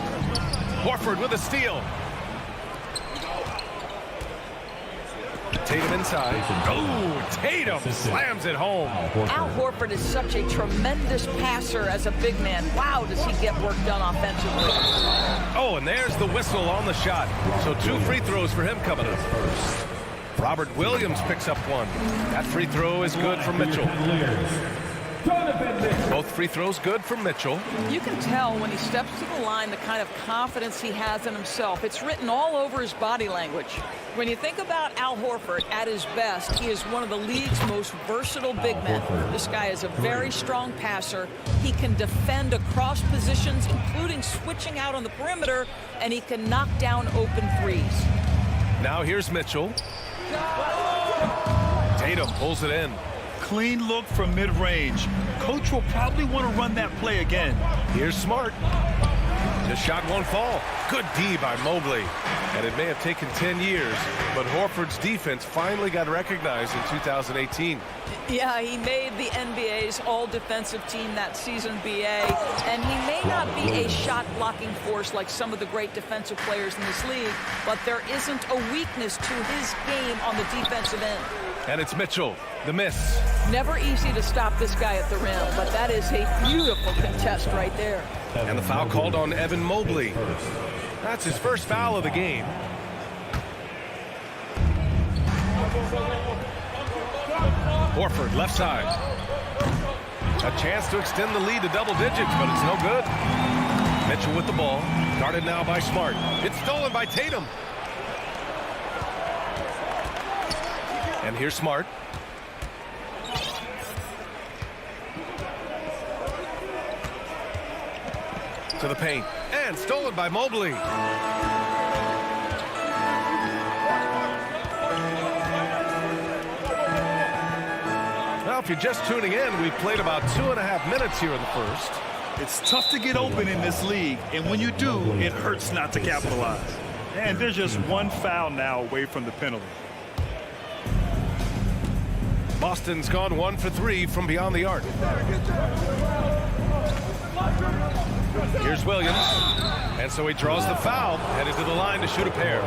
Horford with a steal. Tatum inside. Oh, Tatum slams it home. Al Horford is such a tremendous passer as a big man. Wow, does he get work done offensively. Oh, and there's the whistle on the shot. So 2 free throws for him coming up. Robert Williams picks up one. That free throw is good for Mitchell. Both free throws good for Mitchell. You can tell when he steps to the line the kind of confidence he has in himself. It's written all over his body language. When you think about Al Horford at his best, he is one of the league's most versatile big men. This guy is a very strong passer. He can defend across positions, including switching out on the perimeter, and he can knock down open threes. Now here's Mitchell. Tatum pulls it in. Clean look from mid-range. Coach will probably want to run that play again. Here's Smart. The shot won't fall. Good D by Mobley. And it may have taken 10 years, but Horford's defense finally got recognized in 2018. Yeah, he made the NBA's all-defensive team that season, BA, and he may not be a shot-blocking force like some of the great defensive players in this league, but there isn't a weakness to his game on the defensive end. And it's Mitchell, the miss. Never easy to stop this guy at the rim, but that is a beautiful contest right there. And the foul called on Evan Mobley. That's his first foul of the game. Horford, left side. A chance to extend the lead to double digits, but it's no good. Mitchell with the ball. Guarded now by Smart. It's stolen by Tatum. And here's Smart. To the paint. And stolen by Mobley. Well, if you're just tuning in, we've played about 2.5 minutes here in the first. It's tough to get open in this league, and when you do, it hurts not to capitalize. And there's just one foul now away from the penalty. Boston's gone 1 for 3 from beyond the arc. Here's Williams. And so he draws the foul, headed to the line to shoot a pair.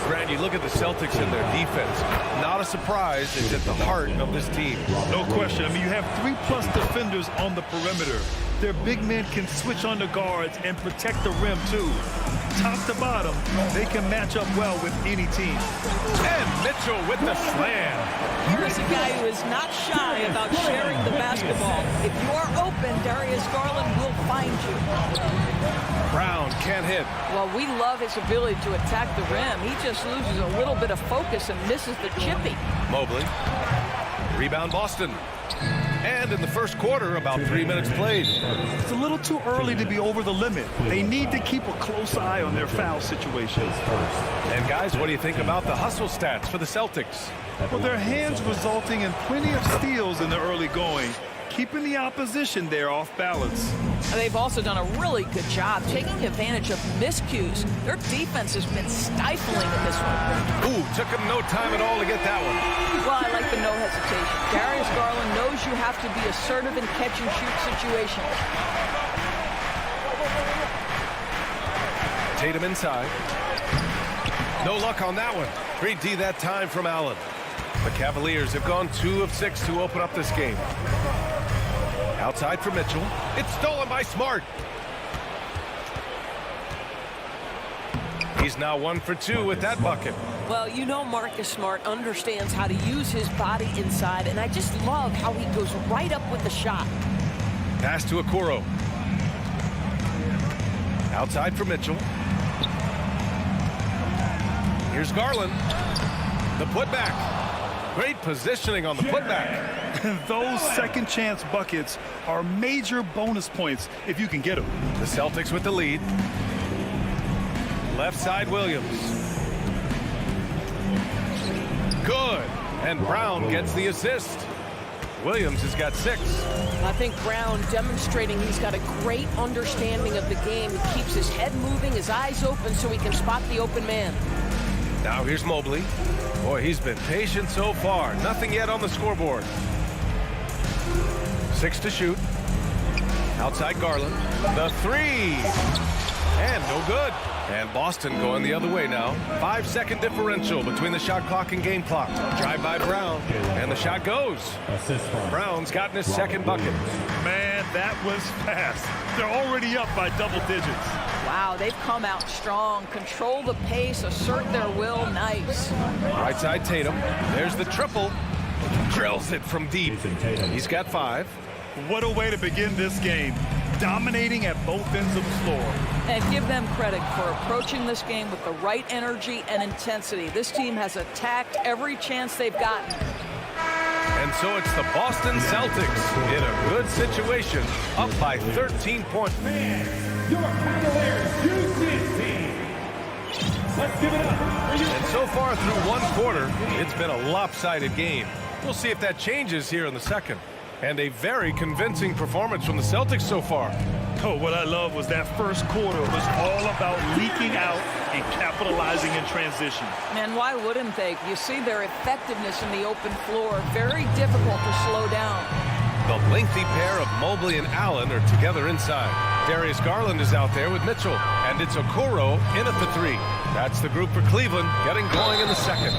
Grant, you look at the Celtics and their defense. Not a surprise. It's at the heart of this team. No question. I mean, you have 3+ defenders on the perimeter. Their big men can switch on the guards and protect the rim, too. Top to bottom, they can match up well with any team. And Mitchell with the slam. Here's a guy who is not shy about sharing the basketball. If you are open, Darius Garland will find you. Brown can't hit. Well, we love his ability to attack the rim. He just loses a little bit of focus and misses the chippy. Mobley. Rebound Boston. And in the first quarter, about 3 minutes played. It's a little too early to be over the limit. They need to keep a close eye on their foul situations. And guys, what do you think about the hustle stats for the Celtics? Well, their hands resulting in plenty of steals in the early going, keeping the opposition there off balance. They've also done a really good job taking advantage of miscues. Their defense has been stifling in this one. Ooh, took him no time at all to get that one. Well, I like the no hesitation. Darius Garland knows you have to be assertive in catch-and-shoot situations. Tatum inside. No luck on that one. Great D that time from Allen. The Cavaliers have gone 2 of 6 to open up this game. Outside for Mitchell. It's stolen by Smart. He's now 1 for 2 with that bucket. Well, you know Marcus Smart understands how to use his body inside, and I just love how he goes right up with the shot. Pass to Okoro. Outside for Mitchell. Here's Garland. The putback. Great positioning on the putback. Those second chance buckets are major bonus points if you can get them. The Celtics with the lead. Left side Williams. Good. And Brown gets the assist. Williams has got 6. I think Brown demonstrating he's got a great understanding of the game. He keeps his head moving, his eyes open so he can spot the open man. Now here's Mobley. Boy, he's been patient so far. Nothing yet on the scoreboard. 6 to shoot. Outside Garland. The 3. And no good. And Boston going the other way now. 5-second differential between the shot clock and game clock. Drive by Brown. And the shot goes. Brown's gotten his second bucket. Man, that was fast. They're already up by double digits. Wow, they've come out strong. Control the pace, assert their will. Nice. Right side Tatum. There's the triple. Drills it from deep. He's got 5. What a way to begin this game. Dominating at both ends of the floor. And give them credit for approaching this game with the right energy and intensity. This team has attacked every chance they've gotten. And so it's the Boston Celtics in a good situation, up by 13 points. Your Cavaliers use team. Let's give it up. And so far through one quarter, it's been a lopsided game. We'll see if that changes here in the second. And a very convincing performance from the Celtics so far. Oh, what I love was that first quarter was all about leaking out and capitalizing in transition. And why wouldn't they? You see their effectiveness in the open floor. Very difficult to slow down. The lengthy pair of Mobley and Allen are together inside. Darius Garland is out there with Mitchell. And it's Okoro in at the 3. That's the group for Cleveland getting going in the second.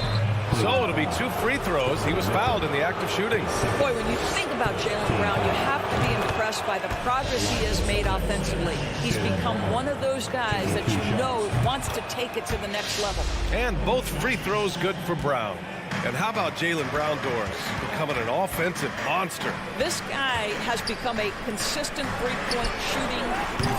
So it'll be 2 free throws. He was fouled in the act of shooting. Boy, when you think about Jaylen Brown, you have to be impressed by the progress he has made offensively. He's become one of those guys that you know wants to take it to the next level. And both free throws good for Brown. And how about Jaylen Brown, Doris, becoming an offensive monster? This guy has become a consistent three-point shooting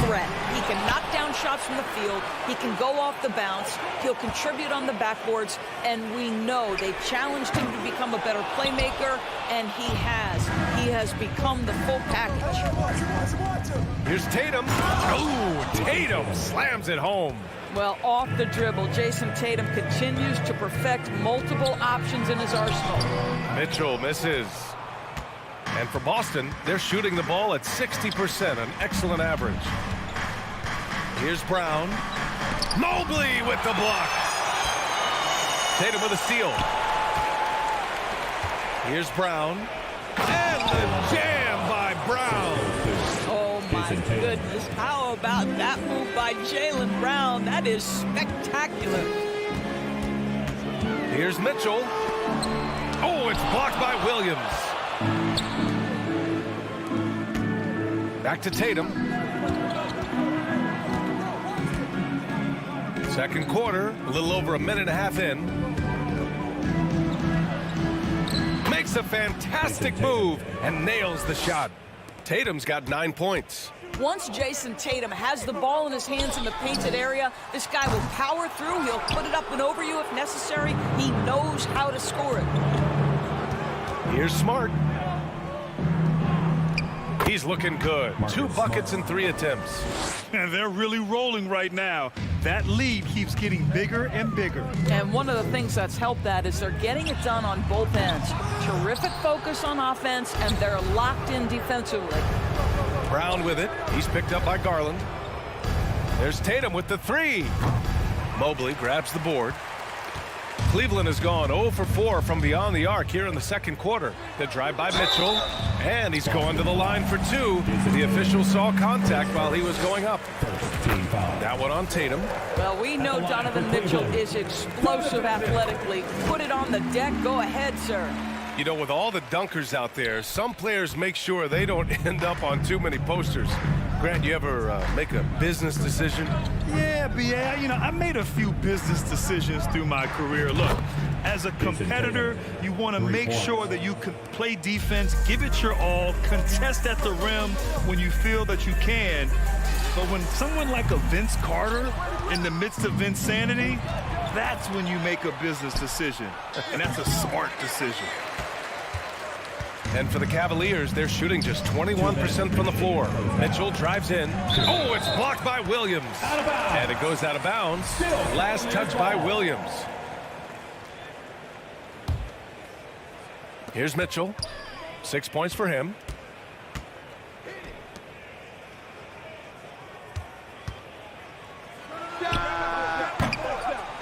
threat. He can knock down shots from the field. He can go off the bounce. He'll contribute on the backboards. And we know they've challenged him to become a better playmaker, and he has. He has become the full package. Here's Tatum. Oh, Tatum slams it home. Well, off the dribble, Jason Tatum continues to perfect multiple options in his arsenal. Mitchell misses. And for Boston, they're shooting the ball at 60%, an excellent average. Here's Brown. Mobley with the block. Tatum with a steal. Here's Brown. And the jam by Brown. Oh, my goodness. How about that move by Jaylen Brown? That is spectacular. Here's Mitchell. Oh, it's blocked by Williams. Back to Tatum. Second quarter, a little over a minute and a half in. Makes a fantastic move and nails the shot. Tatum's got 9 points. Once Jason Tatum has the ball in his hands in the painted area, this guy will power through. He'll put it up and over you if necessary. He knows how to score it. Here's Smart. He's looking good. 2 buckets and 3 attempts. And they're really rolling right now. That lead keeps getting bigger and bigger. And one of the things that's helped that is they're getting it done on both ends. Terrific focus on offense, and they're locked in defensively. Brown with it. He's picked up by Garland. There's Tatum with the 3. Mobley grabs the board. Cleveland has gone 0 for 4 from beyond the arc here in the second quarter. The drive by Mitchell, and he's going to the line for 2. The official saw contact while he was going up. That one on Tatum. Well, we know Donovan Mitchell is explosive athletically. Put it on the deck. Go ahead, sir. You know, with all the dunkers out there, some players make sure they don't end up on too many posters. Grant, you ever make a business decision? Yeah, I made a few business decisions through my career. Look, As a competitor, you want to make sure that you can play defense, give it your all, contest at the rim when you feel that you can. But when someone like a Vince Carter in the midst of insanity, that's when you make a business decision. And that's a smart decision. And for the Cavaliers, they're shooting just 21% from the floor. Mitchell drives in. Oh, it's blocked by Williams. And it goes out of bounds. Last touch by Williams. Here's Mitchell. 6 points for him.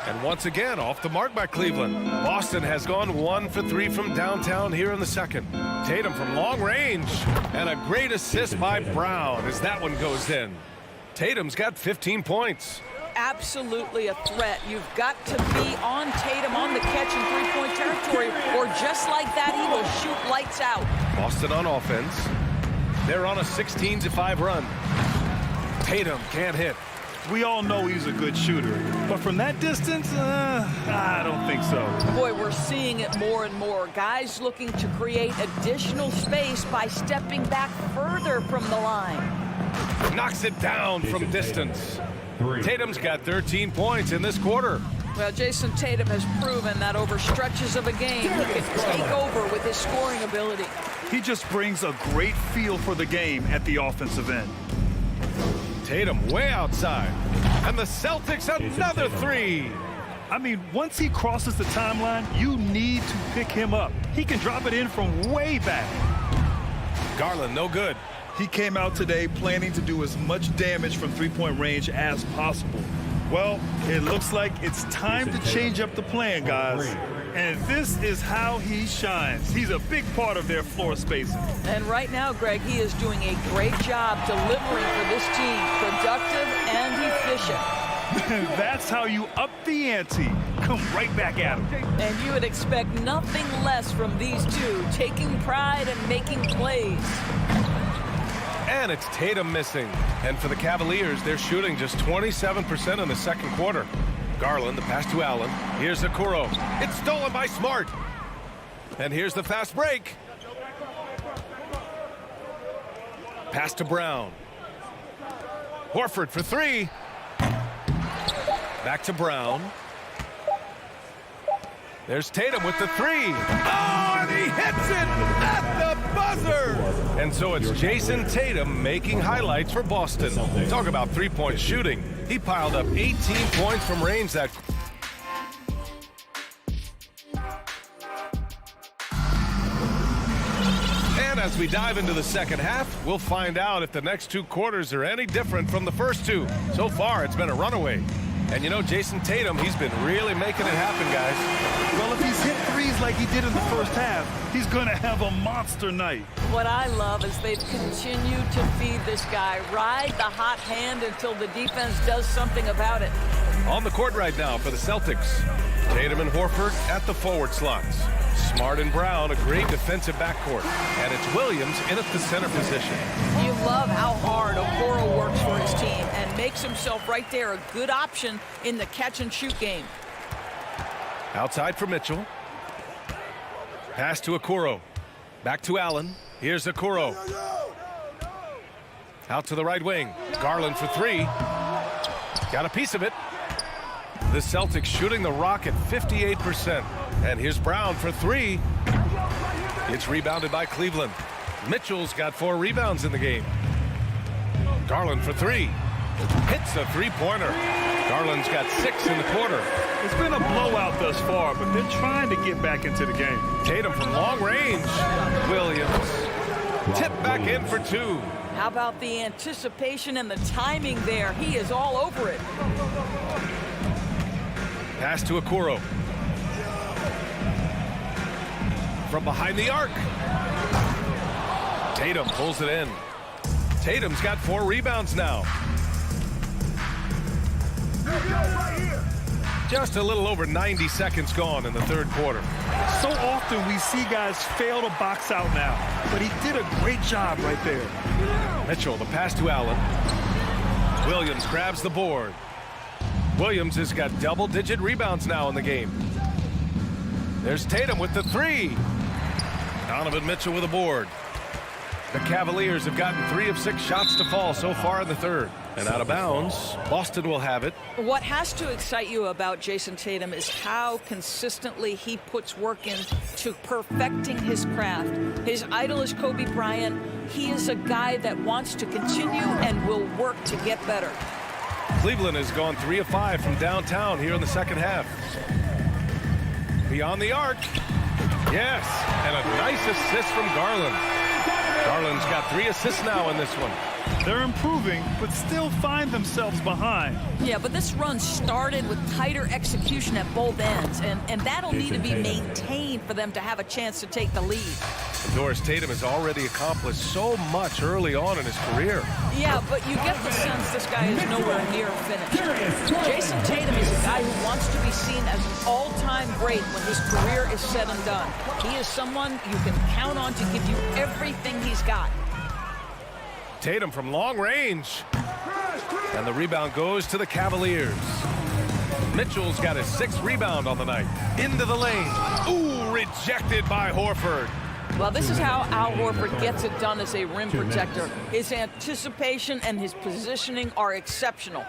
And once again, off the mark by Cleveland. Boston has gone 1 for 3 from downtown here in the second. Tatum from long range. And a great assist by Brown as that one goes in. Tatum's got 15 points. Absolutely a threat. You've got to be on Tatum on the catch in three-point territory, or just like that, he will shoot lights out. Boston on offense. They're on a 16-5 run. Tatum can't hit. We all know he's a good shooter, but from that distance, I don't think so. Boy, we're seeing it more and more. Guys looking to create additional space by stepping back further from the line. Knocks it down from distance. Tatum's got 13 points in this quarter. Well, Jason Tatum has proven that over stretches of a game, he can take over with his scoring ability. He just brings a great feel for the game at the offensive end. Tatum way outside. And the Celtics another three. I mean, once he crosses the timeline, you need to pick him up. He can drop it in from way back. Garland, no good. He came out today planning to do as much damage from three-point range as possible. Well, it looks like it's time to change up the plan, guys. And this is how he shines. He's a big part of their floor spacing. And right now, Greg, he is doing a great job delivering for this team. Productive and efficient. That's how you up the ante. Come right back at him. And you would expect nothing less from these two, taking pride and making plays. And it's Tatum missing. And for the Cavaliers, they're shooting just 27% in the second quarter. Garland, the pass to Allen. Here's Okoro. It's stolen by Smart. And here's the fast break. Pass to Brown. Horford for three. Back to Brown. There's Tatum with the three. Oh, and he hits it at the buzzer. And so it's Jason Tatum making highlights for Boston. Talk about three-point shooting. He piled up 18 points from range that. And as we dive into the second half, we'll find out if the next two quarters are any different from the first two. So far, it's been a runaway. And you know, Jason Tatum, he's been really making it happen, guys. Well, if he's hit threes like he did in the first half, he's going to have a monster night. What I love is they've continued to feed this guy. Ride the hot hand until the defense does something about it. On the court right now for the Celtics, Tatum and Horford at the forward slots. Smart and Brown, a great defensive backcourt. And it's Williams in at the center position. You love how hard Okoro works for his team and makes himself right there a good option in the catch-and-shoot game. Outside for Mitchell. Pass to Okoro. Back to Allen. Here's Okoro. Out to the right wing. Garland for three. Got a piece of it. The Celtics shooting the rock at 58%. And here's Brown for three. It's rebounded by Cleveland. Mitchell's got 4 rebounds in the game. Garland for three. Hits a three-pointer. Garland's got 6 in the quarter. It's been a blowout thus far, but they're trying to get back into the game. Tatum from long range. Williams. Tip back in for 2. How about the anticipation and the timing there? He is all over it. Pass to Okoro. From behind the arc. Tatum pulls it in. Tatum's got 4 rebounds now. Just a little over 90 seconds gone in the third quarter. So often we see guys fail to box out now, but he did a great job right there. Mitchell, the pass to Allen. Williams grabs the board. Williams has got double-digit rebounds now in the game. There's Tatum with the three. Donovan Mitchell with a board. The Cavaliers have gotten 3 of 6 shots to fall so far in the third. And out of bounds, Boston will have it. What has to excite you about Jason Tatum is how consistently he puts work into perfecting his craft. His idol is Kobe Bryant. He is a guy that wants to continue and will work to get better. Cleveland has gone 3 of 5 from downtown here in the second half. Beyond the arc. Yes, and a nice assist from Garland. Garland's got 3 assists now in this one. They're improving, but still find themselves behind. Yeah, but this run started with tighter execution at both ends, and that'll need to be maintained for them to have a chance to take the lead. Doris, Tatum has already accomplished so much early on in his career. Yeah, but you get the sense this guy is nowhere near finished. Jason Tatum is a guy who wants to be seen as an all-time great when his career is said and done. He is someone you can count on to give you everything he's got. Tatum from long range. And the rebound goes to the Cavaliers. Mitchell's got his 6th rebound on the night. Into the lane. Ooh, rejected by Horford. Well, this is how Al Horford gets it done as a rim protector. His anticipation and his positioning are exceptional.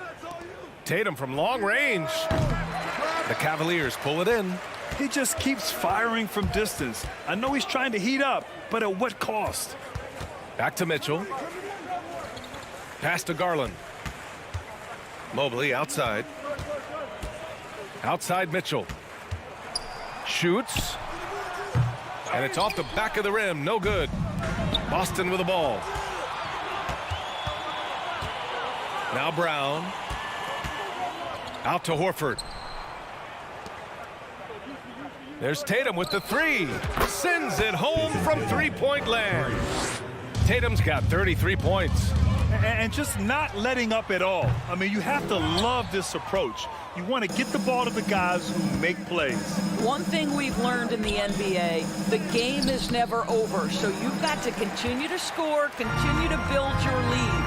Tatum from long range. The Cavaliers pull it in. He just keeps firing from distance. I know he's trying to heat up, but at what cost? Back to Mitchell. Pass to Garland. Mobley outside. Outside Mitchell. Shoots. And it's off the back of the rim. No good. Boston with the ball. Now Brown. Out to Horford. There's Tatum with the three. Sends it home from three-point land. Tatum's got 33 points. And just not letting up at all. I mean, you have to love this approach. You want to get the ball to the guys who make plays. One thing we've learned in the NBA, the game is never over. So you've got to continue to score, continue to build your lead.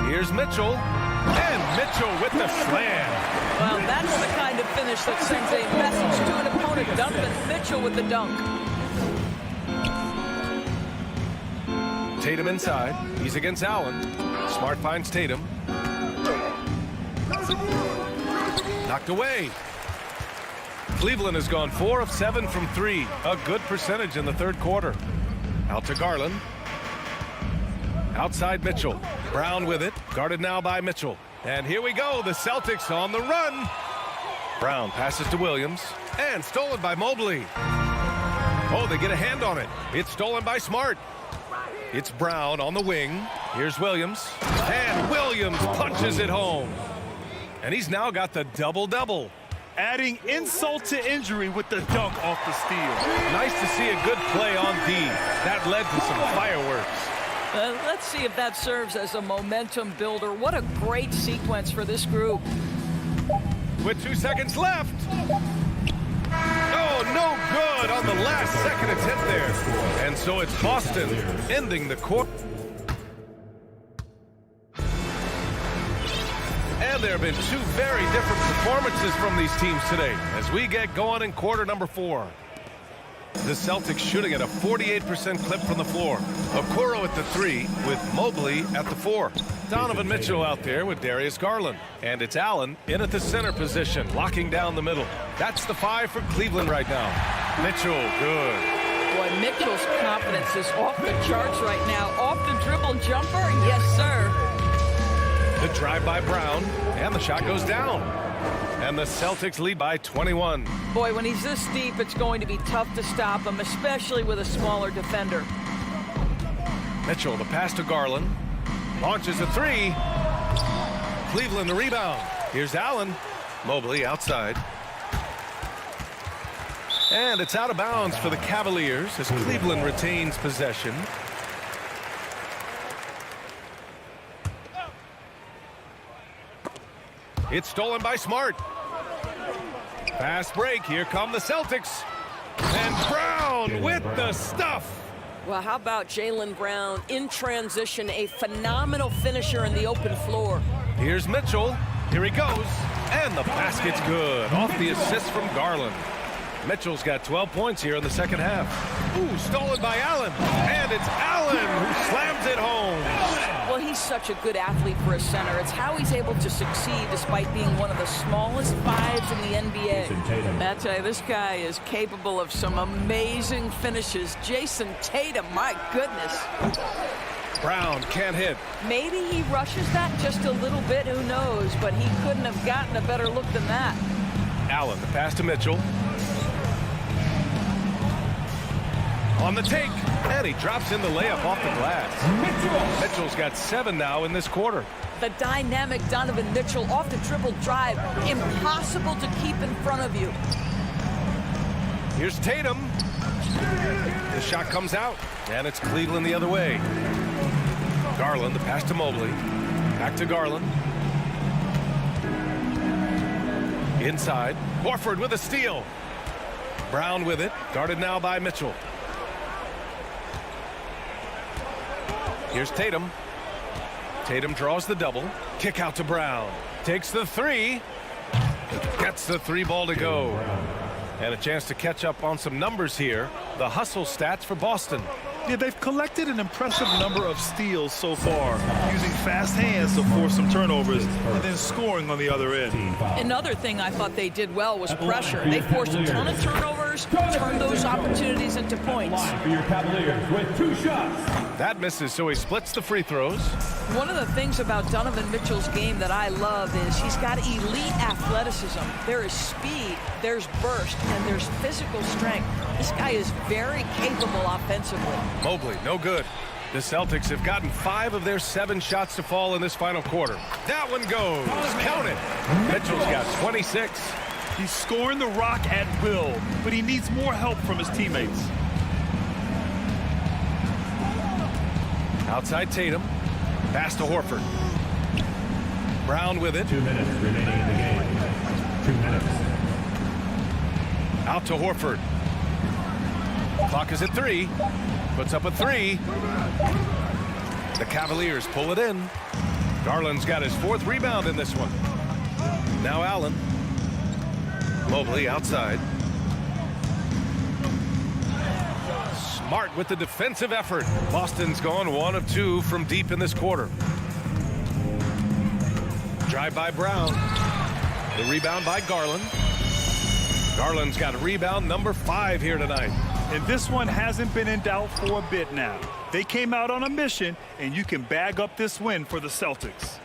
Here's Mitchell. And Mitchell with the slam. Well, that's the kind of finish that sends a message to an opponent. Dumping Mitchell with the dunk. Tatum inside. He's against Allen. Smart finds Tatum. Knocked away. Cleveland has gone 4 of 7 from 3. A good percentage in the third quarter. Out to Garland. Outside Mitchell. Brown with it. Guarded now by Mitchell. And here we go. The Celtics on the run. Brown passes to Williams. And stolen by Mobley. Oh, they get a hand on it. It's stolen by Smart. It's Brown on the wing. Here's Williams. And Williams punches it home. And he's now got the double-double. Adding insult to injury with the dunk off the steal. Nice to see a good play on D. That led to some fireworks. Let's see if that serves as a momentum builder. What a great sequence for this group. With 2 seconds left. Oh, no good on the last second attempt there. And so it's Boston ending the quarter. And there have been 2 very different performances from these teams today as we get going in quarter number 4. The Celtics shooting at a 48% clip from the floor. Okoro at the 3 with Mobley at the 4. Donovan Mitchell out there with Darius Garland. And it's Allen in at the center position, locking down the middle. That's the 5 for Cleveland right now. Mitchell, good. Boy, Mitchell's confidence is off the charts right now. Off the dribble jumper, yes, sir. The drive by Brown, and the shot goes down. And the Celtics lead by 21. Boy, when he's this deep, it's going to be tough to stop him, especially with a smaller defender. Mitchell, the pass to Garland. Launches a 3. Cleveland the rebound. Here's Allen. Mobley outside. And it's out of bounds for the Cavaliers as Cleveland retains possession. It's stolen by Smart. Fast break. Here come the Celtics. And Brown with the stuff. Well, how about Jaylen Brown in transition, a phenomenal finisher in the open floor. Here's Mitchell. Here he goes. And the basket's good. Off the assist from Garland. Mitchell's got 12 points here in the second half. Ooh, stolen by Allen. And it's Allen who slams it home. Well, he's such a good athlete for a center. It's how he's able to succeed despite being one of the smallest fives in the NBA. I tell you, this guy is capable of some amazing finishes. Jason Tatum, my goodness. Brown can't hit. Maybe he rushes that just a little bit, who knows, but he couldn't have gotten a better look than that. Allen, the pass to Mitchell. On the take, and he drops in the layup off the glass. Mitchell's got 7 now in this quarter. The dynamic Donovan Mitchell off the dribble drive. Impossible to keep in front of you. Here's Tatum. The shot comes out, and it's Cleveland the other way. Garland, the pass to Mobley. Back to Garland. Inside. Horford with a steal. Brown with it. Guarded now by Mitchell. Here's Tatum. Tatum draws the double. Kick out to Brown. Takes the three. Gets the 3 ball to go. And a chance to catch up on some numbers here. The hustle stats for Boston. Yeah, they've collected an impressive number of steals so far, using fast hands to force some turnovers and then scoring on the other end. Another thing I thought they did well was pressure. They forced a ton of turnovers, turned those opportunities into points. For your Cavaliers with 2 shots. That misses, so he splits the free throws. One of the things about Donovan Mitchell's game that I love is he's got elite athleticism. There is speed, there's burst, and there's physical strength. This guy is very capable offensively. Mobley, no good. The Celtics have gotten 5 of their 7 shots to fall in this final quarter. That one goes. Count it. Mitchell's got 26. He's scoring the rock at will, but he needs more help from his teammates. Outside Tatum. Pass to Horford. Brown with it. 2 minutes remaining in the game. 2 minutes. Out to Horford. Clock is at 3. Puts up a 3. The Cavaliers pull it in. Garland's got his 4th rebound in this one. Now Allen. Mobley outside. Smart with the defensive effort. Boston's gone 1 of 2 from deep in this quarter. Drive by Brown. The rebound by Garland. Garland's got a rebound number 5 here tonight. And this one hasn't been in doubt for a bit now. They came out on a mission, and you can bag up this win for the Celtics.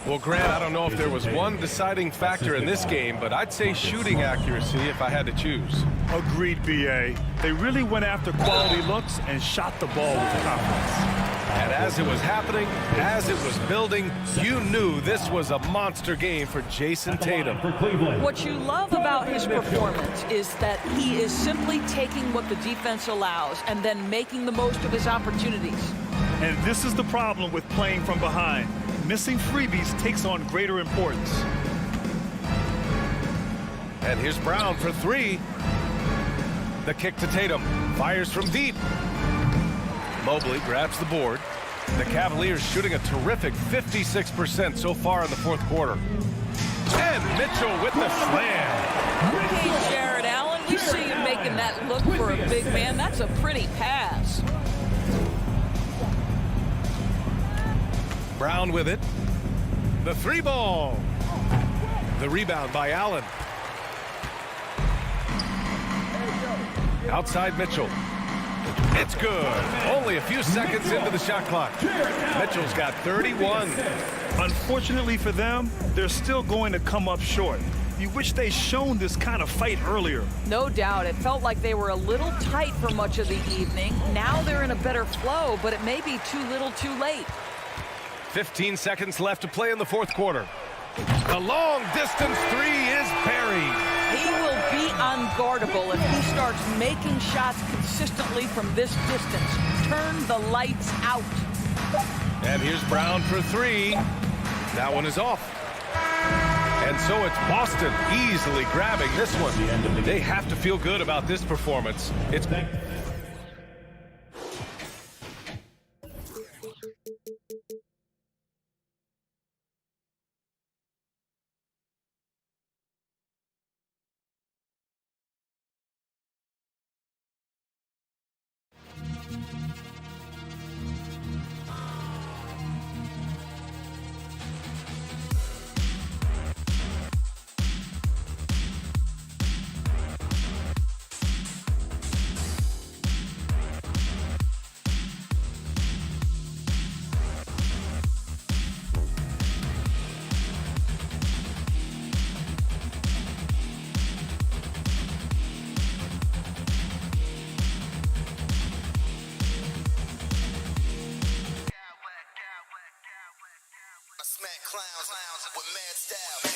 Well, Grant, I don't know if there was one deciding factor in this game, but I'd say shooting accuracy if I had to choose. Agreed, B.A. They really went after quality looks and shot the ball with confidence. And as it was happening, as it was building, you knew this was a monster game for Jason Tatum. What you love about his performance is that he is simply taking what the defense allows and then making the most of his opportunities. And this is the problem with playing from behind. Missing freebies takes on greater importance. And here's Brown for 3. The kick to Tatum. Fires from deep. Mobley grabs the board. The Cavaliers shooting a terrific 56% so far in the 4th quarter. And Mitchell with the slam. Hey, Jared Allen, we see you making that look for a big man. That's a pretty pass. Brown with it. The 3 ball. The rebound by Allen. Outside Mitchell. It's good. Only a few seconds into the shot clock. Mitchell's got 31. Unfortunately for them, they're still going to come up short. You wish they'd shown this kind of fight earlier. No doubt. It felt like they were a little tight for much of the evening. Now they're in a better flow, but it may be too little too late. 15 seconds left to play in the 4th quarter. The long distance 3 is buried. He will be unguardable if he starts making shots consistently from this distance. Turn the lights out. And here's Brown for three. That one is off. And so it's Boston easily grabbing this one. They have to feel good about this performance. It's Smack clowns with mad style.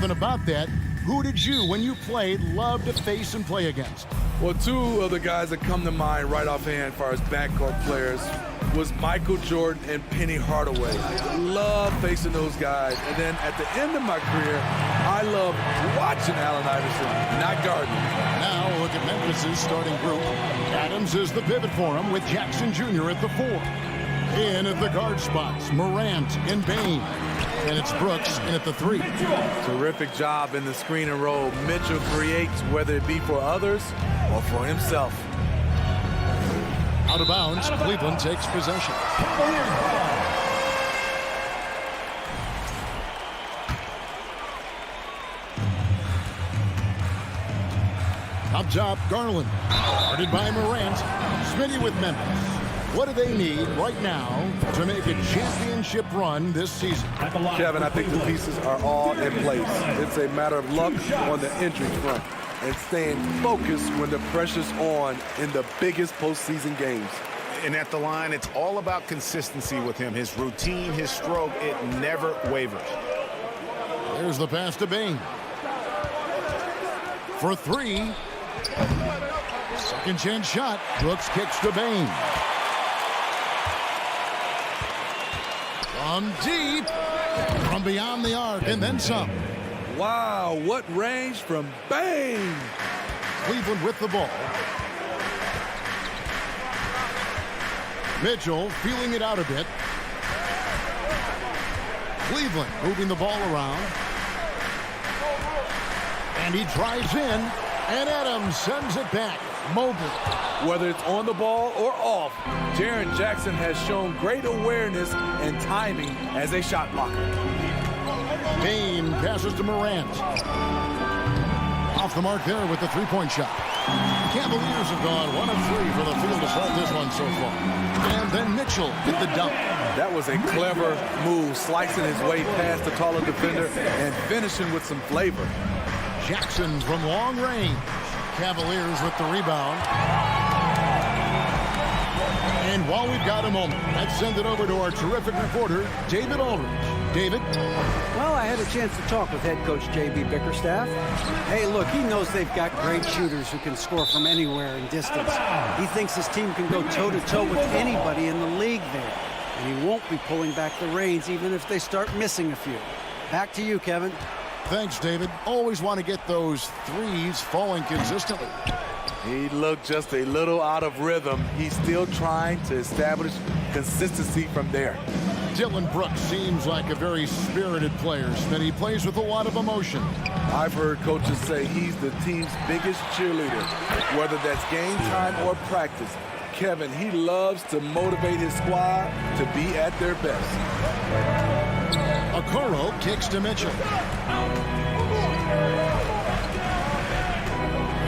something about that. Who did you, when you played, love to face and play against? Well, two of the guys that come to mind right offhand as far as backcourt players was Michael Jordan and Penny Hardaway. Love facing those guys. And then at the end of my career, I love watching Allen Iverson, not guarding. Now look at Memphis's starting group. Adams is the pivot for him with Jackson Jr. at the 4. In at the guard spots, Morant and Bain. And it's Brooks in at the 3. Terrific job in the screen and roll. Mitchell creates, whether it be for others or for himself. Out of bounds, Cleveland takes possession. Up top, Garland. Guarded by Morant. Smitty with Memphis. What do they need right now to make a championship run this season? Kevin, I think the pieces are all in place. It's a matter of luck on the injury front and staying focused when the pressure's on in the biggest postseason games. And at the line, it's all about consistency with him. His routine, his stroke, it never wavers. There's the pass to Bain. For 3. Second chance shot. Brooks kicks to Bain. From deep. From beyond the arc and then some. Wow, what range from Bain. Cleveland with the ball. Mitchell feeling it out a bit. Cleveland moving the ball around. And he drives in. And Adams sends it back. Mobley. Whether it's on the ball or off, Jaren Jackson has shown great awareness and timing as a shot blocker. Bain passes to Morant. Off the mark there with the three-point shot. The Cavaliers have gone 1 of 3 for the field to start this one so far. And then Mitchell with the dunk. That was a clever move, slicing his way past the taller defender and finishing with some flavor. Jackson from long range. Cavaliers with the rebound. And while we've got a moment, let's send it over to our terrific reporter, David Aldridge. David? Well, I had a chance to talk with head coach J.B. Bickerstaff. Hey, look, he knows they've got great shooters who can score from anywhere in distance. He thinks his team can go toe-to-toe with anybody in the league there. And he won't be pulling back the reins even if they start missing a few. Back to you, Kevin. Thanks, David. Always want to get those threes falling consistently. He looked just a little out of rhythm. He's still trying to establish consistency from there. Dillon Brooks seems like a very spirited player, and he plays with a lot of emotion. I've heard coaches say he's the team's biggest cheerleader, whether that's game time or practice. Kevin, he loves to motivate his squad to be at their best. Okoro kicks to Mitchell.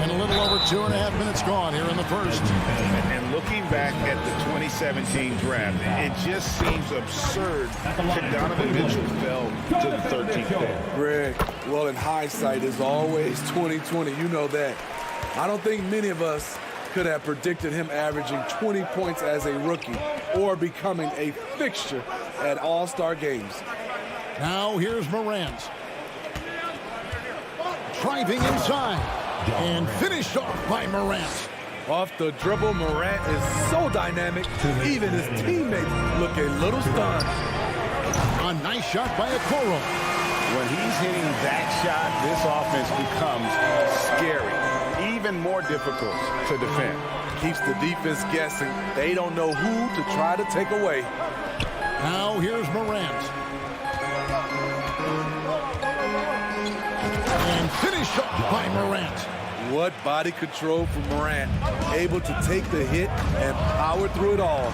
And a little over 2.5 minutes gone here in the first. And looking back at the 2017 draft, it just seems absurd that Donovan Mitchell fell to the 13th pick. Greg, well, in hindsight is always 20/20. You know that. I don't think many of us could have predicted him averaging 20 points as a rookie or becoming a fixture at All-Star games. Now here's Morant. Driving inside. And finished off by Morant. Off the dribble, Morant is so dynamic, even his teammates look a little stunned. A nice shot by Okoro. When he's hitting that shot, this offense becomes scary, even more difficult to defend. Keeps the defense guessing. They don't know who to try to take away. Now here's Morant. And finished off by Morant. What body control from Morant. Able to take the hit and power through it all.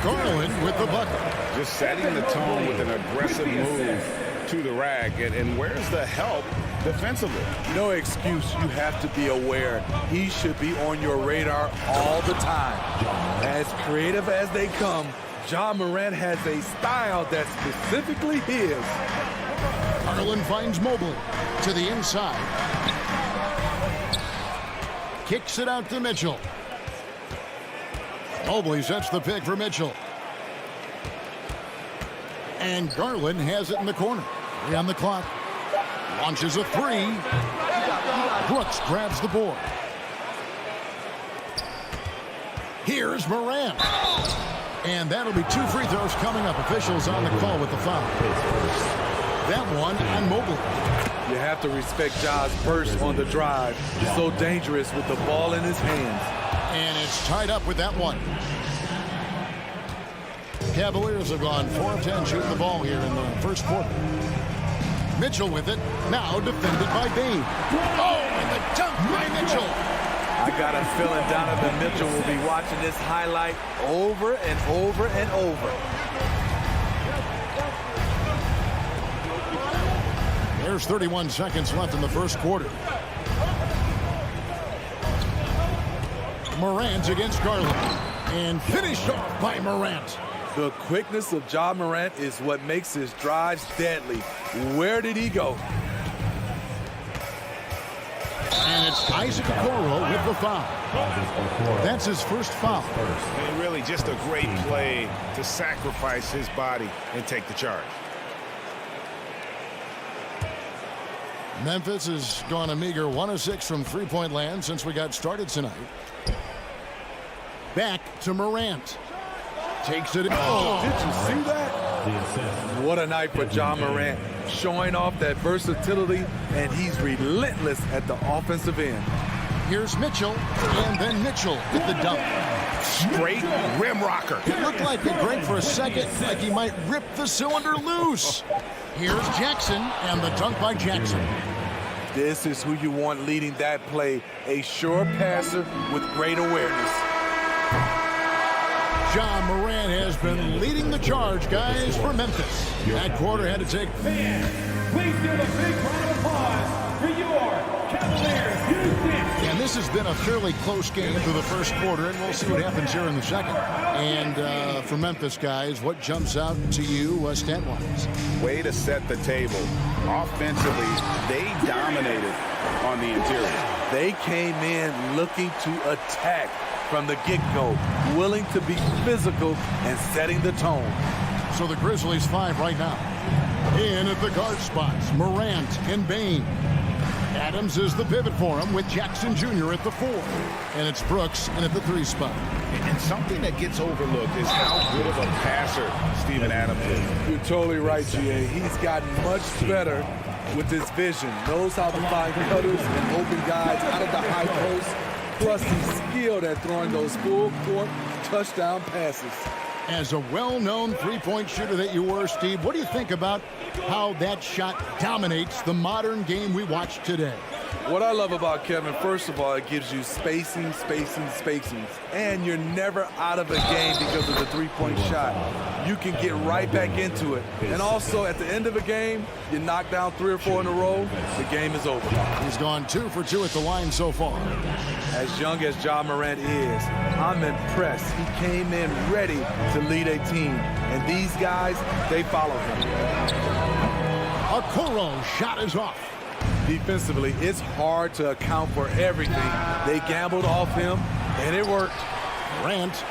Garland with the bucket. Just setting the tone with an aggressive move to the rack. And where's the help defensively? No excuse. You have to be aware. He should be on your radar all the time. As creative as they come, Ja Morant has a style that's specifically his. Garland finds Mobley to the inside. Kicks it out to Mitchell. Mobley sets the pick for Mitchell. And Garland has it in the corner. 3 on the clock. Launches a three. Brooks grabs the board. Here's Morant. And that'll be 2 free throws coming up. Officials on the call with the foul. That one on Mobley. You have to respect Ja's burst on the drive. So dangerous with the ball in his hands. And it's tied up with that one. Cavaliers have gone 4 of 10 shooting the ball here in the first quarter. Mitchell with it. Now defended by Bain. Oh, and the dunk by Mitchell. I got a feeling Donovan Mitchell will be watching this highlight over and over and over. There's 31 seconds left in the first quarter. Morant against Garland. And finished off by Morant. The quickness of Ja Morant is what makes his drives deadly. Where did he go? And it's Isaac Okoro with the foul. That's his first foul. And really just a great play to sacrifice his body and take the charge. Memphis has gone a meager 1 of 6 from three-point land since we got started tonight. Back to Morant. Takes it. Oh, did you see that? What a night for Ja Morant. Showing off that versatility, and he's relentless at the offensive end. Here's Mitchell, and then Mitchell with the dunk. Straight rim rocker. It looked like it Greg for a second, like he might rip the cylinder loose. Here's Jackson, and the dunk by Jackson. This is who you want leading that play. A sure passer with great awareness. Ja Morant has been leading the charge, guys, for Memphis. That quarter had to take. Fans, please give a big round of applause for your Cavaliers. And this has been a fairly close game through the first quarter, and we'll see what happens here in the second. And for Memphis, guys, what jumps out to you stat-wise? Way to set the table. Offensively, they dominated on the interior. They came in looking to attack from the get-go, willing to be physical and setting the tone. So the Grizzlies 5 right now. In at the guard spots, Morant and Bain. Adams is the pivot for him with Jackson Jr. at the 4. And it's Brooks in at the 3 spot. And something that gets overlooked is how good of a passer Steven Adams is. You're totally right, GA. He's gotten much better with his vision. Knows how to find cutters and open guys out of the high post. Plus, he's skilled at throwing those full-court touchdown passes. As a well-known three-point shooter that you were, Steve, what do you think about how that shot dominates the modern game we watch today? What I love about Kevin, first of all, it gives you spacing. And you're never out of a game because of the three-point shot. You can get right back into it. And also, at the end of a game, you knock down 3 or 4 in a row, the game is over. He's gone 2 for 2 at the line so far. As young as Ja Morant is, I'm impressed. He came in ready to lead a team. And these guys, they follow him. Okoro's shot is off. Defensively, it's hard to account for everything. They gambled off him, and it worked. Morant.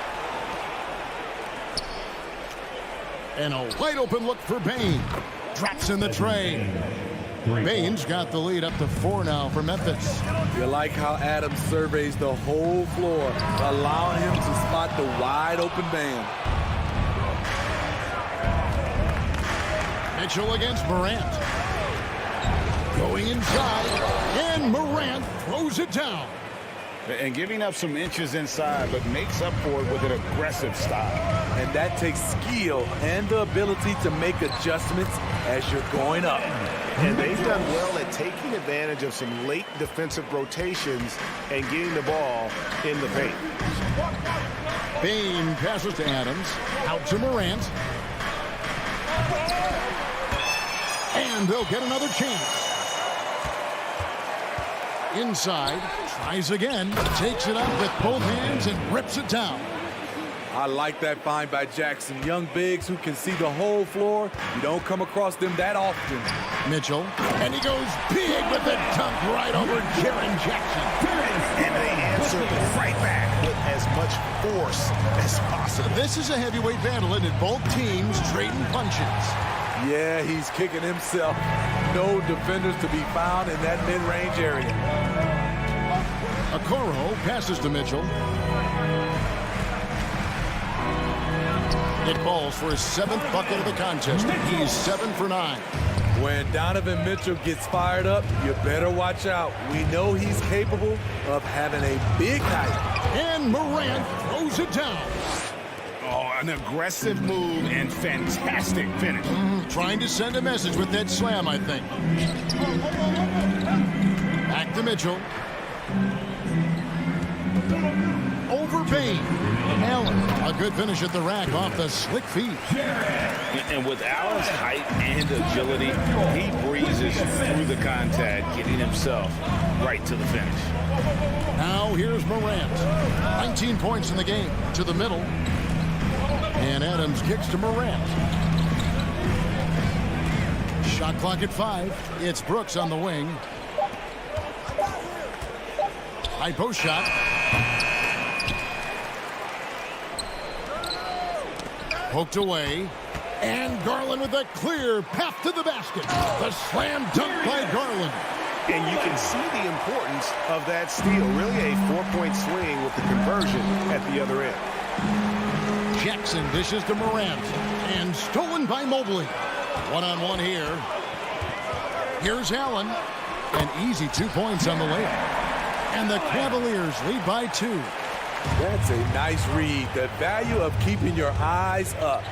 And a wide open look for Bain. Drops in the tray. Bain's got the lead up to 4 now for Memphis. You like how Adams surveys the whole floor, allowing him to spot the wide open man. Mitchell against Morant. Going inside, and Morant throws it down. And giving up some inches inside, but makes up for it with an aggressive style. And that takes skill and the ability to make adjustments as you're going up. And they've done well at taking advantage of some late defensive rotations and getting the ball in the paint. Bain passes to Adams. Out to Morant. And they'll get another chance. Inside, tries again, takes it up with both hands and rips it down. I like that find by Jackson. Young bigs who can see the whole floor. You don't come across them that often. Mitchell, and he goes big with the dunk right over Jaren Jackson. And they answer right back with as much force as possible. This is a heavyweight battle, and both teams trading punches. Yeah, he's kicking himself. No defenders to be found in that mid-range area. Okoro passes to Mitchell. It calls for his 7th bucket of the contest. He's 7 for 9. When Donovan Mitchell gets fired up, you better watch out. We know he's capable of having a big night. And Morant throws it down. Oh, an aggressive move and fantastic finish. Trying to send a message with that slam, I think. Back to Mitchell. Over Bain. Allen, a good finish at the rack off the slick feet. And with Allen's height and agility, he breezes through the contact, getting himself right to the finish. Now here's Morant. 19 points in the game. To the middle. And Adams kicks to Morant. Shot clock at 5. It's Brooks on the wing. High post shot. Poked away. And Garland with a clear path to the basket. The slam dunk by Garland. And you can see the importance of that steal. Really a 4-point swing with the conversion at the other end. Jackson dishes to Morant. And stolen by Mobley. One-on-one here. Here's Allen. An easy 2 points on the layup. And the Cavaliers lead by 2. That's a nice read. The value of keeping your eyes up.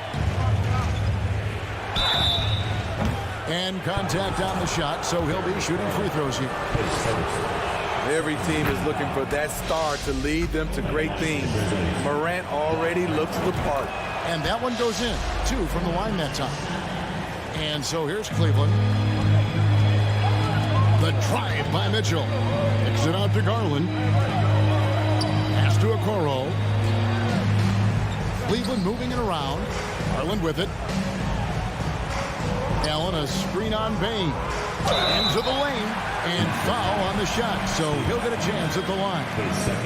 And contact on the shot, so he'll be shooting free throws here. Every team is looking for that star to lead them to great things. Morant already looks the part. And that one goes in. 2 from the line that time. And so here's Cleveland. The drive by Mitchell. Kicks it out to Garland. Pass to Okoro. Cleveland moving it around. Garland with it. Allen, a screen on Bain. Into the lane. And foul on the shot. So he'll get a chance at the line.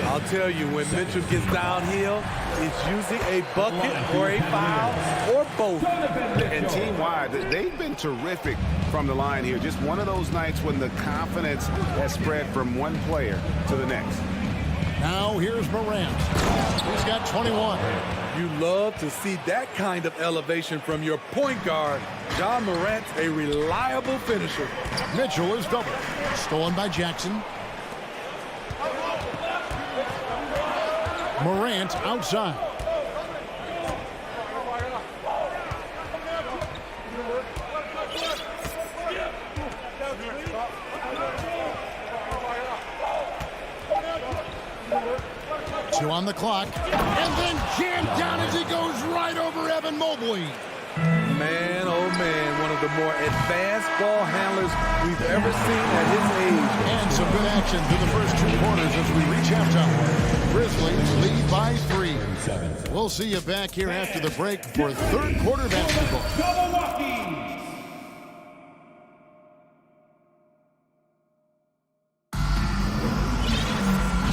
I'll tell you, when Mitchell gets downhill, it's usually a bucket or a foul or both. And team-wide, they've been terrific from the line here. Just one of those nights when the confidence has spread from one player to the next. Now here's Morant. He's got 21. You love to see that kind of elevation from your point guard. Ja Morant's a reliable finisher. Mitchell is double. Stolen by Jackson. Morant outside. Two on the clock. And then jammed down as he goes right over Evan Mobley. Man, oh man, one of the more advanced ball handlers we've ever seen at his age. And some good action through the first 2 quarters as we reach halftime. Grizzlies lead by 3. We'll see you back here after the break for third quarter basketball.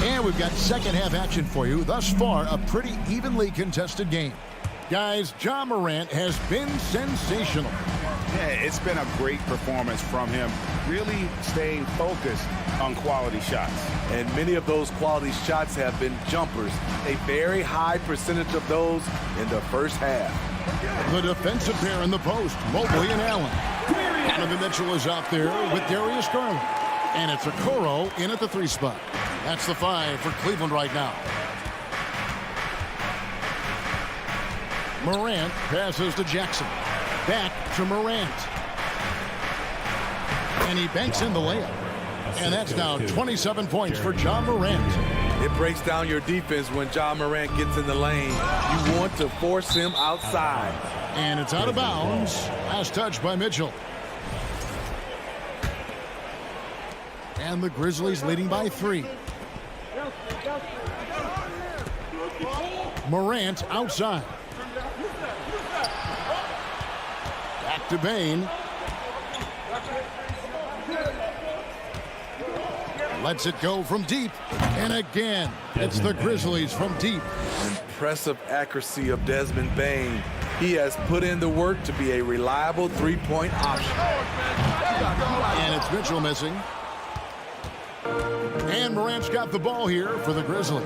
And we've got second half action for you. Thus far, a pretty evenly contested game. Guys, Ja Morant has been sensational. Yeah, it's been a great performance from him, really staying focused on quality shots. And many of those quality shots have been jumpers. A very high percentage of those in the first half. The defensive pair in the post, Mobley and Allen. Donovan Mitchell is out there with Darius Garland. And it's Okoro in at the 3 spot. That's the 5 for Cleveland right now. Morant passes to Jackson. Back to Morant. And he banks in the layup. And that's now 27 points for Ja Morant. It breaks down your defense when Ja Morant gets in the lane. You want to force him outside. And it's out of bounds. Last touch by Mitchell. And the Grizzlies leading by 3. Morant outside. Back to Bain. Lets it go from deep. And again, it's the Grizzlies from deep. Impressive accuracy of Desmond Bain. He has put in the work to be a reliable three-point option. And it's Mitchell missing. And Morant's got the ball here for the Grizzlies.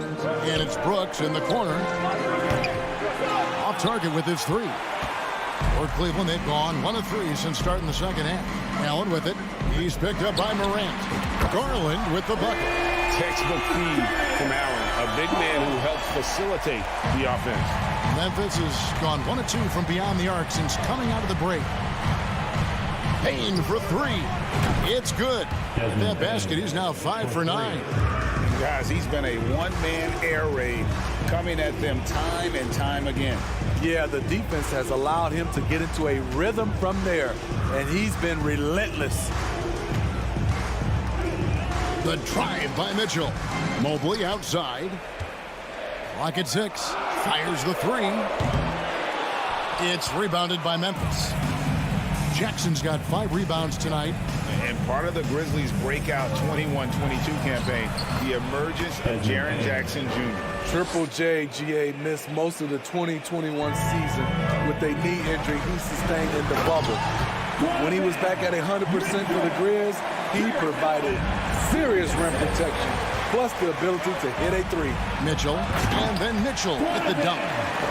And it's Brooks in the corner. Off target with his three. For Cleveland, they've gone 1 of 3 since starting the second half. Allen with it. He's picked up by Morant. Garland with the bucket. Textbook feed from Allen, a big man who helps facilitate the offense. Memphis has gone 1 of 2 from beyond the arc since coming out of the break. Payne for 3. It's good. With that basket, he's now 5 for 9. Guys, he's been a one-man air raid coming at them time and time again. Yeah, the defense has allowed him to get into a rhythm from there, and he's been relentless. The drive by Mitchell. Mobley outside. Clock at 6. Fires the 3. It's rebounded by Memphis. Jackson's got 5 rebounds tonight. And part of the Grizzlies' breakout 21-22 campaign, the emergence of Jaren Jackson Jr. Triple J, GA, missed most of the 2021 season with a knee injury he sustained in the bubble. When he was back at 100% for the Grizz, he provided serious rim protection, plus the ability to hit a 3. Mitchell, and then Mitchell with the dunk.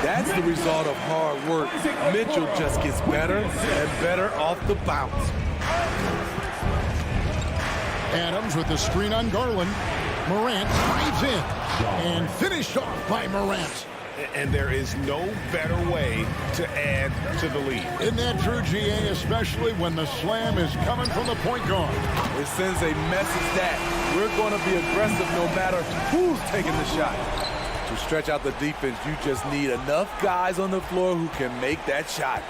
That's the result of hard work. Mitchell just gets better and better off the bounce. Adams with the screen on Garland. Morant drives in and finished off by Morant. And there is no better way to add to the lead. Isn't that true, GA, especially when the slam is coming from the point guard? It sends a message that we're going to be aggressive no matter who's taking the shot. To stretch out the defense, you just need enough guys on the floor who can make that shot.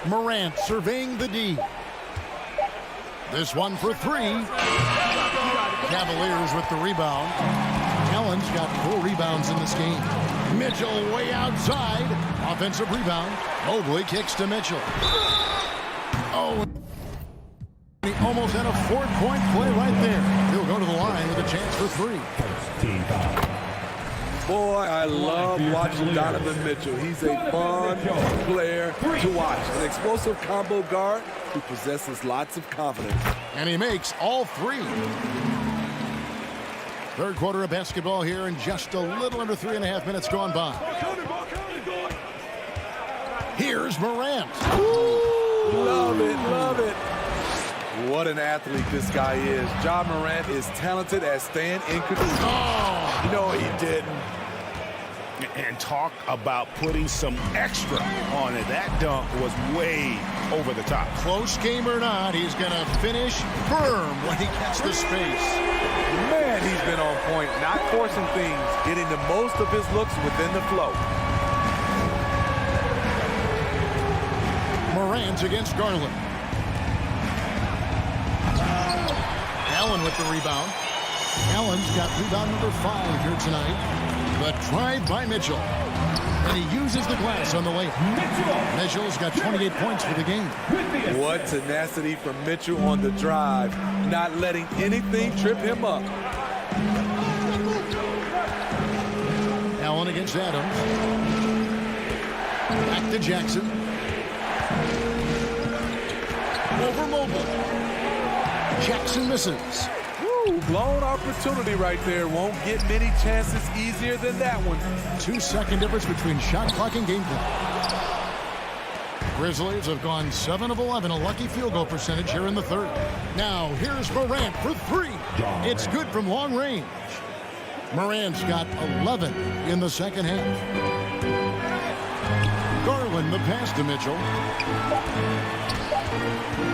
Morant surveying the D. This one for 3. Cavaliers with the rebound. Allen's got 4 rebounds in this game. Mitchell way outside. Offensive rebound. Mobley kicks to Mitchell. Oh, he almost had a 4-point play right there. He'll go to the line with a chance for 3. Boy, I love watching Donovan Mitchell. He's a fun player to watch. An explosive combo guard who possesses lots of confidence. And he makes all 3. Third quarter of basketball here, and just a little under 3.5 minutes gone by. Here's Morant. Ooh, love it, love it. What an athlete this guy is. Ja Morant is talented at staying in control. Oh. No, he didn't. And talk about putting some extra on it. That dunk was way over the top. Close game or not, he's going to finish firm when he gets the space. Man, he's been on point, not forcing things, getting the most of his looks within the flow. Morant against Garland. Allen with the rebound. Allen's got rebound number 5 here tonight. The drive by Mitchell. And he uses the glass on the layup. Mitchell's got 28 points for the game. What tenacity from Mitchell on the drive, not letting anything trip him up. Allen against Adams. Back to Jackson. Over Mobley. Jackson misses. Blown opportunity right there. Won't get many chances easier than that one. 2-second difference between shot clock and game clock. Grizzlies have gone 7 of 11, a lucky field goal percentage here in the third. Now here's Morant for 3. It's good from long range. Morant's got 11 in the second half. Garland the pass to Mitchell.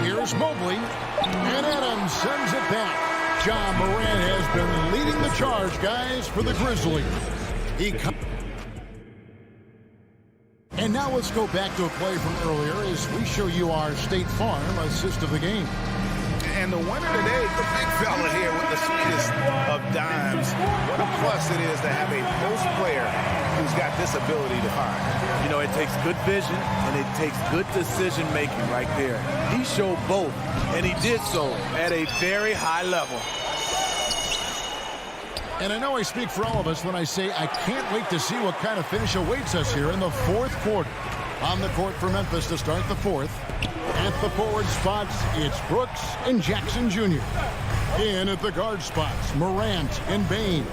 Here's Mobley, and Adams sends it back. Ja Morant has been leading the charge, guys, for the Grizzlies. And now let's go back to a play from earlier as we show you our State Farm assist of the game. And the winner today, the big fella here with the sweetest of dimes. What a plus it is to have a post player who's got this ability to find. You know, it takes good vision and it takes good decision making right there. He showed both, and he did so at a very high level. And I know I speak for all of us when I say I can't wait to see what kind of finish awaits us here in the fourth quarter. On the court for Memphis to start the fourth. At the forward spots, it's Brooks and Jackson Jr. In at the guard spots, Morant and Bain.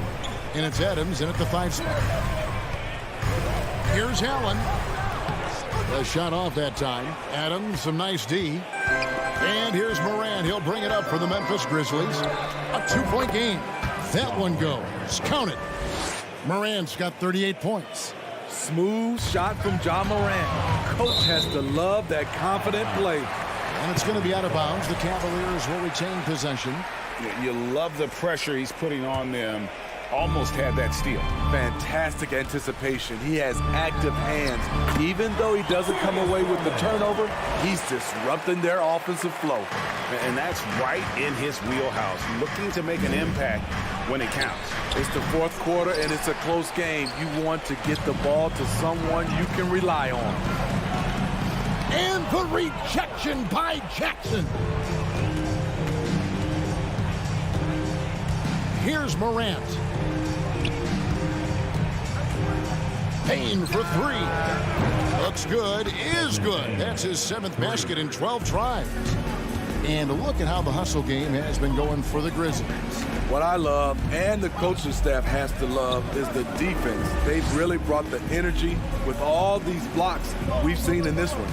And it's Adams in at the 5 spot. Here's Allen. A shot off that time. Adams, some nice D. And here's Morant. He'll bring it up for the Memphis Grizzlies. A 2-point game. That one goes. Count it. Morant's got 38 points. Smooth shot from Ja Morant. Coach has to love that confident play. And it's going to be out of bounds. The Cavaliers will retain possession. You love the pressure he's putting on them. Almost had that steal. Fantastic anticipation. He has active hands. Even though he doesn't come away with the turnover, he's disrupting their offensive flow. And that's right in his wheelhouse. Looking to make an impact when it counts. It's the fourth quarter, and it's a close game. You want to get the ball to someone you can rely on. And the rejection by Jackson. Here's Morant. Payne for 3. Looks good, is good. That's his 7th basket in 12 tries. And look at how the hustle game has been going for the Grizzlies. What I love, and the coaching staff has to love, is the defense. They've really brought the energy with all these blocks we've seen in this one.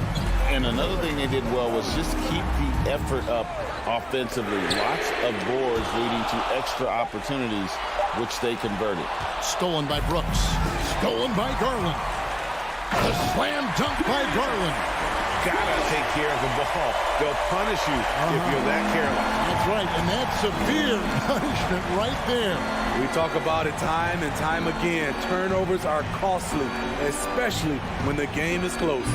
And another thing they did well was just keep the effort up offensively. Lots of boards leading to extra opportunities, which they converted. Stolen by Brooks. Stolen by Garland. The slam dunk by Garland. Gotta take care of the ball. They'll punish you if you're that careless. That's right, and that's severe punishment right there. We talk about it time and time again. Turnovers are costly, especially when the game is close.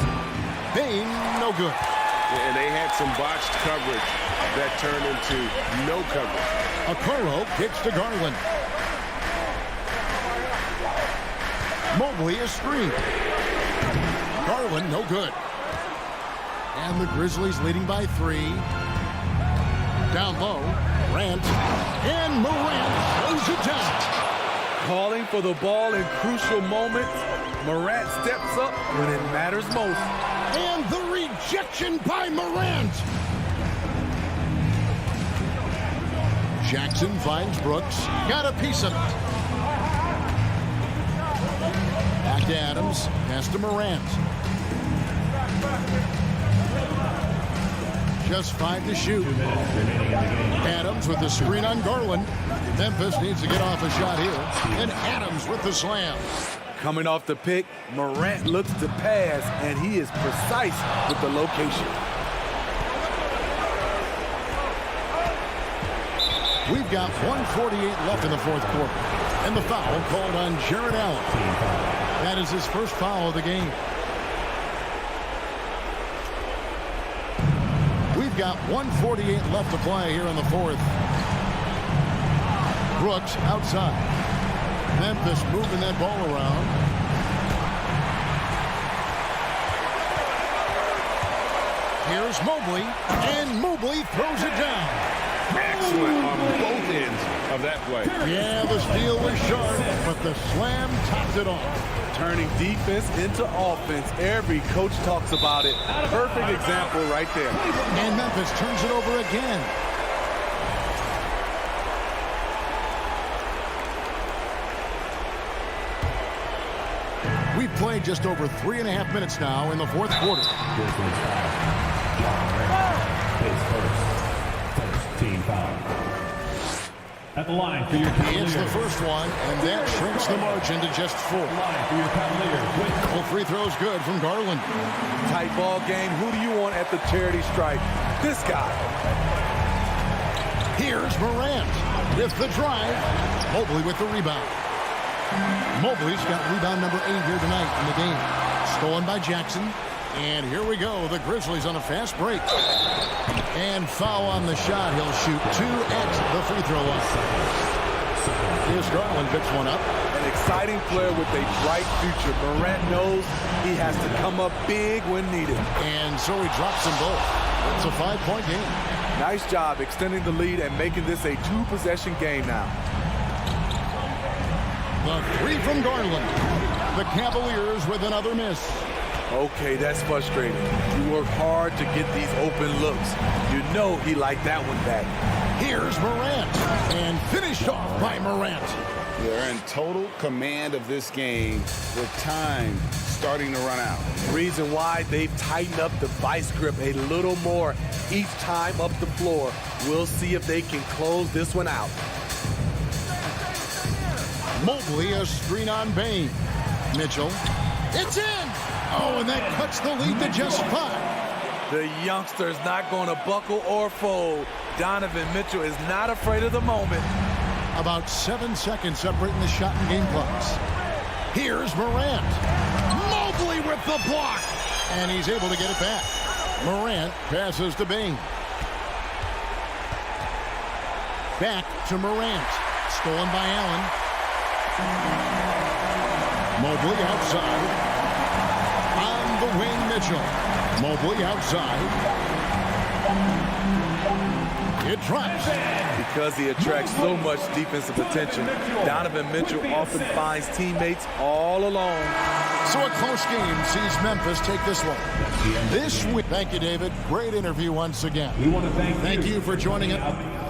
Bain, no good. And they had some botched coverage that turned into no coverage. Okoro kicks to Garland. Mobley is screen. Garland, no good. And the Grizzlies leading by 3. Down low, Morant. And Morant throws it down. Calling for the ball in crucial moments. Morant steps up when it matters most. And the rejection by Morant. Jackson finds Brooks. Got a piece of it. Back to Adams. Pass to Morant. Just 5 to shoot. Adams with the screen on Garland. Memphis needs to get off a shot here. And Adams with the slam. Coming off the pick, Morant looks to pass, and he is precise with the location. We've got 1:48 left in the fourth quarter. And the foul called on Jared Allen. That is his first foul of the game. We've got 1:48 left to play here in the fourth. Brooks outside. Memphis moving that ball around. Here's Mobley, and Mobley throws it down. Excellent on both ends of that play. Yeah, the steal was sharp, but the slam topped it off. Turning defense into offense. Every coach talks about it. Perfect example right there. And Memphis turns it over again. We've played just over 3.5 minutes now in the fourth quarter. Team foul. At the line for your Cavaliers. It's the first one, and that shrinks the margin to just 4. Line for your Cavaliers. Well, free throws good from Garland. Tight ball game. Who do you want at the charity stripe? This guy. Here's Morant with the drive. Mobley with the rebound. Mobley's got rebound number 8 here tonight in the game. Stolen by Jackson. And here we go. The Grizzlies on a fast break. And foul on the shot. He'll shoot 2 at the free throw line. Here's Garland, picks one up. An exciting player with a bright future. Morant knows he has to come up big when needed. And so he drops them both. It's a 5-point game. Nice job extending the lead and making this a 2-possession game now. The three from Garland. The Cavaliers with another miss. Okay, that's frustrating. You work hard to get these open looks. You know he liked that one back. Here's Morant, and finished off by Morant. They're in total command of this game with time starting to run out. Reason why they've tightened up the vice grip a little more each time up the floor. We'll see if they can close this one out. Mobley a screen on Bain. Mitchell, it's in! Oh, and that cuts the lead to just 5. The youngster's not going to buckle or fold. Donovan Mitchell is not afraid of the moment. About 7 seconds separating the shot and game clocks. Here's Morant. Mobley with the block. And he's able to get it back. Morant passes to Bain. Back to Morant. Stolen by Allen. Mobley outside. On the wing, Mitchell. Mobley outside. It drops. Because he attracts so much defensive attention, Donovan Mitchell often finds teammates all alone. So a close game sees Memphis take this one. This week. Thank you, David. Great interview once again. We want to thank you for joining us.